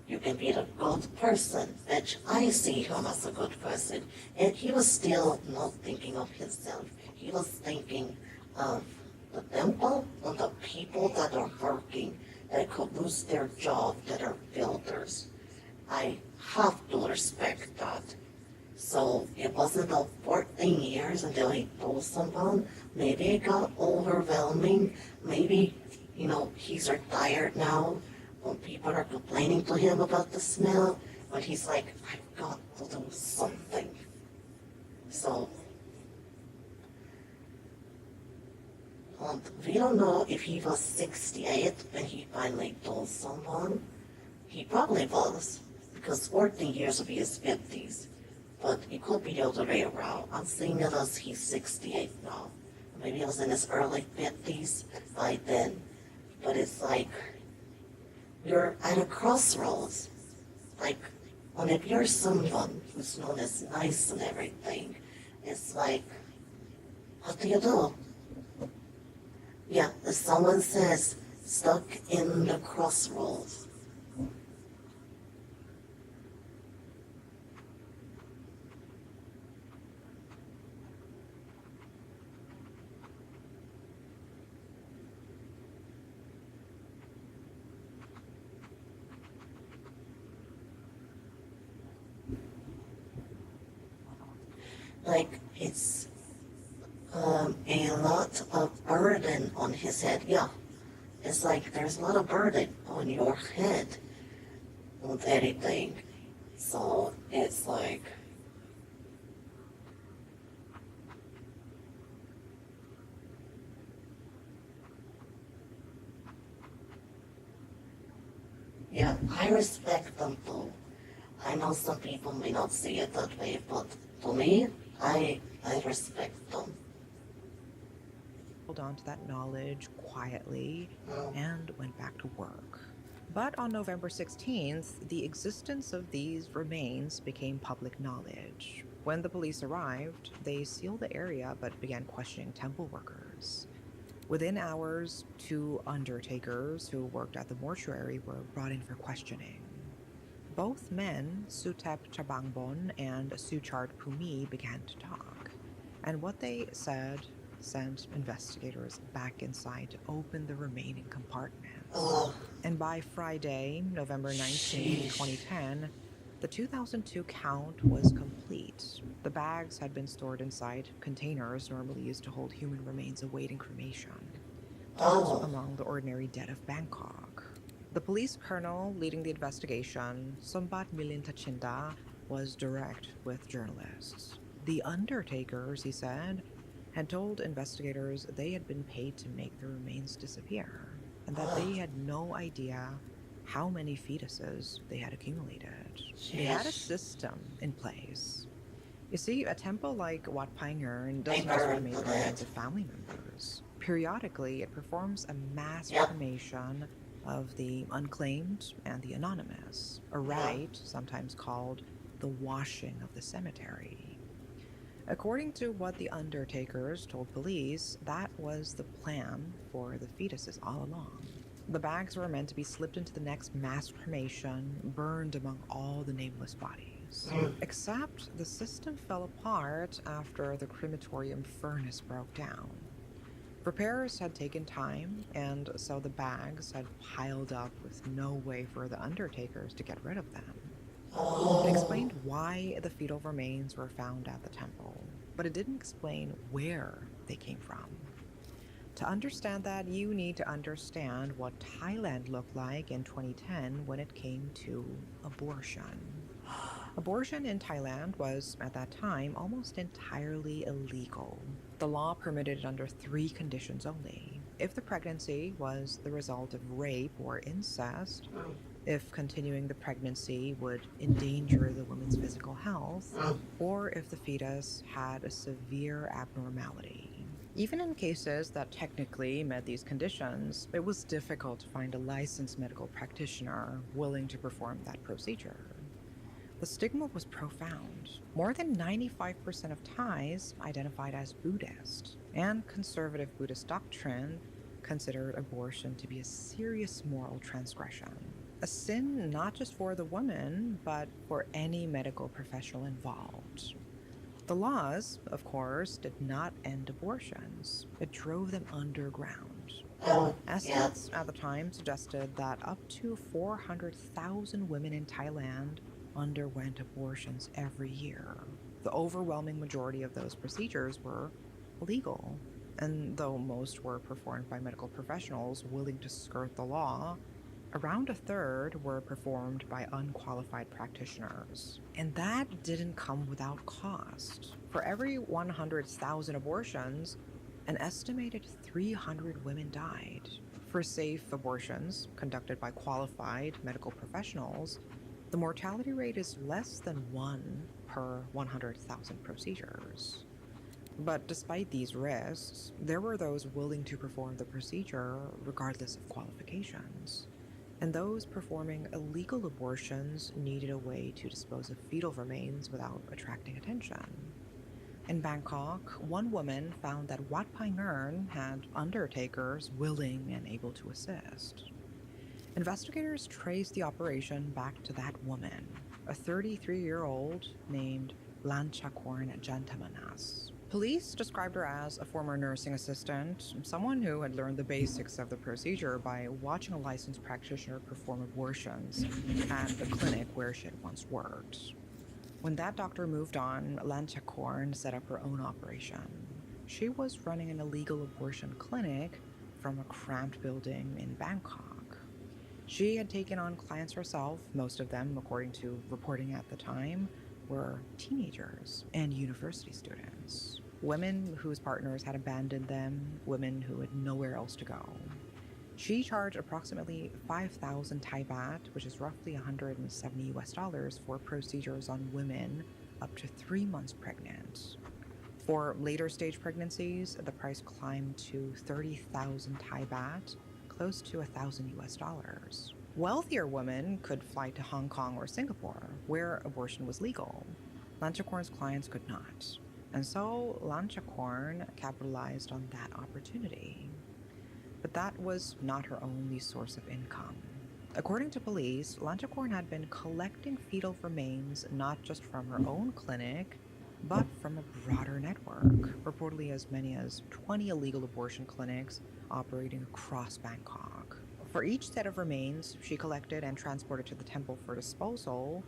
You can be a good person, which I see him as a good person. And he was still not thinking of himself. He was thinking of the temple and the people that are working, that could lose their job, that are builders. I have to respect that. So it wasn't the 14 years until he told someone. Maybe it got overwhelming. Maybe, he's retired now. When people are complaining to him about the smell, but he's like, I've got to do something. So, we don't know if he was 68 when he finally told someone. He probably was, because 14 years would be his 50s. But it could be the other way around. I'm seeing it as he's 68 now. Maybe he was in his early 50s by then. But it's like, you're at a crossroads. Like, when if you're someone who's known as nice and everything, it's like, what do you do? Yeah, as someone says, stuck in the crossroads. Like, it's a lot of burden on his head. Yeah, it's like there's a lot of burden on your head with anything. So it's like, yeah, I respect them too. I know some people may not see it that way, but to me, I respect them. Held on to that knowledge quietly Mm. and went back to work. But on November 16th, the existence of these remains became public knowledge. When the police arrived, they sealed the area but began questioning temple workers. Within hours, 2 undertakers who worked at the mortuary were brought in for questioning. Both men, Sutep Chabangbon and Suchart Pumi, began to talk. And what they said sent investigators back inside to open the remaining compartments. Oh, And by Friday, November 19, sheesh. 2010, the 2002 count was complete. The bags had been stored inside containers normally used to hold human remains awaiting cremation. Those Oh, among the ordinary dead of Bangkok. The police colonel leading the investigation, Sombat Milin Tachinda, was direct with journalists. The undertakers, he said, had told investigators they had been paid to make the remains disappear, and that they had no idea how many fetuses they had accumulated. They had a Yes. system in place. You see, a temple like Wat Pah Nyern They doesn't just burn cremate the the remains dead. of family members. Periodically, it performs a mass Yep. cremation of the unclaimed and the anonymous, a rite sometimes called the washing of the cemetery. According to what the undertakers told police, that was the plan for the fetuses all along. The bags were meant to be slipped into the next mass cremation, burned among all the nameless bodies. Mm. Except the system fell apart after the crematorium furnace broke down. Repairs had taken time, and so the bags had piled up with no way for the undertakers to get rid of them. It Oh, explained why the fetal remains were found at the temple, but it didn't explain where they came from. To understand that, you need to understand what Thailand looked like in 2010 when it came to abortion. Abortion in Thailand was, at that time, almost entirely illegal. The law permitted it under three conditions only: if the pregnancy was the result of rape or incest, if continuing the pregnancy would endanger the woman's physical health, or if the fetus had a severe abnormality. Even in cases that technically met these conditions, it was difficult to find a licensed medical practitioner willing to perform that procedure. The stigma was profound. More than 95% of Thais identified as Buddhist, and conservative Buddhist doctrine considered abortion to be a serious moral transgression. A sin not just for the woman, but for any medical professional involved. The laws, of course, did not end abortions, it drove them underground. oh, yeah. Estimates at the time suggested that up to 400,000 women in Thailand underwent abortions every year. The overwhelming majority of those procedures were illegal, and though most were performed by medical professionals willing to skirt the law, around a third were performed by unqualified practitioners. And that didn't come without cost. For every 100,000 abortions, an estimated 300 women died. For safe abortions conducted by qualified medical professionals, the mortality rate is less than 1 per 100,000 procedures. But despite these risks, there were those willing to perform the procedure regardless of qualifications. And those performing illegal abortions needed a way to dispose of fetal remains without attracting attention. In Bangkok, one woman found that Wat Pai Ngern had undertakers willing and able to assist. Investigators traced the operation back to that woman, a 33-year-old named Lanchakorn Jantamanas. Police described her as a former nursing assistant, someone who had learned the basics of the procedure by watching a licensed practitioner perform abortions at the clinic where she had once worked. When that doctor moved on, Lanchakorn set up her own operation. She was running an illegal abortion clinic from a cramped building in Bangkok. She had taken on clients herself, most of them, according to reporting at the time, were teenagers and university students. Women whose partners had abandoned them, women who had nowhere else to go. She charged approximately 5,000 Thai baht, which is roughly $170 for procedures on women up to 3 months pregnant. For later stage pregnancies, the price climbed to 30,000 Thai baht, close to $1,000. Wealthier women could fly to Hong Kong or Singapore, where abortion was legal. Lanchakorn's clients could not. And so Lanchakorn capitalized on that opportunity. But that was not her only source of income. According to police, Lanchakorn had been collecting fetal remains not just from her own clinic, but from a broader network, reportedly as many as 20 illegal abortion clinics operating across Bangkok. For each set of remains she collected and transported to the temple for disposal,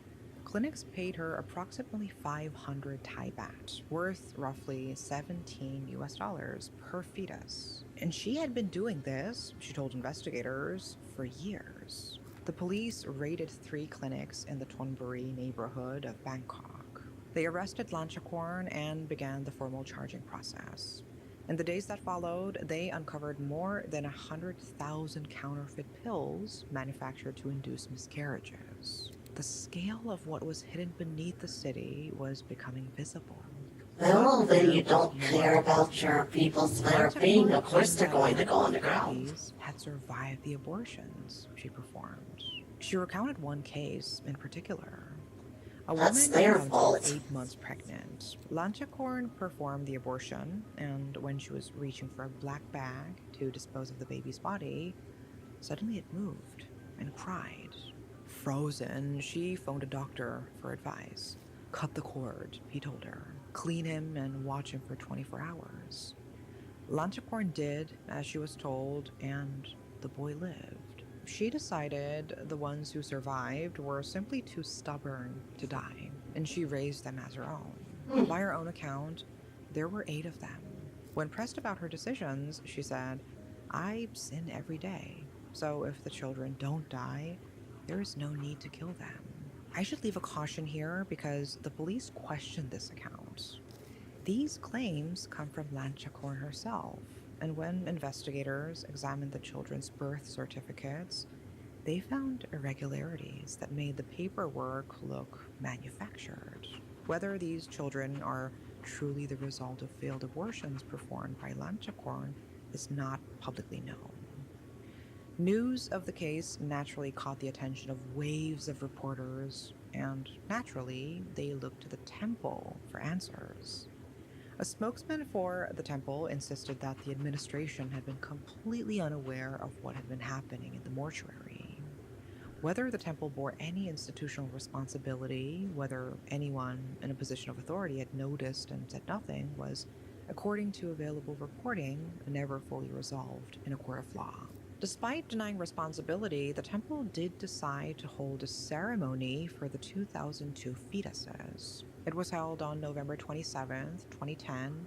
clinics paid her approximately 500 Thai baht, worth roughly $17 per fetus. And she had been doing this, she told investigators, for years. The police raided 3 clinics in the Thonburi neighborhood of Bangkok. They arrested Lanchakorn and began the formal charging process. In the days that followed, they uncovered more than 100,000 counterfeit pills manufactured to induce miscarriages. The scale of what was hidden beneath the city was becoming visible. Well, then you don't care about your people's well-being. Of course they're going to go underground. Had survived the abortions she performed. She recounted one case in particular. A That's woman their up fault. until 8 months pregnant. Lanchakorn performed the abortion, and when she was reaching for a black bag to dispose of the baby's body, suddenly it moved and cried. Frozen, she phoned a doctor for advice. Cut the cord, he told her. Clean him and watch him for 24 hours. Lanchakorn did as she was told, and the boy lived. She decided the ones who survived were simply too stubborn to die, and she raised them as her own. By her own account, there were 8 of them. When pressed about her decisions, she said, "I sin every day, so if the children don't die, there is no need to kill them." I should leave a caution here because the police questioned this account. These claims come from Lanchakorn herself, and when investigators examined the children's birth certificates, they found irregularities that made the paperwork look manufactured. Whether these children are truly the result of failed abortions performed by Lanchakorn is not publicly known. News of the case naturally caught the attention of waves of reporters, and naturally, they looked to the temple for answers. A spokesman for the temple insisted that the administration had been completely unaware of what had been happening in the mortuary. Whether the temple bore any institutional responsibility, whether anyone in a position of authority had noticed and said nothing, was, according to available reporting, never fully resolved in a court of law. Despite denying responsibility, the temple did decide to hold a ceremony for the 2002 fetuses. It was held on November 27th, 2010,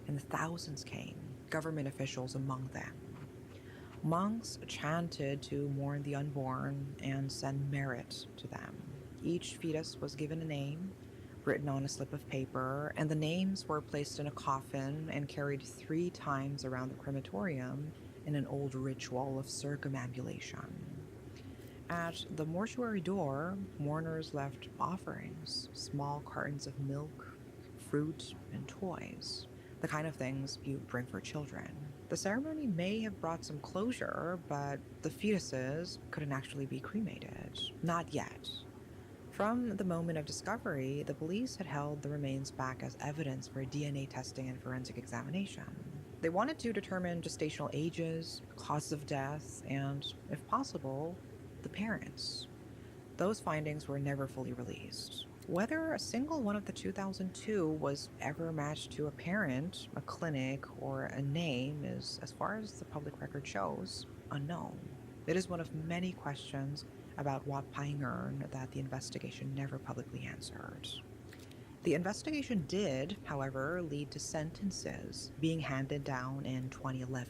and thousands came, government officials among them. Monks chanted to mourn the unborn and send merit to them. Each fetus was given a name, written on a slip of paper, and the names were placed in a coffin and carried 3 times around the crematorium in an old ritual of circumambulation. At the mortuary door, mourners left offerings, small cartons of milk, fruit, and toys, the kind of things you bring for children. The ceremony may have brought some closure, but the fetuses couldn't actually be cremated. Not yet. From the moment of discovery, the police had held the remains back as evidence for DNA testing and forensic examination. They wanted to determine gestational ages, causes of death, and, if possible, the parents. Those findings were never fully released. Whether a single one of the 2002 was ever matched to a parent, a clinic, or a name is, as far as the public record shows, unknown. It is one of many questions about Wat Paingern that the investigation never publicly answered. The investigation did, however, lead to sentences being handed down in 2011.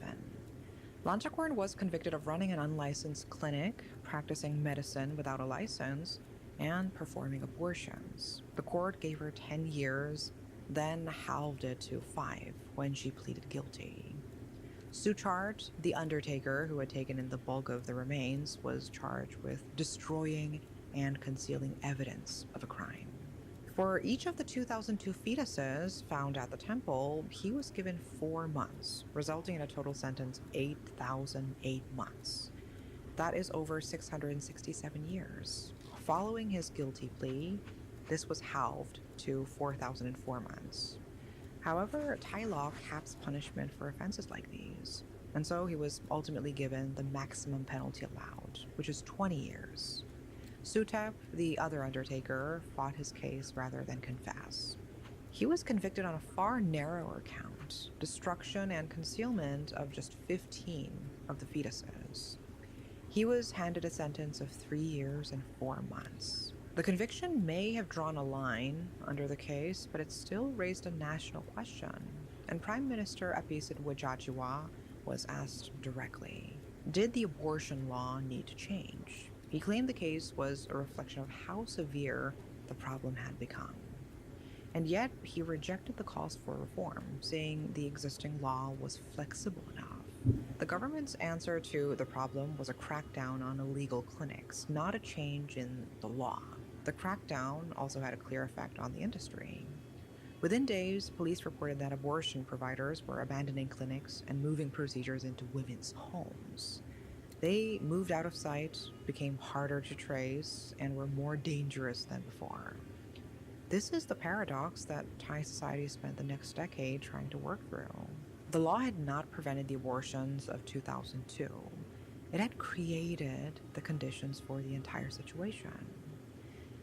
Lanchakorn was convicted of running an unlicensed clinic, practicing medicine without a license, and performing abortions. The court gave her 10 years, then halved it to 5 when she pleaded guilty. Suchart, the undertaker who had taken in the bulk of the remains, was charged with destroying and concealing evidence of a crime. For each of the 2002 fetuses found at the temple, he was given 4 months, resulting in a total sentence of 8,008 months. That is over 667 years. Following his guilty plea, this was halved to 4,004 months. However, Thai law caps punishment for offenses like these, and so he was ultimately given the maximum penalty allowed, which is 20 years. Sutep, the other undertaker, fought his case rather than confess. He was convicted on a far narrower count, destruction and concealment of just 15 of the fetuses. He was handed a sentence of 3 years and 4 months. The conviction may have drawn a line under the case, but it still raised a national question, and Prime Minister Apisit Wajajiwa was asked directly, did the abortion law need to change? He claimed the case was a reflection of how severe the problem had become. And yet, he rejected the calls for reform, saying the existing law was flexible enough. The government's answer to the problem was a crackdown on illegal clinics, not a change in the law. The crackdown also had a clear effect on the industry. Within days, police reported that abortion providers were abandoning clinics and moving procedures into women's homes. They moved out of sight, became harder to trace, and were more dangerous than before. This is the paradox that Thai society spent the next decade trying to work through. The law had not prevented the abortions of 2002. It had created the conditions for the entire situation.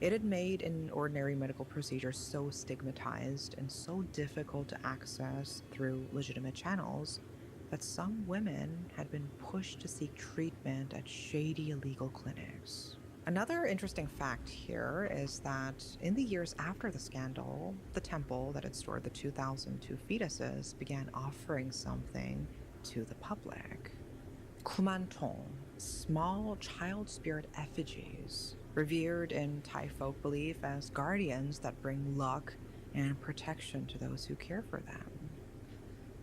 It had made an ordinary medical procedure so stigmatized and so difficult to access through legitimate channels that some women had been pushed to seek treatment at shady illegal clinics. Another interesting fact here is that in the years after the scandal, the temple that had stored the 2002 fetuses began offering something to the public. Kumantong, small child spirit effigies, revered in Thai folk belief as guardians that bring luck and protection to those who care for them.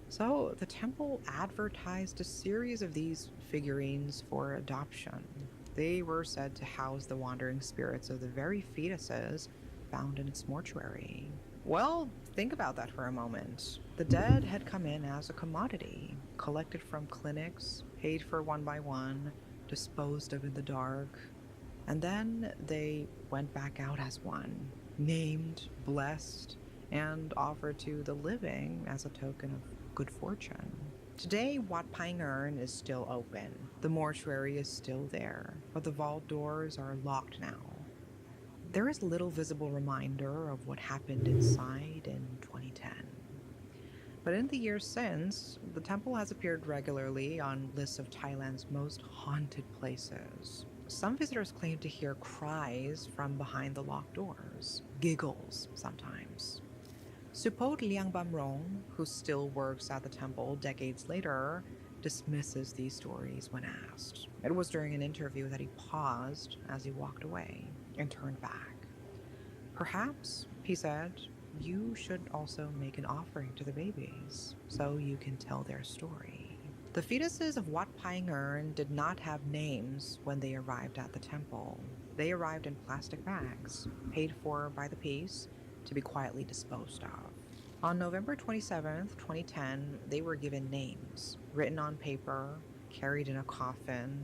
So the temple advertised a series of these figurines for adoption. They were said to house the wandering spirits of the very fetuses found in its mortuary. Well, think about that for a moment. The dead had come in as a commodity, collected from clinics, paid for one by one, disposed of in the dark, and then they went back out as one, named, blessed, and offered to the living as a token of good fortune. Today, Wat Pine Urn is still open. The mortuary is still there, but the vault doors are locked now. There is little visible reminder of what happened inside in 2010. But in the years since, the temple has appeared regularly on lists of Thailand's most haunted places. Some visitors claim to hear cries from behind the locked doors, giggles sometimes. Supot Liang Bamrong, who still works at the temple decades later, dismisses these stories when asked. It was during an interview that he paused as he walked away and turned back. Perhaps, he said, you should also make an offering to the babies so you can tell their story. The fetuses of Wat Pine Urn did not have names when they arrived at the temple. They arrived in plastic bags, paid for by the piece, to be quietly disposed of. On November 27, 2010, they were given names, written on paper, carried in a coffin,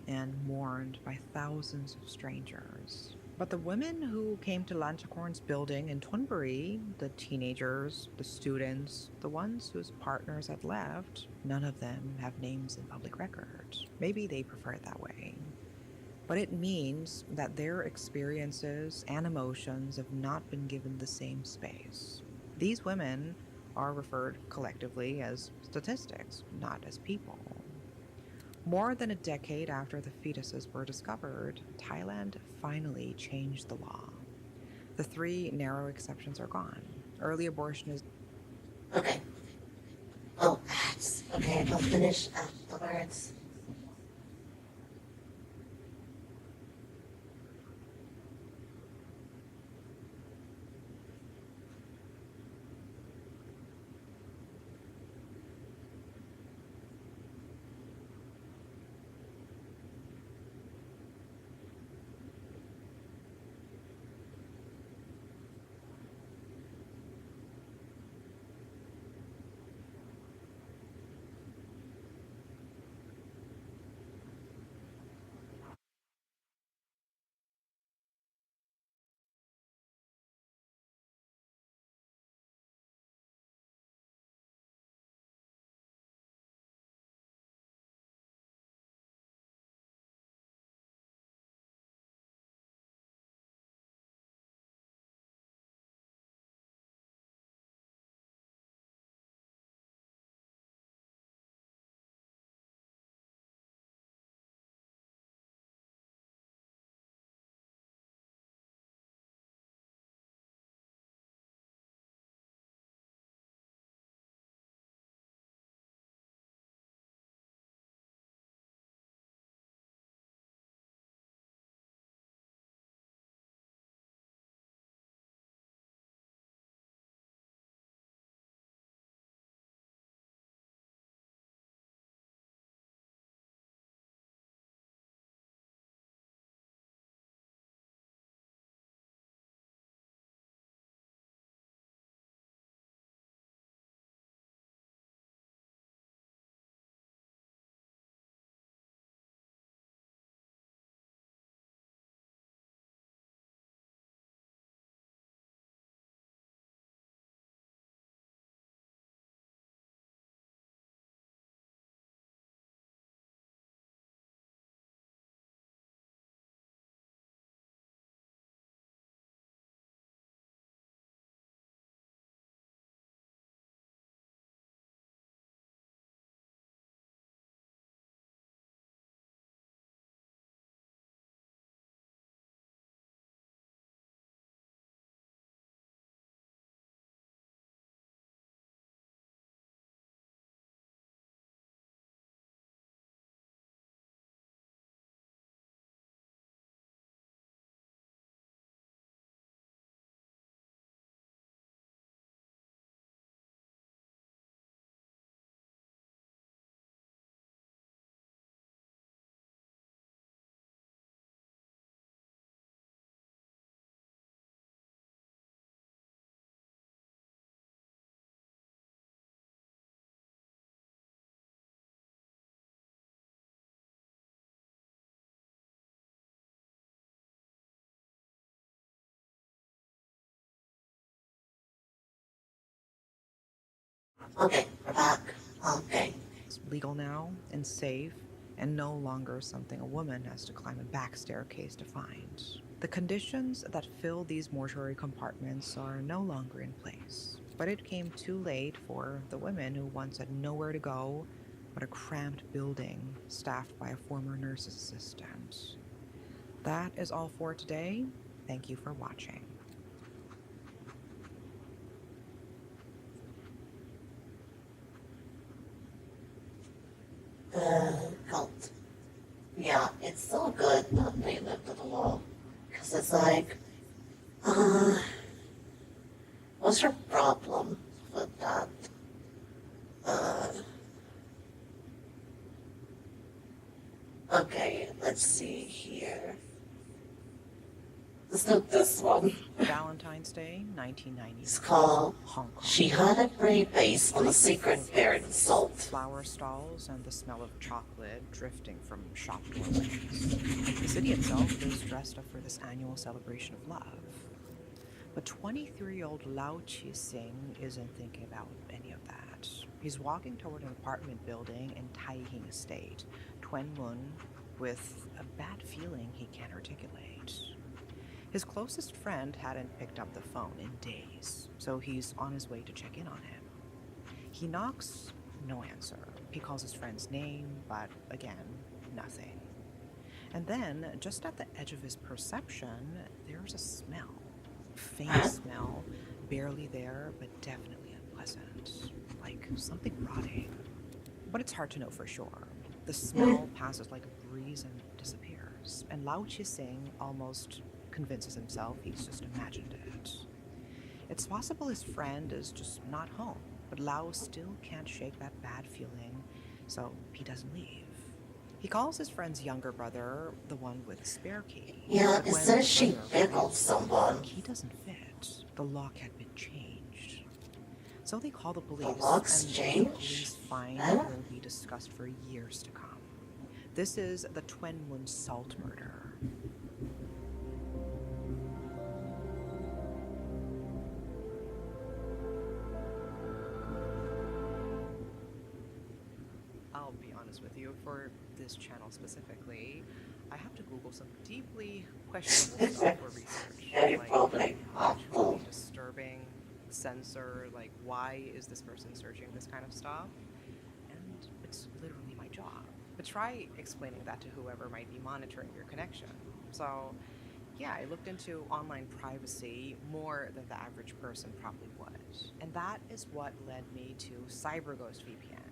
and mourned by thousands of strangers. But the women who came to Lanchakorn's building in Thonburi, the teenagers, the students, the ones whose partners had left, none of them have names in public records. Maybe they prefer it that way. But it means that their experiences and emotions have not been given the same space. These women are referred collectively as statistics, not as people. More than a decade after the fetuses were discovered, Thailand finally changed the law. The 3 narrow exceptions are gone. Early abortion is... Okay. Oh, ads. Okay, I'll finish afterwards. Okay, we're back. Okay. It's legal now and safe, and no longer something a woman has to climb a back staircase to find. The conditions that fill these mortuary compartments are no longer in place, but it came too late for the women who once had nowhere to go but a cramped building staffed by a former nurse's assistant. That is all for today. Thank you for watching. Cult. Yeah, it's so good that they lived at all. Because it's like, what's your problem with that? Okay, let's see here. Let's do this one. Valentine's Day, 1990. It's called Hong Kong. She Had a Pretty Face on a Secret Buried Salt. Flower stalls and the smell of chocolate drifting from shop doorways. The city itself is dressed up for this annual celebration of love. But 23-year-old Lau Chi-sing isn't thinking about any of that. He's walking toward an apartment building in Taihing Estate, Tuen Mun, with a bad feeling he can't articulate. His closest friend hadn't picked up the phone in days, so he's on his way to check in on him. He knocks, no answer. He calls his friend's name, but again, nothing. And then, just at the edge of his perception, there's a smell. Faint smell, barely there, but definitely unpleasant. Like something rotting. But it's hard to know for sure. The smell passes like a breeze and disappears. And Lau Chi-sing almost convinces himself he's just imagined it. It's possible his friend is just not home, but Lau still can't shake that bad feeling, so he doesn't leave. He calls his friend's younger brother, the one with the spare key. Yeah, but it when says the she brother pickled arrives, someone. the key doesn't fit. The lock had been changed. So they call the police, lock's and changed? the police find Huh? will be discussed for years to come. This is the Tuen Mun salt murder. I'll be honest with you, for this channel specifically, I have to Google some deeply questionable stuff for research. Very Like, probably truly awful. disturbing, censor, like, why is this person searching this kind of stuff? And it's literally my job. But try explaining that to whoever might be monitoring your connection. So, yeah, I looked into online privacy more than the average person probably would. And that is what led me to CyberGhost VPN.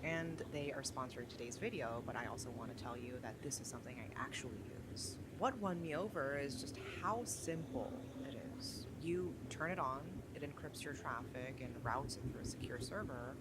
And they are sponsoring today's video, but I also want to tell you that this is something I actually use. What won me over is just how simple it is. You turn it on, it encrypts your traffic and routes it through a secure server,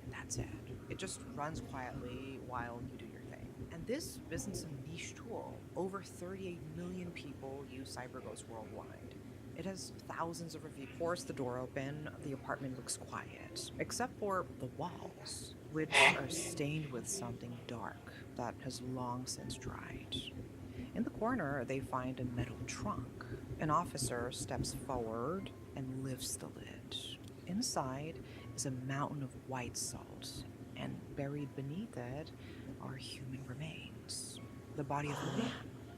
and that's it. It just runs quietly while you do your thing. And this isn't some niche tool. Over 38 million people use CyberGhost worldwide. It has thousands of reviews. Force the door open, the apartment looks quiet, except for the walls, which are stained with something dark that has long since dried. In the corner, they find a metal trunk. An officer steps forward and lifts the lid. Inside is a mountain of white salt, and buried beneath it are human remains. The body of a man,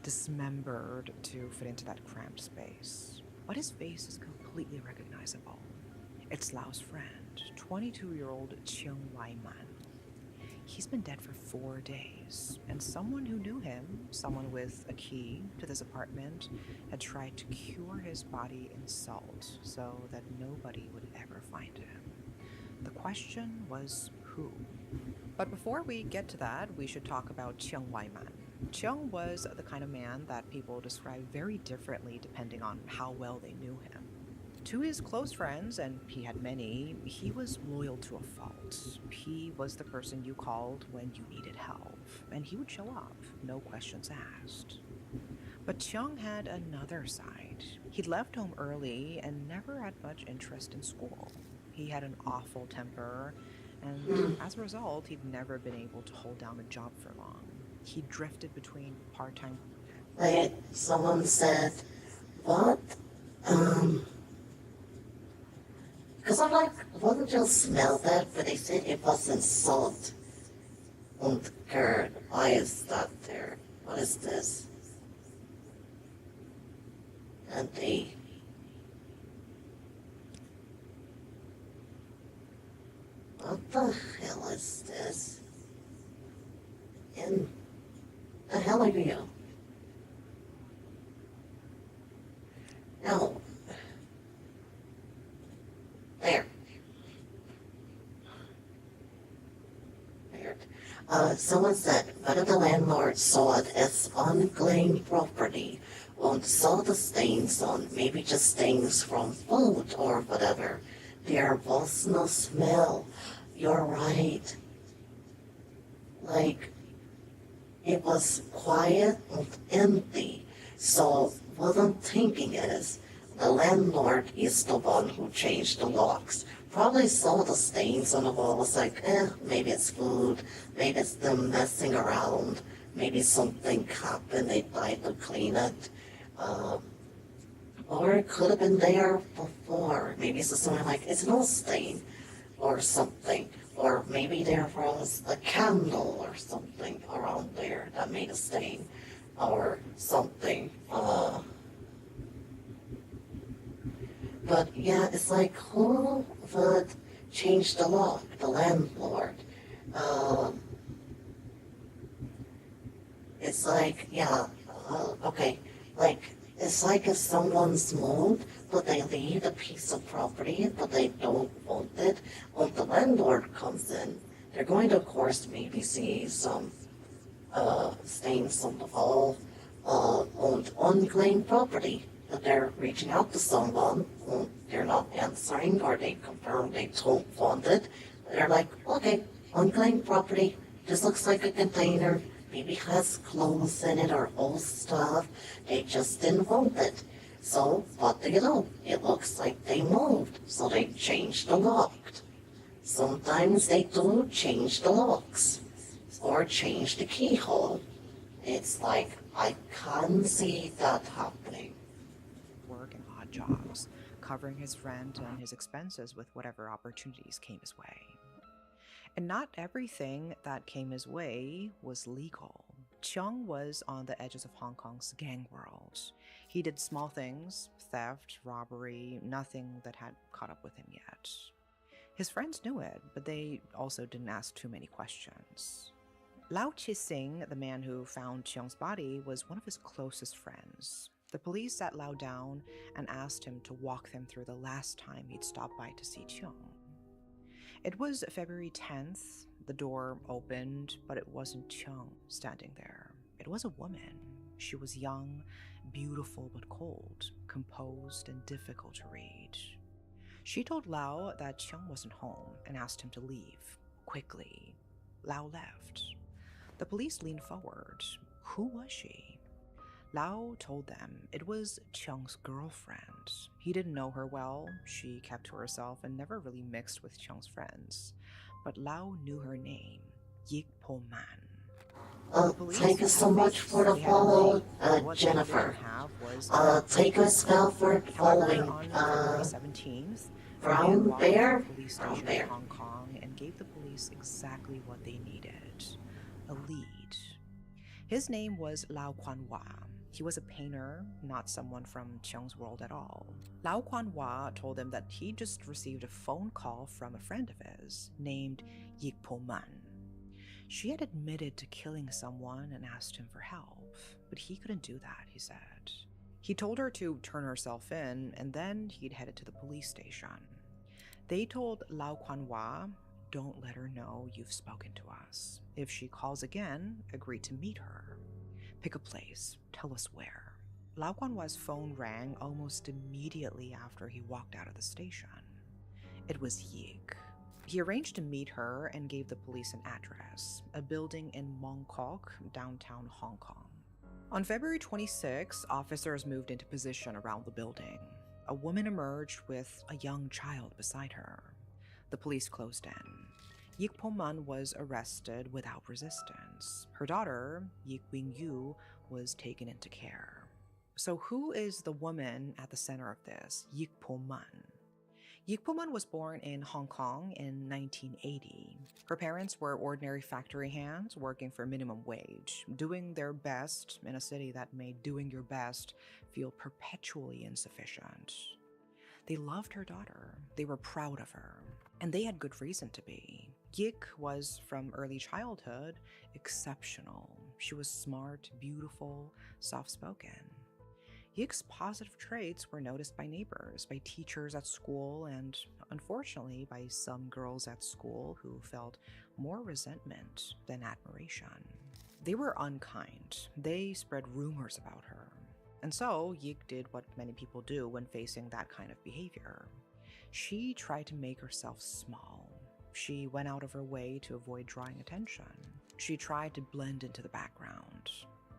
dismembered to fit into that cramped space. But his face is completely recognizable. It's Lau's friend, 22-year-old Chiang Wai-man. He's been dead for 4 days, and someone who knew him, someone with a key to this apartment, had tried to cure his body in salt so that nobody would ever find him. The question was who? But before we get to that, we should talk about Chiang Wai-man. Chiang was the kind of man that people describe very differently depending on how well they knew him. To his close friends, and he had many, he was loyal to a fault. He was the person you called when you needed help, and he would show up, no questions asked. But Chiang had another side. He'd left home early and never had much interest in school. He had an awful temper, and as a result, he'd never been able to hold down a job for long. He drifted between part-time... Wait, someone said, what? Because I'm like, wasn't could just smell that, but they said it wasn't salt. Und Gerd, why is that there? What is this? And they... What the hell is this? In the hell are you? No. There. Weird. Someone said, whether the landlord saw it as unclaimed property and saw the stains on, maybe just stains from food or whatever. There was no smell. You're right. Like, it was quiet and empty. So what I'm thinking is, the landlord is the one who changed the locks. Probably saw the stains on the wall, was like, maybe it's food, maybe it's them messing around, maybe something happened, they tried to clean it. Or it could have been there before. Maybe it's something like, it's no stain or something. Or maybe there was a candle or something around there that made a stain or something. But yeah, it's like, who would change the lock? The landlord. It's like, yeah, okay, like, it's like if someone's moved, but they leave a piece of property, but they don't want it. When the landlord comes in, they're going to, of course, maybe see some stains on the wall on unclaimed property. That they're reaching out to someone, and they're not answering, or they confirm they don't want it. They're like, okay, unclaimed property, this looks like a container, maybe has clothes in it or old stuff. They just didn't want it. So what do you know? It looks like they moved, so they changed the lock. Sometimes they do change the locks or change the keyhole. It's like, I can't see that happening. Work and odd jobs, covering his rent and his expenses with whatever opportunities came his way. And not everything that came his way was legal. Cheung was on the edges of Hong Kong's gang world. He did small things, theft, robbery, nothing that had caught up with him yet. His friends knew it, but they also didn't ask too many questions. Lau Chi-sing, the man who found Cheung's body, was one of his closest friends. The police sat Lau down and asked him to walk them through the last time he'd stopped by to see Cheung. It was February 10th. The door opened, but it wasn't Cheung standing there. It was a woman. She was young, beautiful but cold, composed and difficult to read. She told Lau that Cheung wasn't home and asked him to leave, quickly. Lau left. The police leaned forward. Who was she? Lau told them it was Cheung's girlfriend. He didn't know her well, she kept to herself and never really mixed with Cheung's friends. But Lau knew her name, Yik Po Man. Thank you so much for the follow, Jennifer. Take a spell for following, Brown Bear? Brown Bear. Hong Kong and gave the police exactly what they needed, a lead. His name was Lau Quan Hua. He was a painter, not someone from Cheung's world at all. Lau Quan Hua told them that he just received a phone call from a friend of his named Yik Po Man. She had admitted to killing someone and asked him for help, but he couldn't do that, he said. He told her to turn herself in, and then he'd headed to the police station. They told Lau Quan Hua, don't let her know you've spoken to us. If she calls again, agree to meet her. Pick a place, tell us where. Lau Quan Hua's phone rang almost immediately after he walked out of the station. It was Yik. He arranged to meet her and gave the police an address, a building in Mong Kok, downtown Hong Kong. On February 26, officers moved into position around the building. A woman emerged with a young child beside her. The police closed in. Yik Po Man was arrested without resistance. Her daughter, Yik Wing Yu, was taken into care. So who is the woman at the center of this, Yik Po Man? Yikpuman was born in Hong Kong in 1980. Her parents were ordinary factory hands working for minimum wage, doing their best in a city that made doing your best feel perpetually insufficient. They loved her daughter, they were proud of her, and they had good reason to be. Yik was, from early childhood, exceptional. She was smart, beautiful, soft-spoken. Yik's positive traits were noticed by neighbors, by teachers at school, and unfortunately by some girls at school who felt more resentment than admiration. They were unkind. They spread rumors about her. And so Yik did what many people do when facing that kind of behavior. She tried to make herself small. She went out of her way to avoid drawing attention. She tried to blend into the background.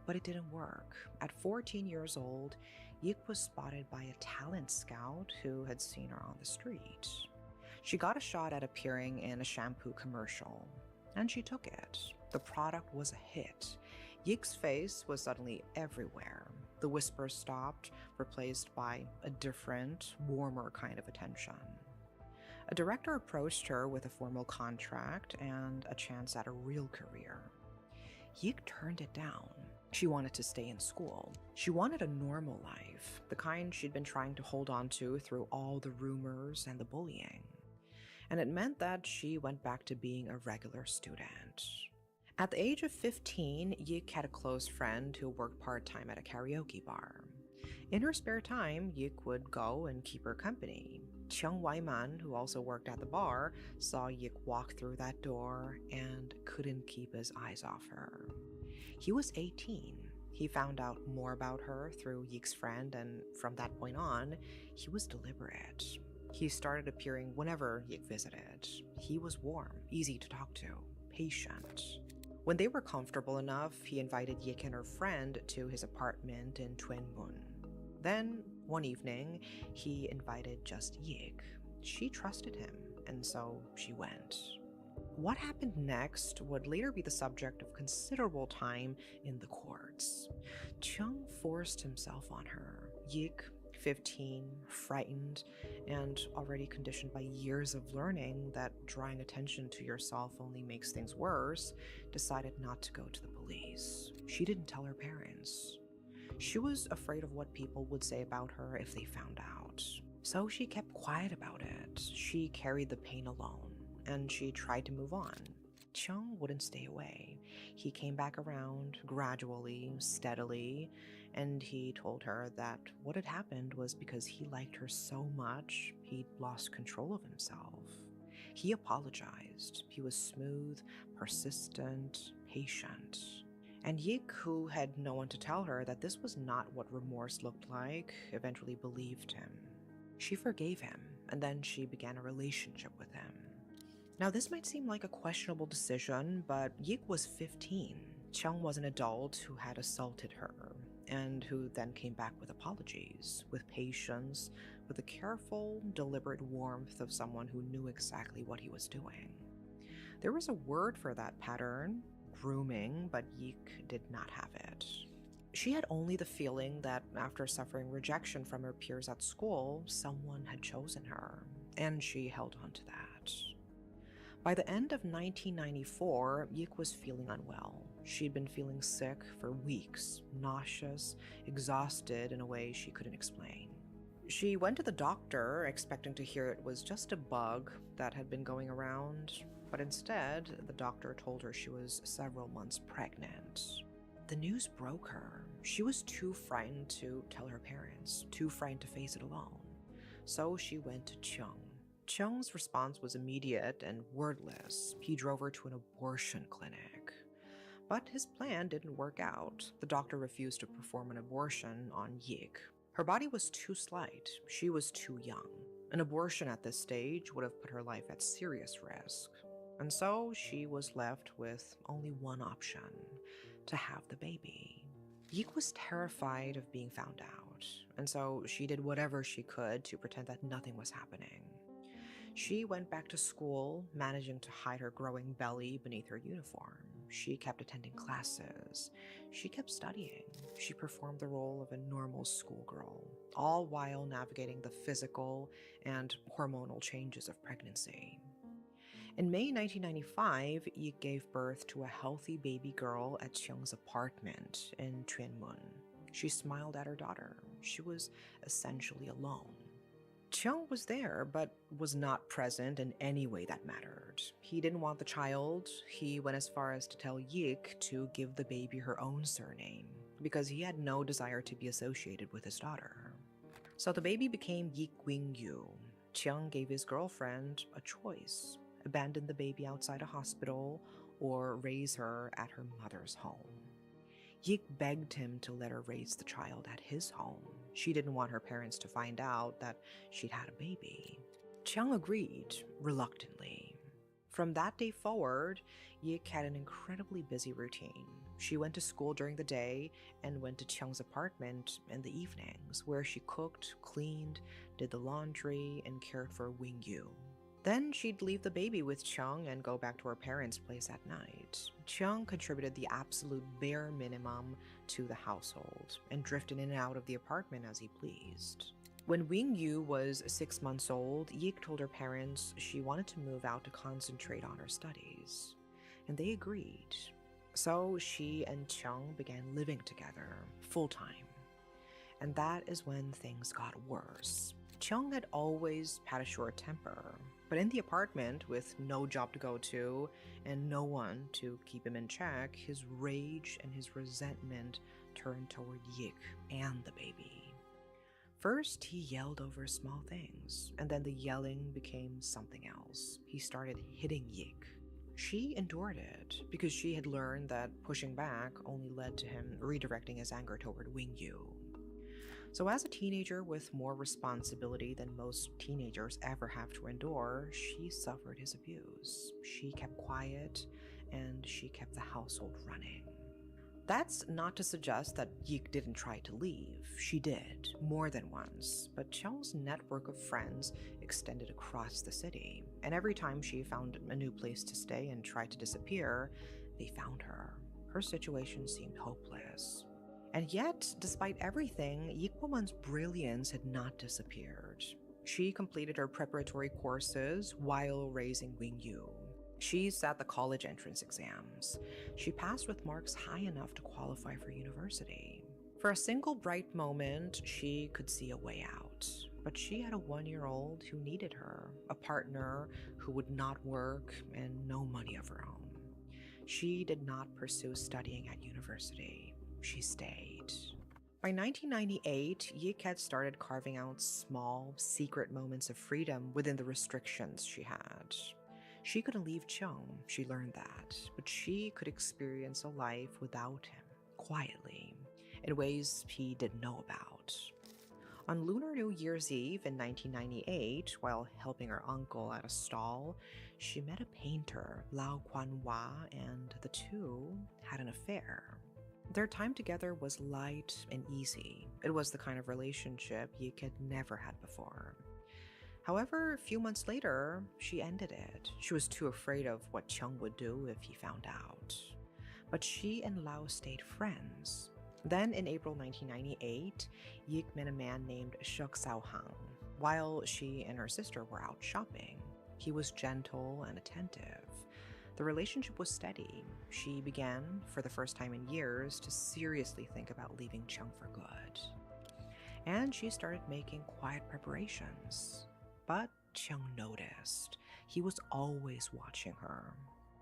But it didn't work. At 14 years old, Yik was spotted by a talent scout who had seen her on the street. She got a shot at appearing in a shampoo commercial, and she took it. The product was a hit. Yik's face was suddenly everywhere. The whispers stopped, replaced by a different, warmer kind of attention. A director approached her with a formal contract and a chance at a real career. Yik turned it down. She wanted to stay in school. She wanted a normal life, the kind she'd been trying to hold on to through all the rumors and the bullying. And it meant that she went back to being a regular student. At the age of 15, Yik had a close friend who worked part-time at a karaoke bar. In her spare time, Yik would go and keep her company. Chiang Waiman, who also worked at the bar, saw Yik walk through that door and couldn't keep his eyes off her. He was 18. He found out more about her through Yik's friend, and from that point on, he was deliberate. He started appearing whenever Yik visited. He was warm, easy to talk to, patient. When they were comfortable enough, he invited Yik and her friend to his apartment in Tuen Mun. Then, one evening, he invited just Yik. She trusted him, and so she went. What happened next would later be the subject of considerable time in the courts. Chung forced himself on her. Yik, 15, frightened, and already conditioned by years of learning that drawing attention to yourself only makes things worse, decided not to go to the police. She didn't tell her parents. She was afraid of what people would say about her if they found out. So she kept quiet about it. She carried the pain alone, and she tried to move on. Chung wouldn't stay away. He came back around gradually, steadily, and he told her that what had happened was because he liked her so much, he'd lost control of himself. He apologized. He was smooth, persistent, patient. And Yik, who had no one to tell her that this was not what remorse looked like, eventually believed him. She forgave him, and then she began a relationship with him. Now, this might seem like a questionable decision, but Yik was 15. Chung was an adult who had assaulted her, and who then came back with apologies, with patience, with the careful, deliberate warmth of someone who knew exactly what he was doing. There was a word for that pattern, grooming, but Yik did not have it. She had only the feeling that after suffering rejection from her peers at school, someone had chosen her, and she held on to that. By the end of 1994, Yik was feeling unwell. She'd been feeling sick for weeks, nauseous, exhausted in a way she couldn't explain. She went to the doctor, expecting to hear it was just a bug that had been going around, but instead, the doctor told her she was several months pregnant. The news broke her. She was too frightened to tell her parents, too frightened to face it alone. So she went to Chung. Chung's response was immediate and wordless. He drove her to an abortion clinic. But his plan didn't work out. The doctor refused to perform an abortion on Yik. Her body was too slight. She was too young. An abortion at this stage would have put her life at serious risk. And so she was left with only one option: to have the baby. Yik was terrified of being found out, and so she did whatever she could to pretend that nothing was happening. She went back to school, managing to hide her growing belly beneath her uniform. She kept attending classes. She kept studying. She performed the role of a normal schoolgirl, all while navigating the physical and hormonal changes of pregnancy. In May 1995, Yik gave birth to a healthy baby girl at Cheung's apartment in Chunmun. She smiled at her daughter. She was essentially alone. Cheung was there, but was not present in any way that mattered. He didn't want the child. He went as far as to tell Yik to give the baby her own surname, because he had no desire to be associated with his daughter. So the baby became Yik Wing-yu. Cheung gave his girlfriend a choice: abandon the baby outside a hospital or raise her at her mother's home. Yik begged him to let her raise the child at his home. She didn't want her parents to find out that she'd had a baby. Cheung agreed, reluctantly. From that day forward, Yik had an incredibly busy routine. She went to school during the day and went to Cheung's apartment in the evenings, where she cooked, cleaned, did the laundry, and cared for Wing-yu. Then she'd leave the baby with Cheung and go back to her parents' place at night. Cheung contributed the absolute bare minimum to the household and drifted in and out of the apartment as he pleased. When Wing-yu was 6 months old, Yik told her parents she wanted to move out to concentrate on her studies, and they agreed. So she and Cheung began living together full-time. And that is when things got worse. Cheung had always had a short temper, but in the apartment, with no job to go to and no one to keep him in check, his rage and his resentment turned toward Yik and the baby. First, he yelled over small things, and then the yelling became something else. He started hitting Yik. She endured it because she had learned that pushing back only led to him redirecting his anger toward Wing-yu. So as a teenager with more responsibility than most teenagers ever have to endure, she suffered his abuse. She kept quiet, and she kept the household running. That's not to suggest that Yik didn't try to leave. She did, more than once, but Cheung's network of friends extended across the city, and every time she found a new place to stay and tried to disappear, they found her. Her situation seemed hopeless. And yet, despite everything, Yik Woman's brilliance had not disappeared. She completed her preparatory courses while raising Wing-yu. She sat the college entrance exams. She passed with marks high enough to qualify for university. For a single bright moment, she could see a way out. But she had a 1-year-old who needed her, a partner who would not work, and no money of her own. She did not pursue studying at university. She stayed. By 1998, Yik had started carving out small, secret moments of freedom within the restrictions she had. She couldn't leave Cheung, she learned that, but she could experience a life without him, quietly, in ways he didn't know about. On Lunar New Year's Eve in 1998, while helping her uncle at a stall, she met a painter, Lau Kwan-wah, and the two had an affair. Their time together was light and easy. It was the kind of relationship Yik had never had before. However, a few months later, she ended it. She was too afraid of what Cheung would do if he found out. But she and Lau stayed friends. Then, in April 1998, Yik met a man named Shuk Sao-hang while she and her sister were out shopping. He was gentle and attentive. The relationship was steady. She began, for the first time in years, to seriously think about leaving Cheung for good. And she started making quiet preparations. But Cheung noticed. He was always watching her.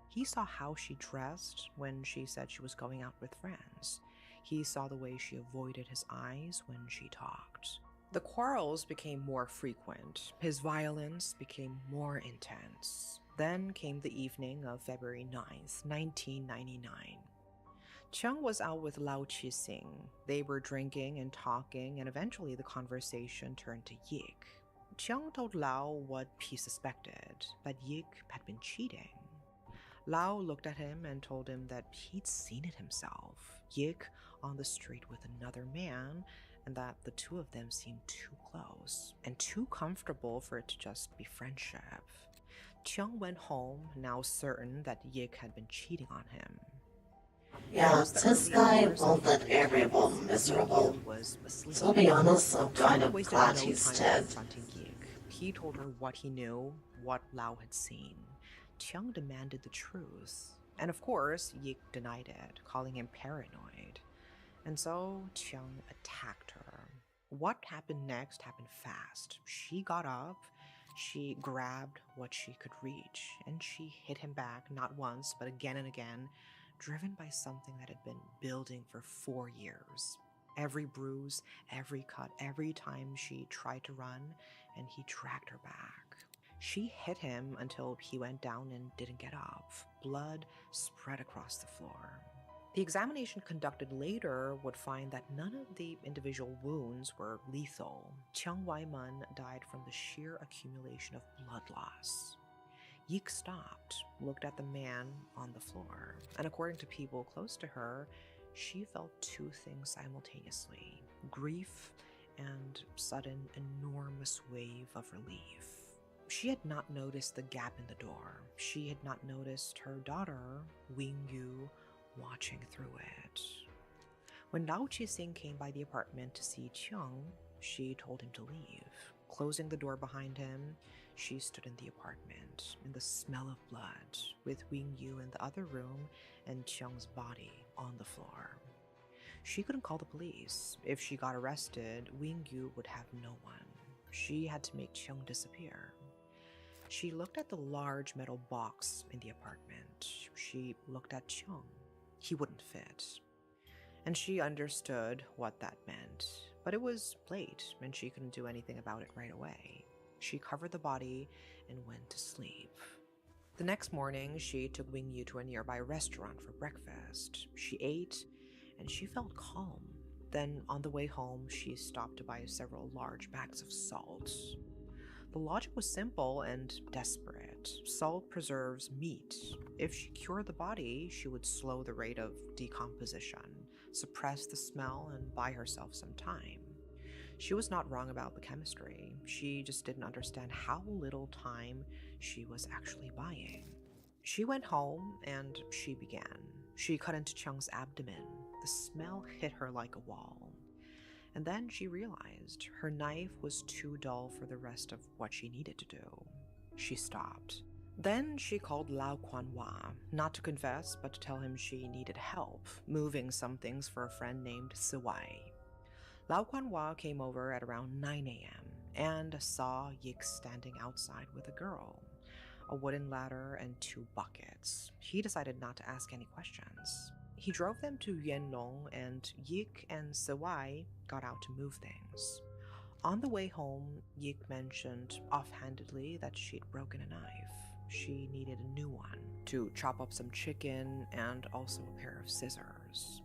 He saw how she dressed when she said she was going out with friends. He saw the way she avoided his eyes when she talked. The quarrels became more frequent. His violence became more intense. Then came the evening of February 9th, 1999. Cheung was out with Lau Chi-sing. They were drinking and talking, and eventually the conversation turned to Yik. Cheung told Lau what he suspected, that Yik had been cheating. Lau looked at him and told him that he'd seen it himself, Yik on the street with another man, and that the two of them seemed too close and too comfortable for it to just be friendship. Cheung went home, now certain that Yik had been cheating on him. Yeah, was the this early guy hours of wanted February 10th. everyone miserable. Yu was asleep. To be honest, I'm kind Chang of wasted glad no he's time dead. confronting Yik. He told her what he knew, what Lao had seen. Chiang demanded the truth. And of course, Yik denied it, calling him paranoid. And so Chiang attacked her. What happened next happened fast. She got up, she grabbed what she could reach, and she hit him back not once, but again and again, driven by something that had been building for 4 years. Every bruise, every cut, every time she tried to run, and he dragged her back. She hit him until he went down and didn't get up. Blood spread across the floor. The examination conducted later would find that none of the individual wounds were lethal. Chiang Wai-man died from the sheer accumulation of blood loss. Yik stopped, looked at the man on the floor, and according to people close to her, she felt two things simultaneously: grief and sudden enormous wave of relief. She had not noticed the gap in the door. She had not noticed her daughter, Wing Yu, watching through it. When Lao Chi-sing came by the apartment to see Chiang, she told him to leave. Closing the door behind him, she stood in the apartment, in the smell of blood, with Wing Yu in the other room and Chiang's body on the floor. She couldn't call the police. If she got arrested, Wing Yu would have no one. She had to make Chiang disappear. She looked at the large metal box in the apartment. She looked at Chiang. He wouldn't fit. And she understood what that meant. But it was late, and she couldn't do anything about it right away. She covered the body and went to sleep. The next morning, she took Wing Yu to a nearby restaurant for breakfast. She ate, and she felt calm. Then, on the way home, she stopped to buy several large bags of salt. The logic was simple and desperate. Salt preserves meat. If she cured the body, she would slow the rate of decomposition, suppress the smell, and buy herself some time. She was not wrong about the chemistry. She just didn't understand how little time she was actually buying. She went home and she began. She cut into Chiang's abdomen. The smell hit her like a wall. And then she realized her knife was too dull for the rest of what she needed to do. She stopped. Then she called Lao Kuan-hua, not to confess, but to tell him she needed help moving some things for a friend named Siwai. Lao Kuan-hua came over at around 9 a.m. and saw Yik standing outside with a girl, a wooden ladder, and 2 buckets. He decided not to ask any questions. He drove them to Yuanlong, and Yik and Siwai got out to move things. On the way home, Yik mentioned offhandedly that she'd broken a knife. She needed a new one to chop up some chicken and also a pair of scissors.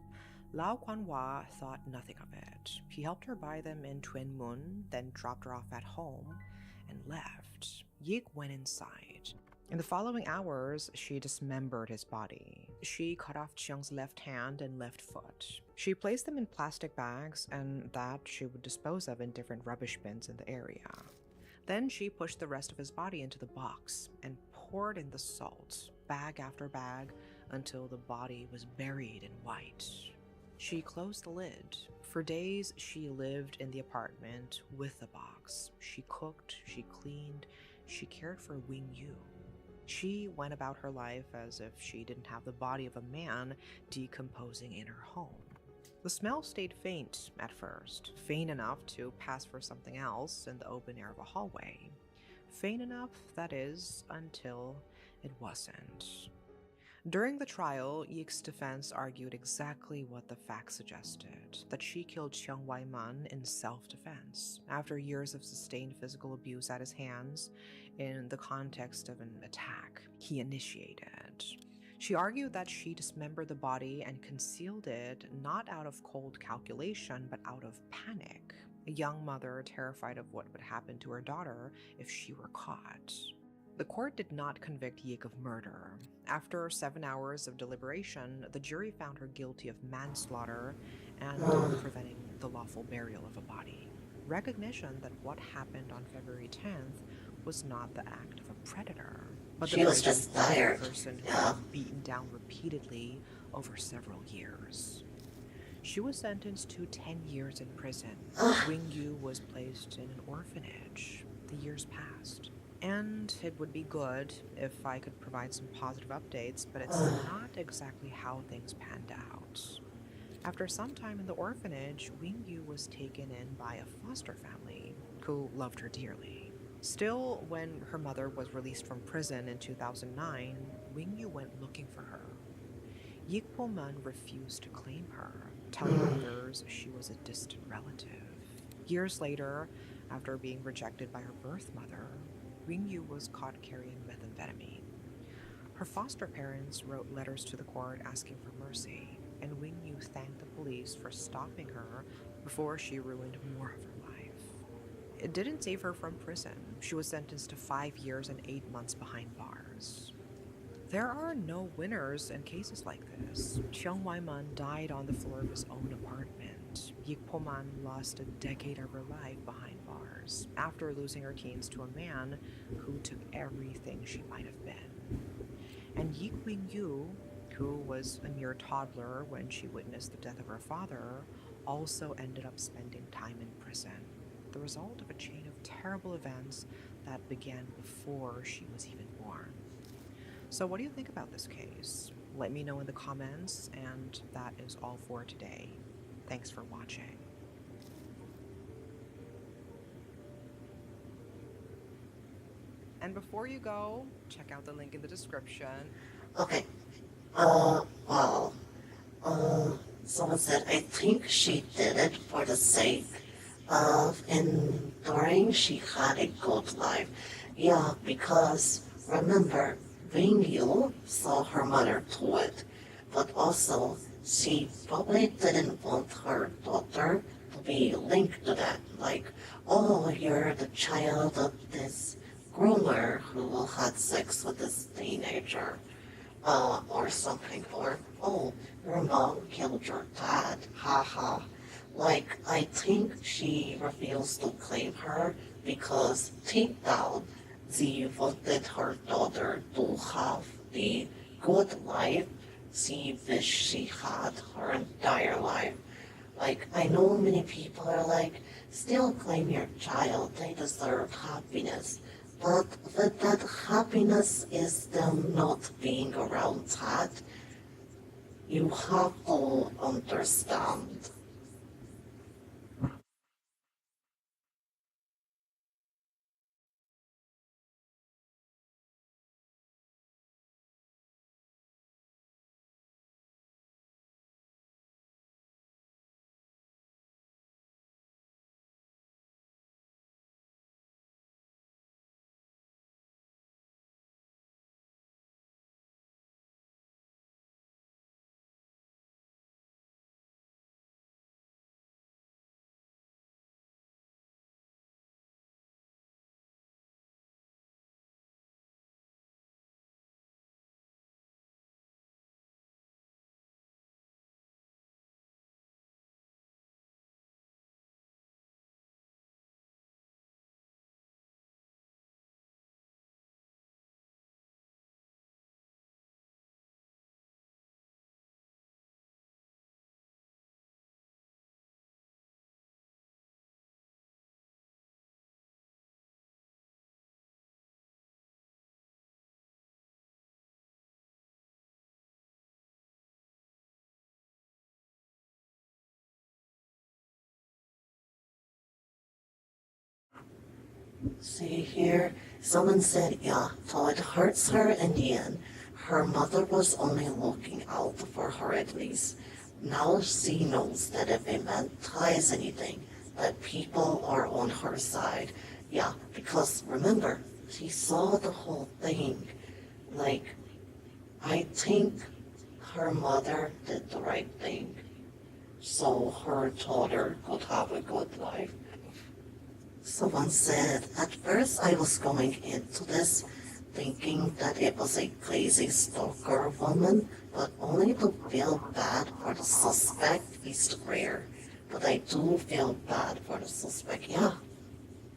Lao Kuan-hua thought nothing of it. He helped her buy them in Tuen Mun, then dropped her off at home and left. Yik went inside. In the following hours, she dismembered his body. She cut off Chiang's left hand and left foot. She placed them in plastic bags, and that she would dispose of in different rubbish bins in the area. Then she pushed the rest of his body into the box and poured in the salt, bag after bag, until the body was buried in white. She closed the lid. For days, she lived in the apartment with the box. She cooked, she cleaned, she cared for Wing Yu. She went about her life as if she didn't have the body of a man decomposing in her home. The smell stayed faint at first, faint enough to pass for something else in the open air of a hallway. Faint enough, that is, until it wasn't. During the trial, Yik's defense argued exactly what the facts suggested, that she killed Chiang Wai-man in self-defense, after years of sustained physical abuse at his hands, in the context of an attack he initiated. She argued that she dismembered the body and concealed it not out of cold calculation, but out of panic, a young mother terrified of what would happen to her daughter if she were caught. The court did not convict Yik of murder. After 7 hours of deliberation, the jury found her guilty of manslaughter and preventing the lawful burial of a body. Recognition that what happened on February 10th was not the act of a predator, but She was just tired. person who Yeah. was beaten down repeatedly over several years. She was sentenced to 10 years in prison. Ugh. Wing Yu was placed in an orphanage. The years passed. And it would be good if I could provide some positive updates, but it's not exactly how things panned out. After some time in the orphanage, Wing Yu was taken in by a foster family who loved her dearly. Still, when her mother was released from prison in 2009, Wing Yu went looking for her. Yikpo Man refused to claim her, telling others she was a distant relative. Years later, after being rejected by her birth mother, Wing Yu was caught carrying methamphetamine. Her foster parents wrote letters to the court asking for mercy, and Wing Yu thanked the police for stopping her before she ruined more of her life. It didn't save her from prison. She was sentenced to 5 years and 8 months behind bars. There are no winners in cases like this. Chiang Wai-man died on the floor of his own apartment. Yikpo Man lost a decade of her life behind bars after losing her teens to a man who took everything she might have been. And Yi Wing Yu, who was a mere toddler when she witnessed the death of her father, also ended up spending time in prison, the result of a chain of terrible events that began before she was even born. So what do you think about this case? Let me know in the comments, and that is all for today. Thanks for watching. And before you go, check out the link in the description. Okay. Well, someone said, I think she did it for the sake of enduring she had a good life. Yeah, because remember, Wing Yu saw her mother do it, but also she probably didn't want her daughter to be linked to that. Like, oh, you're the child of this groomer who had sex with this teenager, or something, or, oh, your mom killed your dad, haha. Like, I think she refused to claim her because deep down, she wanted her daughter to have the good life she wished she had her entire life. Like, I know many people are like, still claim your child, they deserve happiness. But with that happiness is them not being around that, you have to understand. See here, someone said, yeah, so it hurts her in the end. Her mother was only looking out for her at least. Now she knows that if a man tries anything, that people are on her side. Yeah, because remember, she saw the whole thing. Like, I think her mother did the right thing, so her daughter could have a good life. Someone said, at first I was going into this thinking that it was a crazy stalker woman, but only to feel bad for the suspect is rare. But I do feel bad for the suspect, yeah.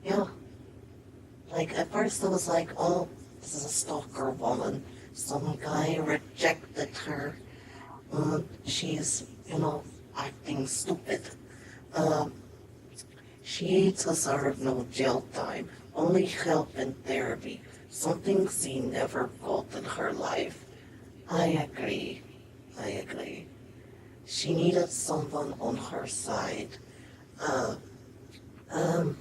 Yeah. Like, at first I was like, oh, this is a stalker woman. Some guy rejected her, she's, acting stupid. Um, she deserved no jail time, only help and therapy, something she never got in her life. I agree. I agree. She needed someone on her side. Uh, um,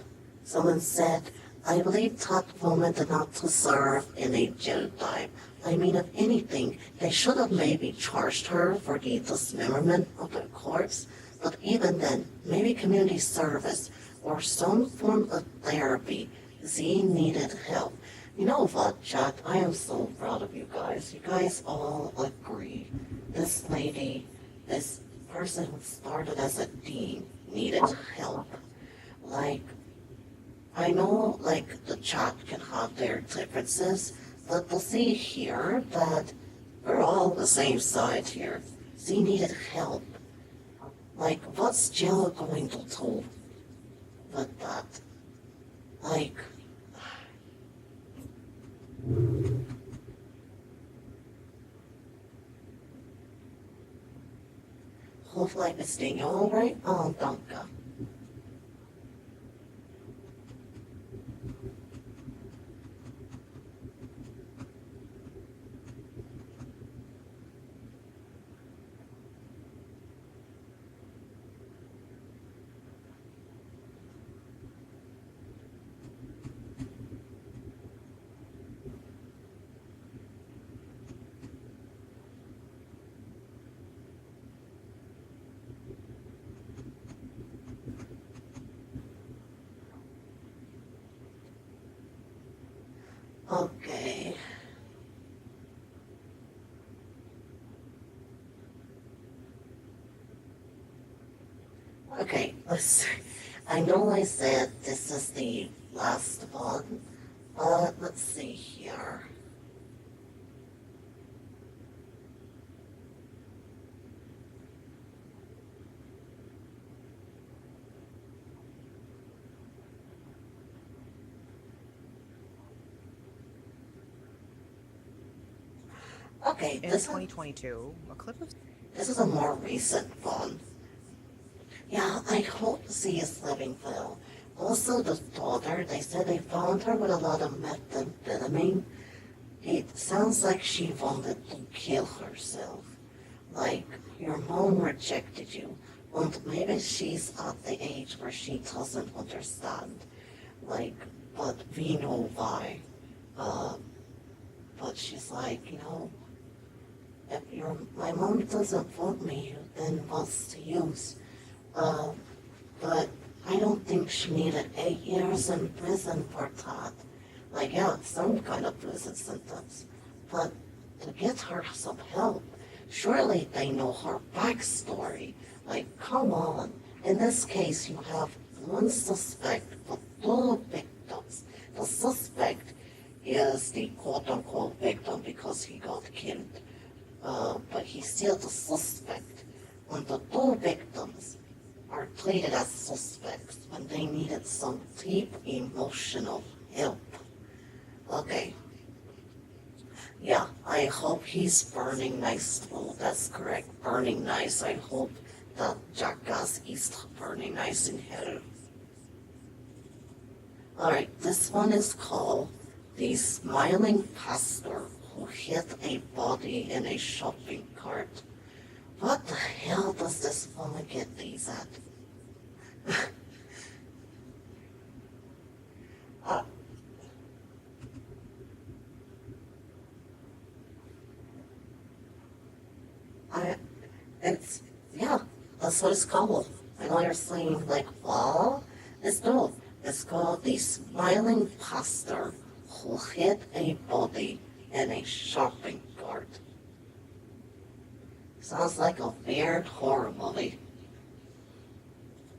Someone said, I believe that woman did not deserve any jail time. I mean, if anything, they should have maybe charged her for the dismemberment of the corpse. But even then, maybe community service or some form of therapy. Z needed help. You know what, Chad? I am so proud of you guys. You guys all agree. This lady, this person who started as a dean, needed help. Like, I know, like, the chat can have their differences, but we'll see here that we're all on the same side here. She needed help. Like, what's Jill going to do with that? Like, hopefully it's staying alright. Oh, danke. Okay. Okay, let's see. I know I said this is the last one, but let's see here. Okay, In 2022, a clip of this is a more recent one. Yeah, I hope she is living well. Also, the daughter, they said they found her with a lot of methamphetamine. It sounds like she wanted to kill herself. Like, your mom rejected you, and maybe she's at the age where she doesn't understand. Like, but we know why. Uh, but she's like, if my mom doesn't want me, then what's the use? Uh, but I don't think she needed 8 years in prison for that. Like, yeah, some kind of prison sentence. But to get her some help, surely they know her backstory. Like, come on. In this case, you have one suspect but two victims. The suspect is the quote-unquote victim because he got killed. But he's still the suspect. And the two victims are treated as suspects when they needed some deep emotional help. Okay. Yeah, I hope he's burning nice. Oh, that's correct. Burning nice. I hope that Jackass is burning nice in hell. Alright, this one is called The Smiling Pastor Who Hit a Body in a Shopping Cart. What the hell does this woman get these at? uh, I, yeah, that's what it's called. I know you're saying, like, well, it's no. It's called The Smiling Pastor Who Hit a Body in a Shopping Cart. Sounds like a weird horror movie.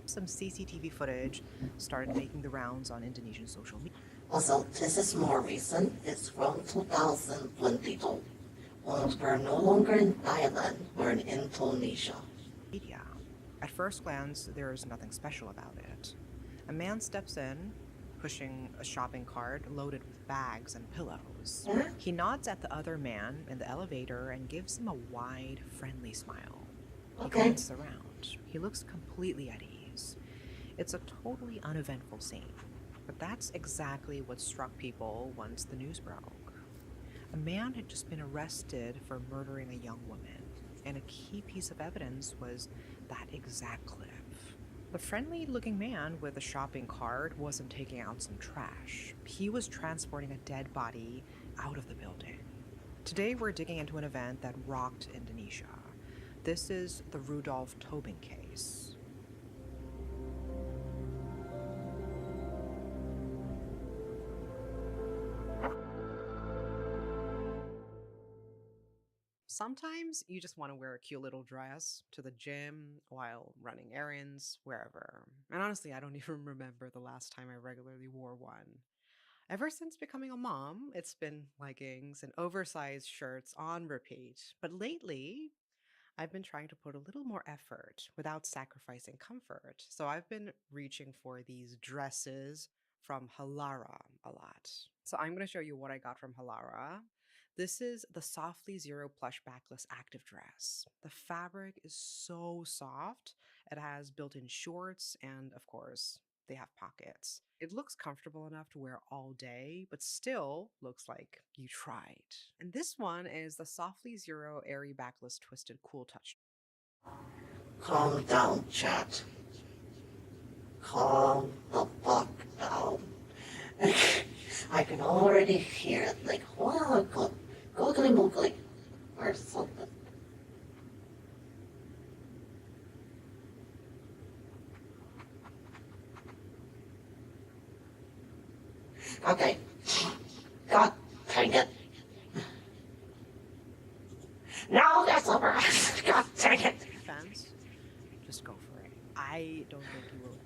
some CCTV footage started making the rounds on Indonesian social Also, this is more recent. It's from 2022. And we're no longer in Thailand, we're in Indonesia. media. At first glance, there is nothing special about it. A man steps in pushing a shopping cart loaded with bags and pillows. Huh? He nods at the other man in the elevator and gives him a wide, friendly smile. He Okay. glances around. He looks completely at ease. It's a totally uneventful scene, but that's exactly what struck people once the news broke. A man had just been arrested for murdering a young woman, and a key piece of evidence was that exact clip. The friendly-looking man with the shopping cart wasn't taking out some trash. He was transporting a dead body out of the building. Today we're digging into an event that rocked Indonesia. This is the Rudolf Tobing case. Sometimes you just want to wear a cute little dress to the gym while running errands, wherever. And honestly, I don't even remember the last time I regularly wore one. Ever since becoming a mom, it's been leggings and oversized shirts on repeat. But lately, I've been trying to put a little more effort without sacrificing comfort. So I've been reaching for these dresses from Halara a lot. So I'm going to show you what I got from Halara. This is the Softly Zero Plush Backless Active Dress. The fabric is so soft. It has built-in shorts and, of course, they have pockets. It looks comfortable enough to wear all day, but still looks like you tried. And this one is the Softly Zero Airy Backless Twisted Cool Touch. Calm down, chat. Calm the fuck down. I can already hear it like, wow, googly moogly, or something. Okay. God dang it. No, that's over. God dang it. Fence, just go for it. I don't think you will.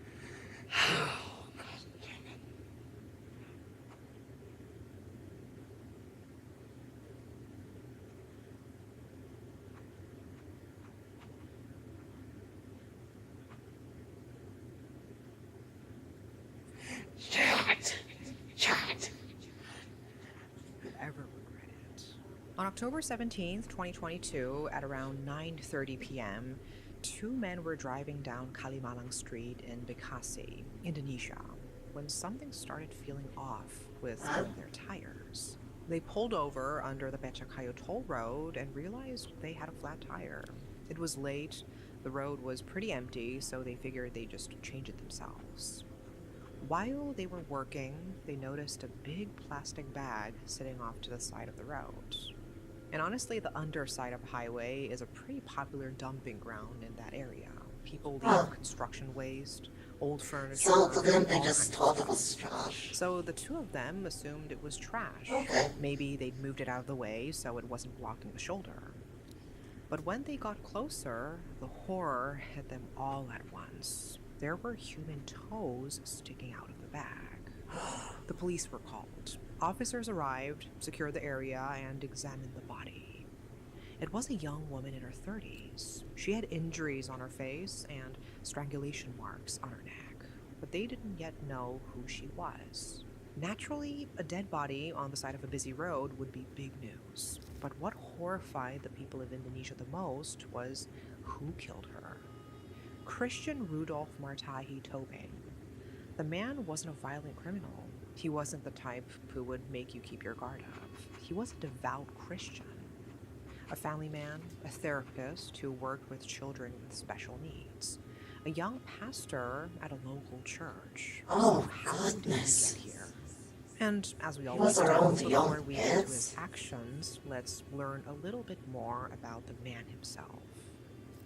Chat. Ever regret it. On October 17th, 2022, at around 9:30 p.m., two men were driving down Kalimalang Street in Bekasi, Indonesia, when something started feeling off with their tires. They pulled over under the Becakayu toll road and realized they had a flat tire. It was late, the road was pretty empty, so they figured they'd just change it themselves. While they were working, they noticed a big plastic bag sitting off to the side of the road. And honestly, the underside of a highway is a pretty popular dumping ground in that area. People leave construction waste, old furniture. So to them, they all just kinds thought of it was stuff. trash. So the two of them assumed it was trash. Okay. Maybe they'd moved it out of the way so it wasn't blocking the shoulder. But when they got closer, the horror hit them all at once. There were human toes sticking out of the bag. The police were called. Officers arrived, secured the area, and examined the body. It was a young woman in her 30s. She had injuries on her face and strangulation marks on her neck, but they didn't yet know who she was. Naturally, a dead body on the side of a busy road would be big news. But what horrified the people of Indonesia the most was who killed her. Christian Rudolf Martahi Tobing. The man wasn't a violent criminal. He wasn't the type who would make you keep your guard up. He was a devout Christian. A family man, a therapist who worked with children with special needs. A young pastor at a local church. Oh, So how did goodness. he get here? And as we He always was do, around before young we get to kids. his actions, let's learn a little bit more about the man himself.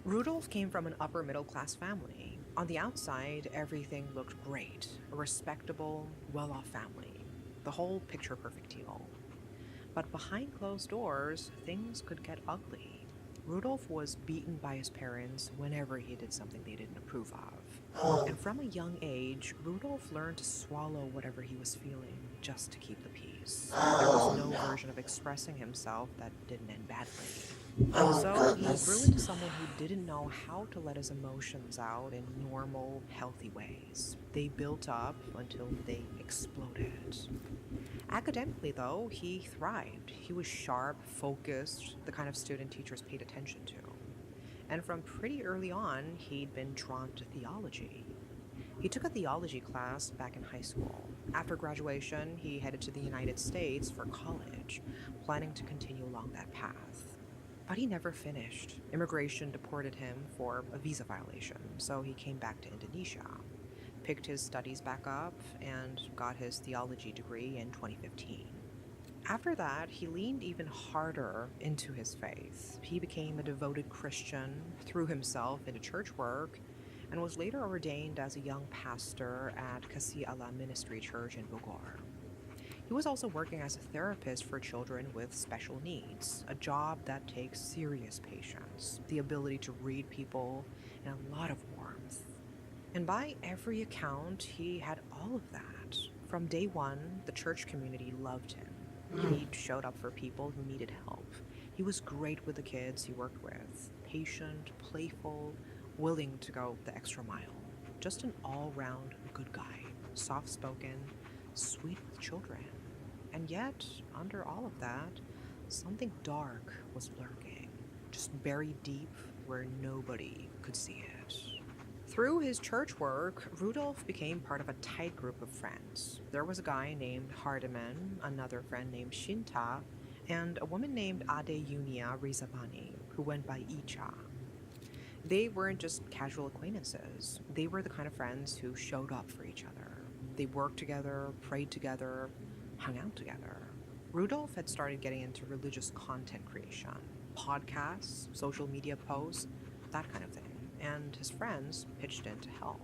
Rudolf came from an upper middle class family. On the outside, everything looked great. A respectable, well-off family. The whole picture-perfect deal. But behind closed doors, things could get ugly. Rudolf was beaten by his parents whenever he did something they didn't approve of. Oh, And from a young age, Rudolf learned to swallow whatever he was feeling just to keep the peace. ways. There Oh was no no. version of expressing himself that didn't end badly. Oh So he grew goodness. into someone who didn't know how to let his emotions out in normal, healthy ways. They built up until they exploded. Academically, though, he thrived. He was sharp, focused, the kind of student teachers paid attention to. And from pretty early on, he'd been drawn to theology. He took a theology class back in high school. After graduation, he headed to the United States for college, planning to continue along that path. But he never finished. Immigration deported him for a visa violation, so he came back to Indonesia, picked his studies back up, and got his theology degree in 2015. After that, he leaned even harder into his faith. He became a devoted Christian, threw himself into church work, and was later ordained as a young pastor at Kasih Allah Ministry Church in Bogor. He was also working as a therapist for children with special needs, a job that takes serious patience, the ability to read people, and a lot of warmth. And by every account, he had all of that. From day one, the church community loved him. He showed up for people who needed help. He was great with the kids he worked with, patient, playful, willing to go the extra mile. Just an all-round good guy, soft-spoken, sweet with children. And yet, under all of that, something dark was lurking, just buried deep where nobody could see it. Through his church work, Rudolf became part of a tight group of friends. There was a guy named Hardiman, another friend named Shinta, and a woman named Adeyunia Rizabani, who went by Icha. They weren't just casual acquaintances. They were the kind of friends who showed up for each other. They worked together, prayed together, hung out together. Rudolf had started getting into religious content creation, podcasts, social media posts, that kind of thing, and his friends pitched in to help.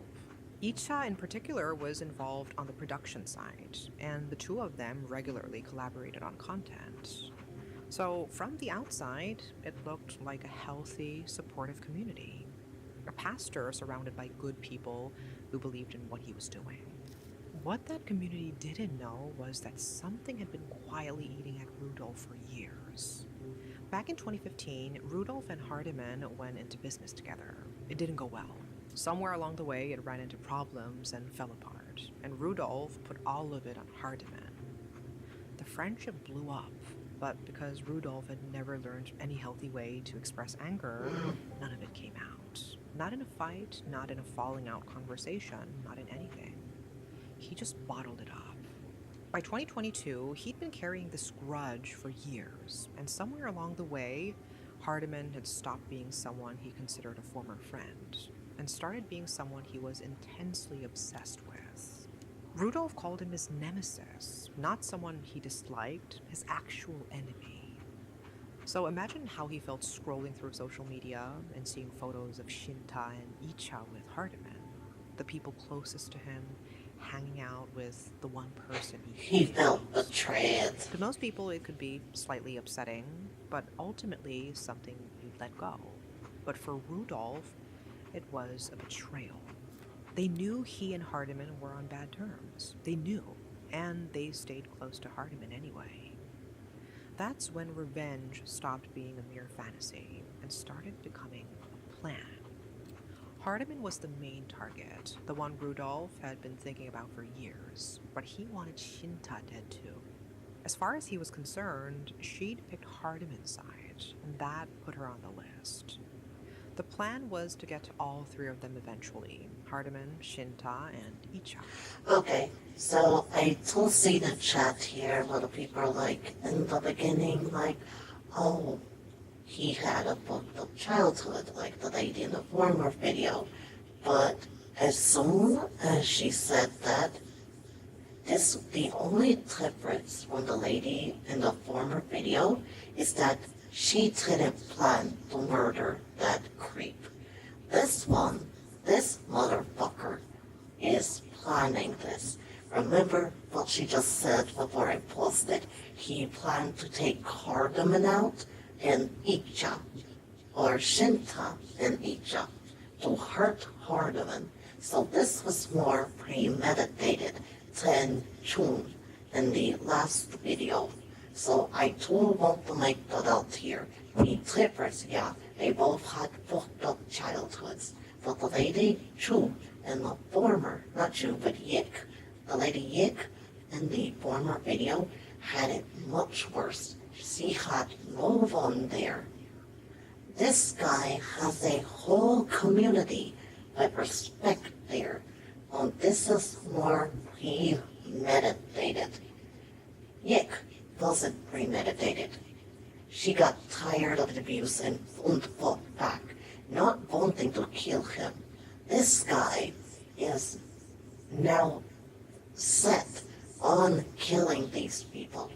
Icha in particular was involved on the production side, and the two of them regularly collaborated on content. So from the outside, it looked like a healthy, supportive community. A pastor surrounded by good people who believed in what he was doing. What that community didn't know was that something had been quietly eating at Rudolf for years. Back in 2015, Rudolf and Hardiman went into business together. It didn't go well. Somewhere along the way, it ran into problems and fell apart, and Rudolf put all of it on Hardiman. The friendship blew up, but because Rudolf had never learned any healthy way to express anger, none of it came out. Not in a fight, not in a falling out conversation, not in anything. He just bottled it up. By 2022, he'd been carrying this grudge for years, and somewhere along the way, Hardiman had stopped being someone he considered a former friend, and started being someone he was intensely obsessed with. Rudolf called him his nemesis, not someone he disliked, his actual enemy. So imagine how he felt scrolling through social media and seeing photos of Shinta and Icha with Hardiman, the people closest to him, hanging out with the one person he He hated. felt betrayed. To most people, it could be slightly upsetting, but ultimately something you'd let go. But for Rudolf, it was a betrayal. They knew he and Hardiman were on bad terms. They knew, and they stayed close to Hardiman anyway. That's when revenge stopped being a mere fantasy and started becoming a plan. Hardiman was the main target, the one Rudolf had been thinking about for years, but he wanted Shinta dead too. As far as he was concerned, she'd picked Hardiman's side, and that put her on the list. The plan was to get to all three of them eventually, Hardiman, Shinta, and Icha. Okay, so I don't see the chat here. A lot of people are like, in the beginning, like, oh, he had a booked up childhood, like the lady in the former video. But as soon as she said that, the only difference from the lady in the former video is that she didn't plan to murder that creep. This one, this motherfucker, is planning this. Remember what she just said before I posted? He planned to take Hardiman out and Icha, or Shinta and Icha, to hurt Hardiman. So this was more premeditated than Chun. in the last video. So I totally want to make that out here. The Clippers, yeah, they both had fucked up childhoods. But the lady Chu and the former, not Chu, but Yik, the lady Yik in the former video had it much worse. She had no one there. This guy has a whole community with respect there. And this is more premeditated. Yik wasn't premeditated. She got tired of the abuse and fought back, not wanting to kill him. This guy is now set on killing these people.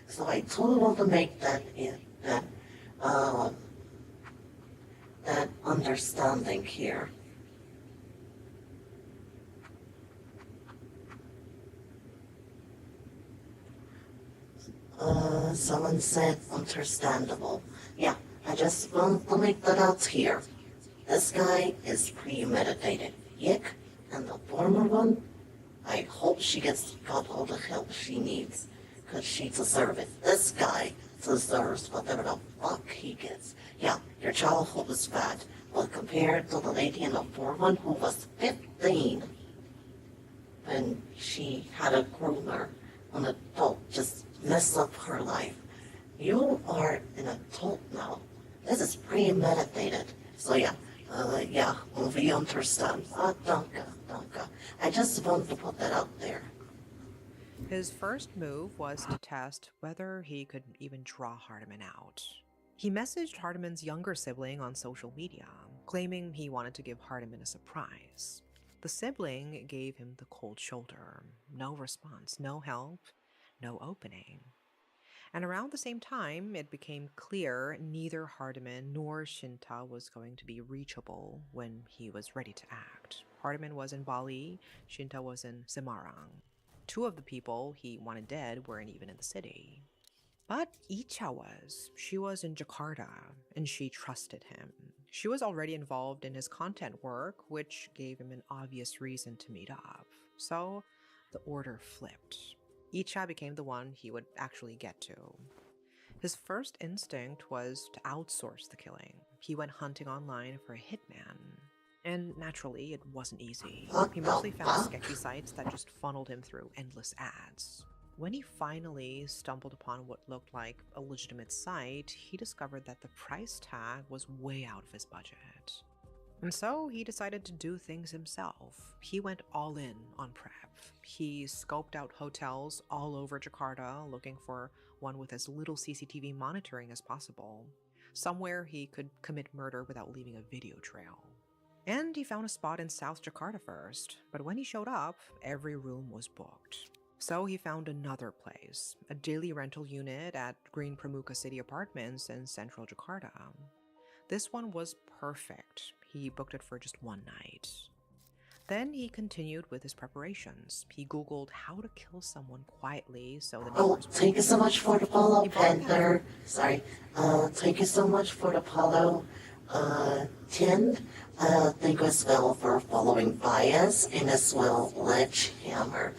So I totally want to make that that understanding here. Someone said understandable. Yeah, I just want to make that out here. This guy is premeditated. Yik, and the former one, I hope she got all the help she needs, because she deserves it. This guy deserves whatever the fuck he gets. Yeah, your childhood was bad, but compared to the lady in the former one who was 15, when she had a groomer, an adult just mess up her life. You are an adult now. This is premeditated. So yeah, we understand. Danke. I just want to put that out there. His first move was to test whether he could even draw Hardiman out. He messaged Hardiman's younger sibling on social media, claiming he wanted to give Hardiman a surprise. The sibling gave him the cold shoulder. No response, no help, no opening. And around the same time, it became clear neither Hardiman nor Shinta was going to be reachable when he was ready to act. Hardiman was in Bali, Shinta was in Semarang. Two of the people he wanted dead weren't even in the city. But Icha was. She was in Jakarta, and she trusted him. She was already involved in his content work, which gave him an obvious reason to meet up. So the order flipped. Icha became the one he would actually get to. His first instinct was to outsource the killing. He went hunting online for a hitman. And naturally, it wasn't easy. He mostly found sketchy sites that just funneled him through endless ads. When he finally stumbled upon what looked like a legitimate site, he discovered that the price tag was way out of his budget. And so he decided to do things himself. He went all in on prep. He scoped out hotels all over Jakarta, looking for one with as little CCTV monitoring as possible. Somewhere he could commit murder without leaving a video trail. And he found a spot in South Jakarta first, but when he showed up, every room was booked. So he found another place, a daily rental unit at Green Pramuka City Apartments in central Jakarta. This one was perfect. He booked it for just one night. Then he continued with his preparations. He Googled how to kill someone quietly so the neighbors would... Thank you so much for the follow, Panther. Sorry. Thank you so much for the follow, Tind. Thank you as well for following Bias and as well Ledgehammer.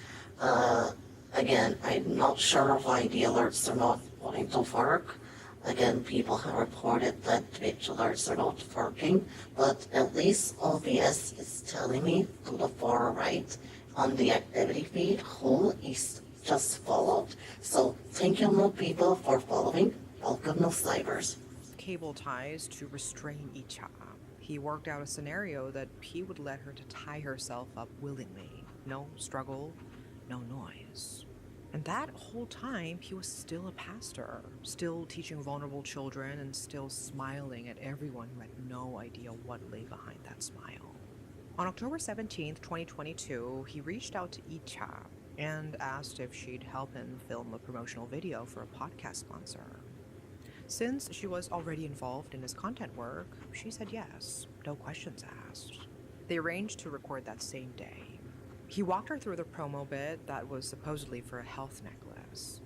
Again, I'm not sure why the alerts are not wanting to work. Again, people have reported that Twitch alerts are not working, but at least OBS is telling me to the far right on the activity feed who is just followed. So thank you more people for following. Welcome no cybers. Cable ties to restrain Icha. He worked out a scenario that he would let her to tie herself up willingly. No struggle, no noise. And that whole time, he was still a pastor, still teaching vulnerable children and still smiling at everyone who had no idea what lay behind that smile. On October 17th, 2022, he reached out to Icha and asked if she'd help him film a promotional video for a podcast sponsor. Since she was already involved in his content work, she said yes, no questions asked. They arranged to record that same day. He walked her through the promo bit that was supposedly for a health necklace.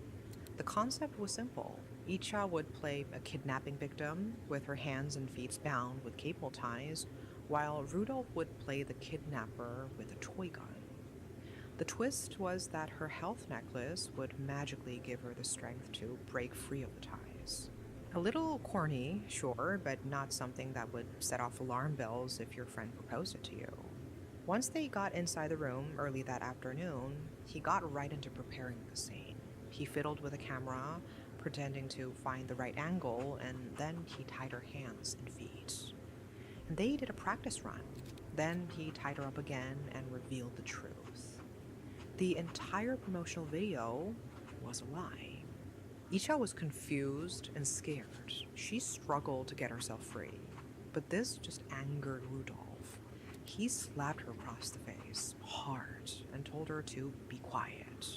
The concept was simple. Icha would play a kidnapping victim with her hands and feet bound with cable ties, while Rudolph would play the kidnapper with a toy gun. The twist was that her health necklace would magically give her the strength to break free of the ties. A little corny, sure, but not something that would set off alarm bells if your friend proposed it to you. Once they got inside the room early that afternoon, he got right into preparing the scene. He fiddled with a camera, pretending to find the right angle, and then he tied her hands and feet. And they did a practice run. Then he tied her up again and revealed the truth. The entire promotional video was a lie. Icha was confused and scared. She struggled to get herself free, but this just angered Rudolph. He slapped her across the face, hard, and told her to be quiet.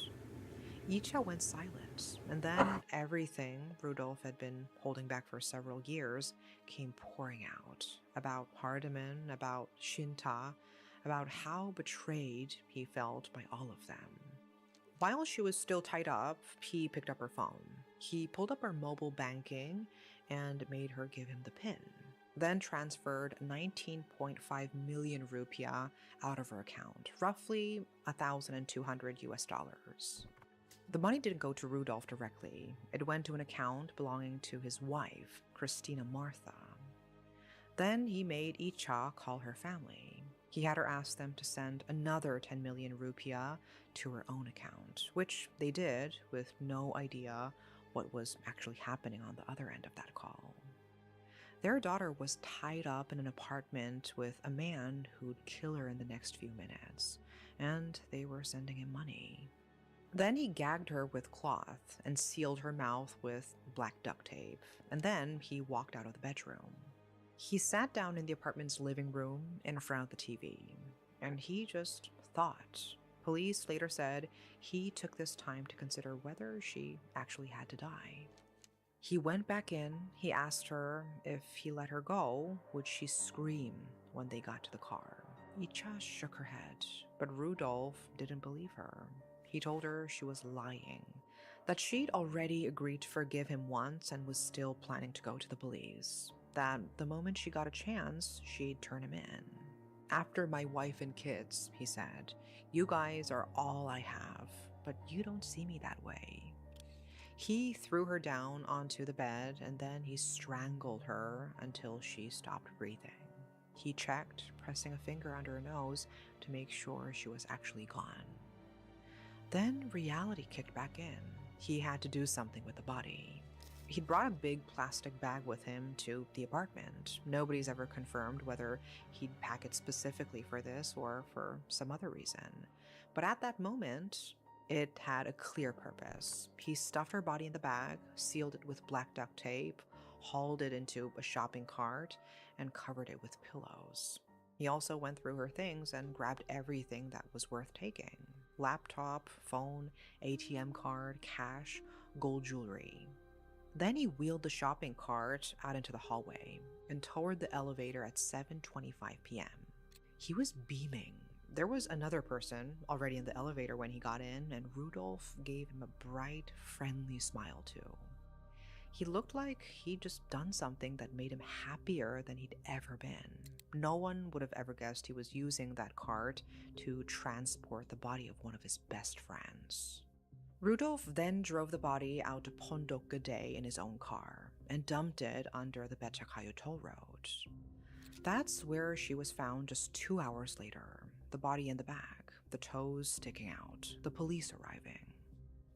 Icha went silent, and then everything Rudolph had been holding back for several years came pouring out. About Hardiman, about Shinta, about how betrayed he felt by all of them. While she was still tied up, he picked up her phone. He pulled up her mobile banking and made her give him the PIN, then transferred 19.5 million rupiah out of her account, roughly 1,200 US dollars. The money didn't go to Rudolph directly. It went to an account belonging to his wife, Christina Martha. Then he made Icha call her family. He had her ask them to send another 10 million rupiah to her own account, which they did with no idea what was actually happening on the other end of that call. Their daughter was tied up in an apartment with a man who'd kill her in the next few minutes, and they were sending him money. Then he gagged her with cloth and sealed her mouth with black duct tape, and then he walked out of the bedroom. He sat down in the apartment's living room in front of the TV, and he just thought. Police later said he took this time to consider whether she actually had to die. He went back in, he asked her if he let her go, would she scream when they got to the car. Icha shook her head, but Rudolph didn't believe her. He told her she was lying, that she'd already agreed to forgive him once and was still planning to go to the police, that the moment she got a chance, she'd turn him in. After my wife and kids, he said, you guys are all I have, but you don't see me that way. He threw her down onto the bed and then he strangled her until she stopped breathing. He checked, pressing a finger under her nose to make sure she was actually gone. Then reality kicked back in. He had to do something with the body. He'd brought a big plastic bag with him to the apartment. Nobody's ever confirmed whether he'd pack it specifically for this or for some other reason. But at that moment, it had a clear purpose. He stuffed her body in the bag, sealed it with black duct tape, hauled it into a shopping cart, and covered it with pillows. He also went through her things and grabbed everything that was worth taking. Laptop, phone, ATM card, cash, gold jewelry. Then he wheeled the shopping cart out into the hallway and toward the elevator at 7:25 p.m. He was beaming. There was another person already in the elevator when he got in, and Rudolph gave him a bright, friendly smile too. He looked like he'd just done something that made him happier than he'd ever been. No one would have ever guessed he was using that cart to transport the body of one of his best friends. Rudolph then drove the body out to Pondok Gede in his own car and dumped it under the Becakayu toll road. That's where she was found just 2 hours later, the body in the bag, the toes sticking out, the police arriving.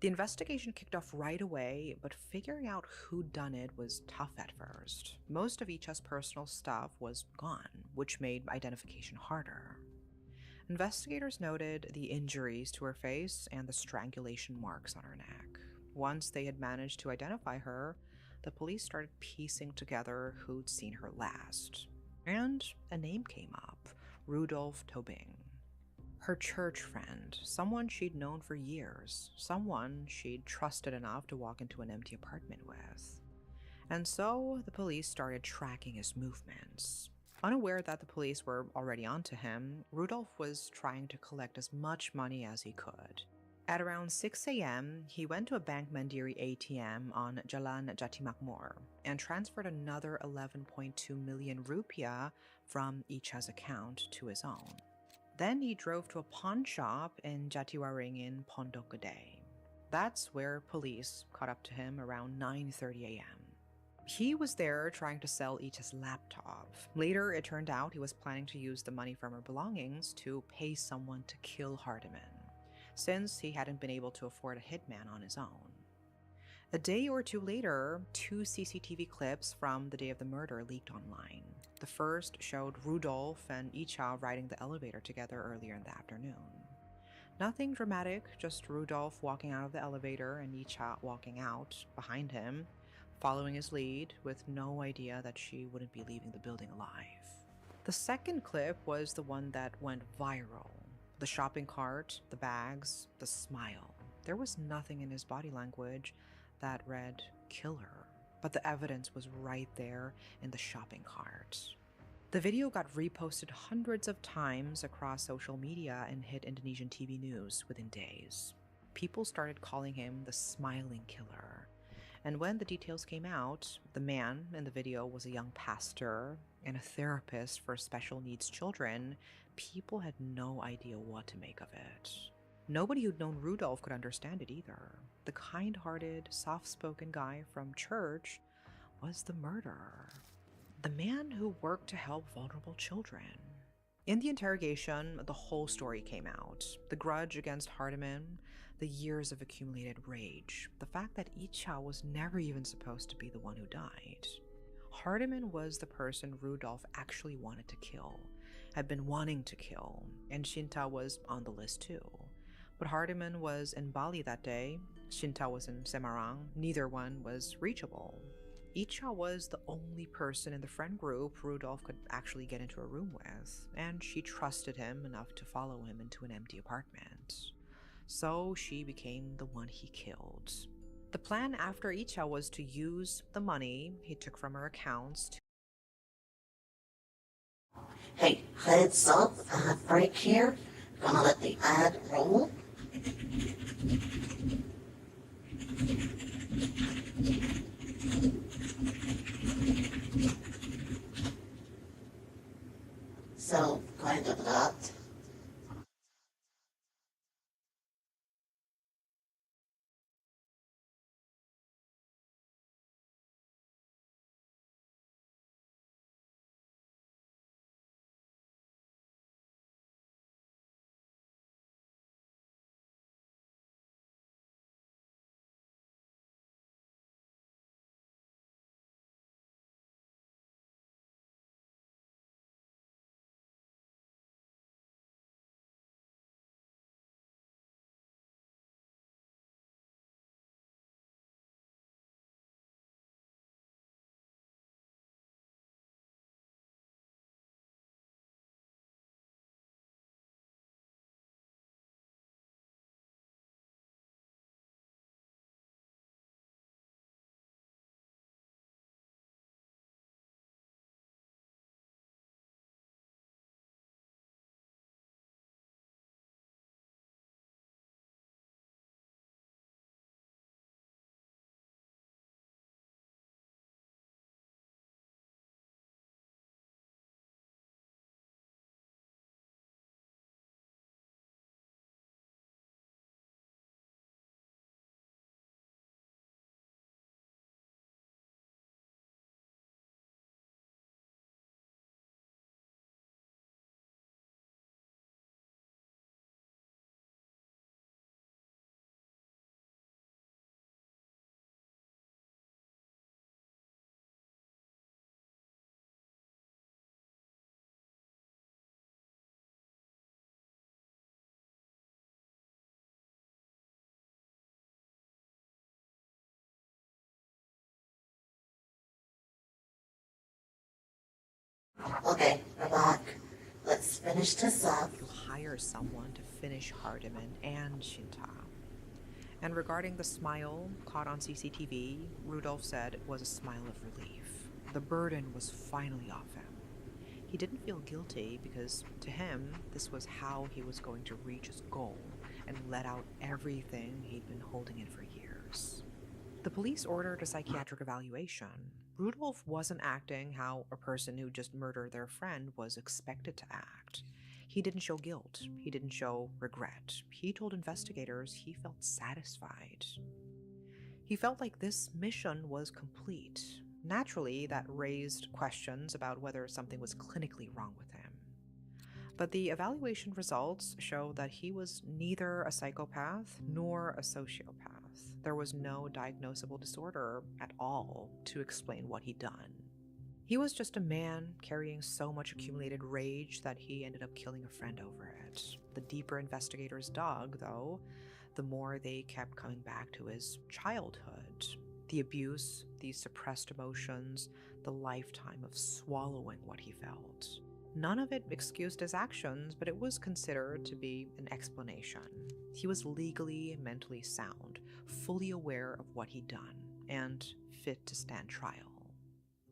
The investigation kicked off right away, but figuring out who'd done it was tough at first. Most of Icha's personal stuff was gone, which made identification harder. Investigators noted the injuries to her face and the strangulation marks on her neck. Once they had managed to identify her, the police started piecing together who'd seen her last. And a name came up, Rudolph Tobing. Her church friend, someone she'd known for years, someone she'd trusted enough to walk into an empty apartment with. And so the police started tracking his movements. Unaware that the police were already onto him, Rudolph was trying to collect as much money as he could. At around 6 a.m., he went to a Bank Mandiri ATM on Jalan Jatimakmur and transferred another 11.2 million rupiah from Icha's account to his own. Then he drove to a pawn shop in Jatiwaringin, Pondokgede. That's where police caught up to him around 9:30 a.m. He was there trying to sell Icha's laptop. Later, it turned out he was planning to use the money from her belongings to pay someone to kill Hardiman, since he hadn't been able to afford a hitman on his own. A day or two later, two CCTV clips from the day of the murder leaked online. The first showed Rudolph and Icha riding the elevator together earlier in the afternoon. Nothing dramatic, just Rudolph walking out of the elevator and Icha walking out behind him, following his lead with no idea that she wouldn't be leaving the building alive. The second clip was the one that went viral. The shopping cart, the bags, the smile. There was nothing in his body language that read, "kill her," but the evidence was right there in the shopping cart. The video got reposted hundreds of times across social media and hit Indonesian TV news within days. People started calling him the smiling killer. And when the details came out, the man in the video was a young pastor and a therapist for special needs children. People had no idea what to make of it. Nobody who'd known Rudolph could understand it either. The kind-hearted, soft-spoken guy from church was the murderer. The man who worked to help vulnerable children. In the interrogation, the whole story came out. The grudge against Hardiman, the years of accumulated rage, the fact that Icha was never even supposed to be the one who died. Hardiman was the person Rudolph actually wanted to kill, had been wanting to kill, and Shinta was on the list too. But Hardiman was in Bali that day, Shinta was in Semarang, neither one was reachable. Icha was the only person in the friend group Rudolph could actually get into a room with, and she trusted him enough to follow him into an empty apartment. So she became the one he killed. The plan after Icha was to use the money he took from her accounts to Hey, heads up, ad break here. Gonna let the ad roll. So, kind of that. Okay, we're back. Let's finish this up. hire someone to finish Hardiman and Shinta. And regarding the smile caught on CCTV, Rudolph said it was a smile of relief. The burden was finally off him. He didn't feel guilty because, to him, this was how he was going to reach his goal and let out everything he'd been holding in for years. The police ordered a psychiatric evaluation. Rudolph wasn't acting how a person who just murdered their friend was expected to act. He didn't show guilt. He didn't show regret. He told investigators he felt satisfied. He felt like this mission was complete. Naturally, that raised questions about whether something was clinically wrong with him. But the evaluation results show that he was neither a psychopath nor a sociopath. There was no diagnosable disorder at all to explain what he'd done. He was just a man carrying so much accumulated rage that he ended up killing a friend over it. The deeper investigators dug, though, the more they kept coming back to his childhood. The abuse, the suppressed emotions, the lifetime of swallowing what he felt. None of it excused his actions, but it was considered to be an explanation. He was legally and mentally sound, fully aware of what he'd done, and fit to stand trial.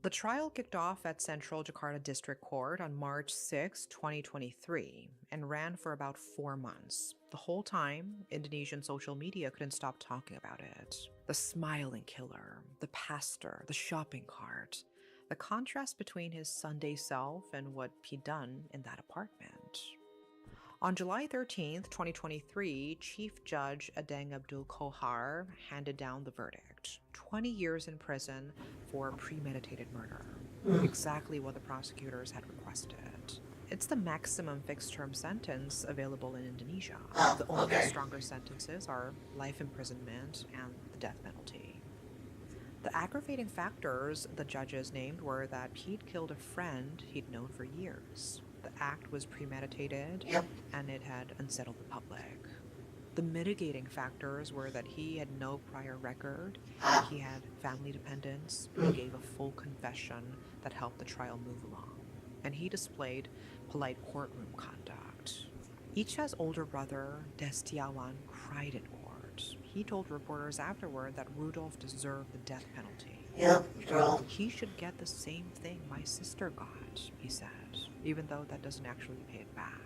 The trial kicked off at Central Jakarta District Court on March 6, 2023, and ran for about 4 months. The whole time, Indonesian social media couldn't stop talking about it. The smiling killer, the pastor, the shopping cart, the contrast between his Sunday self and what he'd done in that apartment. On July 13, 2023, Chief Judge Adeng Abdul Kohar handed down the verdict: 20 years in prison for premeditated murder, exactly what the prosecutors had requested. It's the maximum fixed-term sentence available in Indonesia. The only stronger sentences are life imprisonment and the death penalty. The aggravating factors the judges named were that he'd killed a friend he'd known for years. The act was premeditated, and it had unsettled the public. The mitigating factors were that he had no prior record, he had family dependents, he gave a full confession that helped the trial move along, and he displayed polite courtroom conduct. Icha's older brother, Destiawan, cried in court. He told reporters afterward that Rudolf deserved the death penalty. He should get the same thing my sister got, he said, even though that doesn't actually pay it back.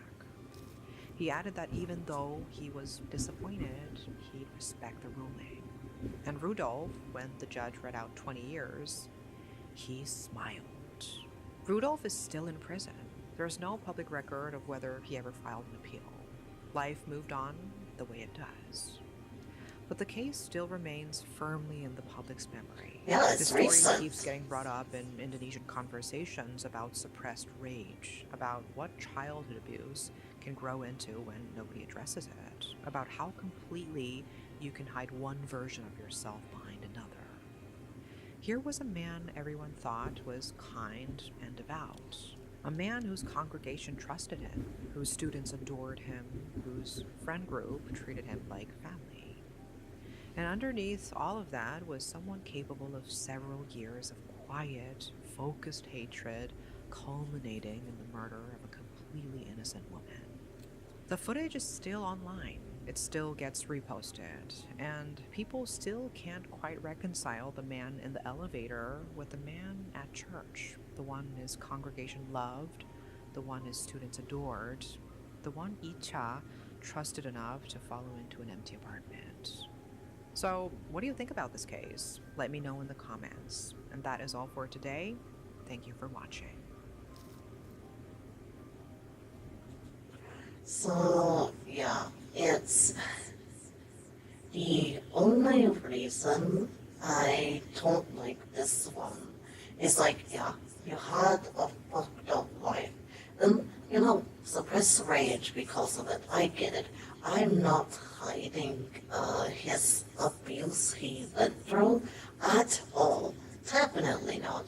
He added that even though he was disappointed, he'd respect the ruling. And Rudolf, when the judge read out 20 years, he smiled. Rudolf is still in prison. There's no public record of whether he ever filed an appeal. Life moved on the way it does. But the case still remains firmly in the public's memory. The story keeps getting brought up in Indonesian conversations about suppressed rage, about what childhood abuse can grow into when nobody addresses it, about how completely you can hide one version of yourself behind another. Here was a man everyone thought was kind and devout, a man whose congregation trusted him, whose students adored him, whose friend group treated him like family. And underneath all of that was someone capable of several years of quiet, focused hatred, culminating in the murder of a completely innocent woman. The footage is still online. It still gets reposted, and people still can't quite reconcile the man in the elevator with the man at church, the one his congregation loved, the one his students adored, the one Icha trusted enough to follow into an empty apartment. So, what do you think about this case? Let me know in the comments. And that is all for today. Thank you for watching. So, yeah, it's the only reason I don't like this one is like, yeah, you had a fucked up life. And, suppress rage because of it. I get it. I'm not hiding his abuse he went through at all. Definitely not.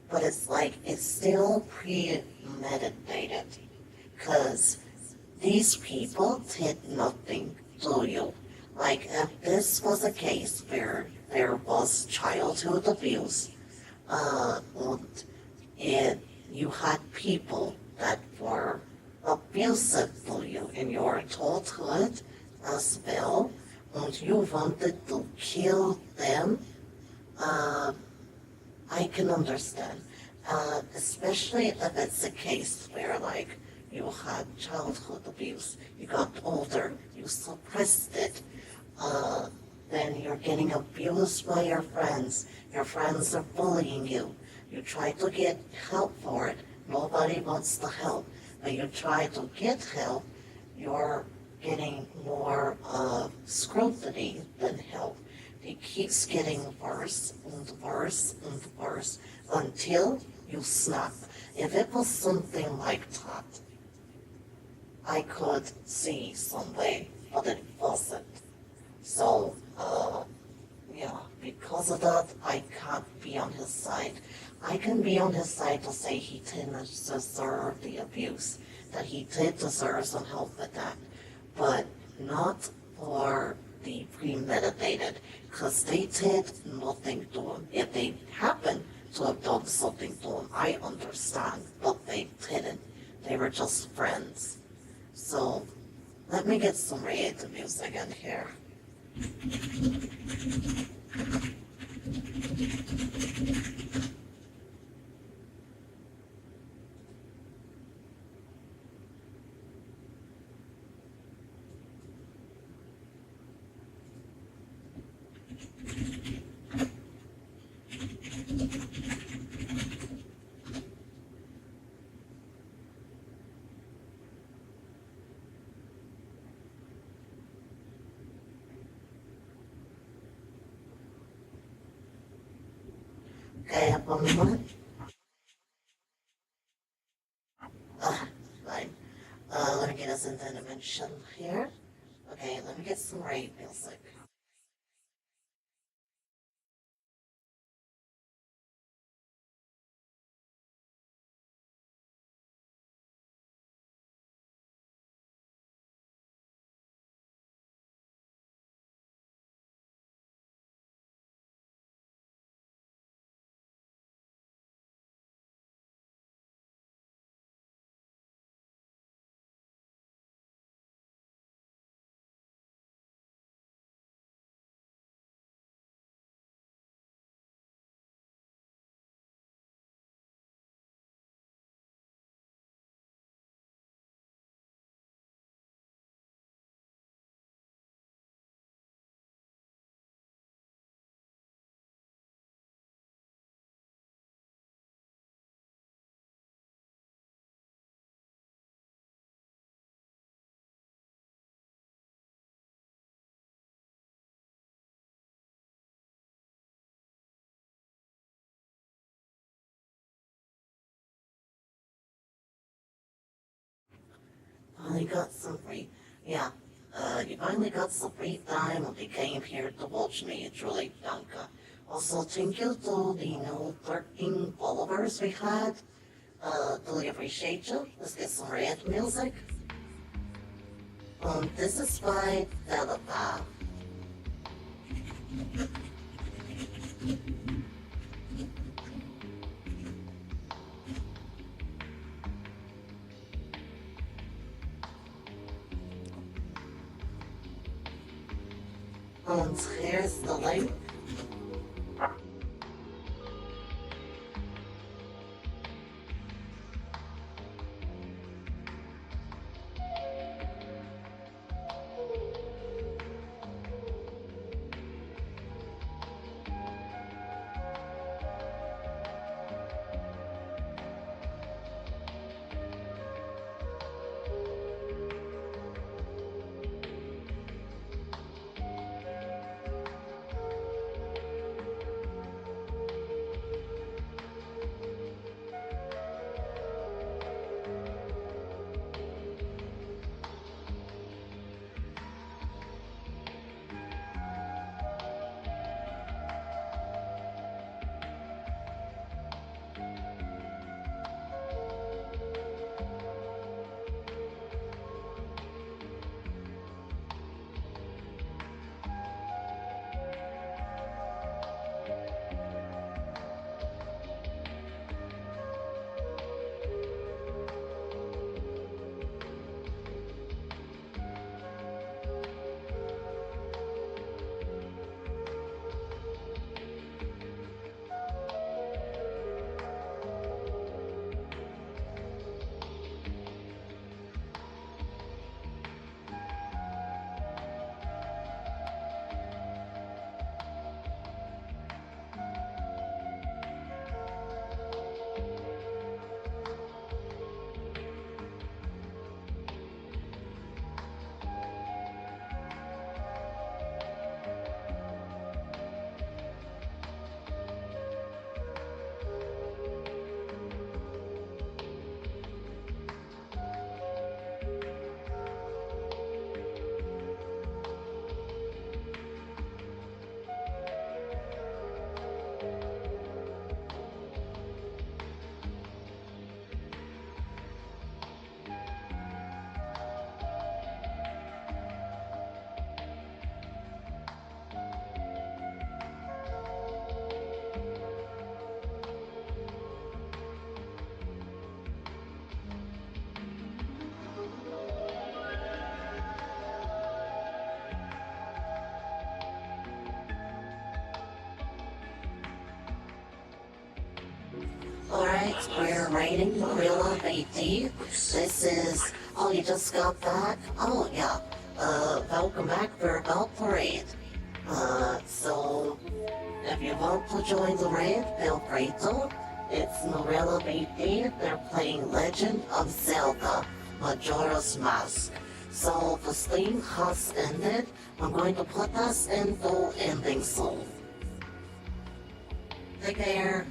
But it's like, it's still premeditated. Because these people did nothing to you. Like, if this was a case where there was childhood abuse, and you had people that were abusive to you in your childhood as well, and you wanted to kill them, I can understand. Especially if it's a case where, like, you had childhood abuse, you got older, you suppressed it, then you're getting abused by your friends are bullying you, You try to get help for it. Nobody wants to help. When you try to get help, you're getting more scrutiny than help. It keeps getting worse and worse and worse until you snap. If it was something like that, I could see some way, but it wasn't. So, yeah, because of that, I can't be on his side. I can be on his side to say he didn't deserve the abuse, that he did deserve some help with that, but not for the premeditated, because they did nothing to him. If they happened to have done something to him, I understand, but they didn't. They were just friends. So, let me get some creative music in here. Okay, up on the moment. Fine. Let me get us into dimension here. Okay, let me get some rave music. Finally got some free, yeah, you finally got some free time when you came here to watch me and Julie Bianca. Also, thank you to the new 13 followers we had. Really appreciate you. Let's get some red music. This is by Telepath. And here's the link. Alright, we're rating Marilla BD. This is, oh, you just got back? Oh, yeah. Welcome back for Bell Parade. So, if you want to join the raid, feel free to. It's Marilla BD. They're playing Legend of Zelda, Majora's Mask. So, the stream has ended. I'm going to put us into ending soon. Take care.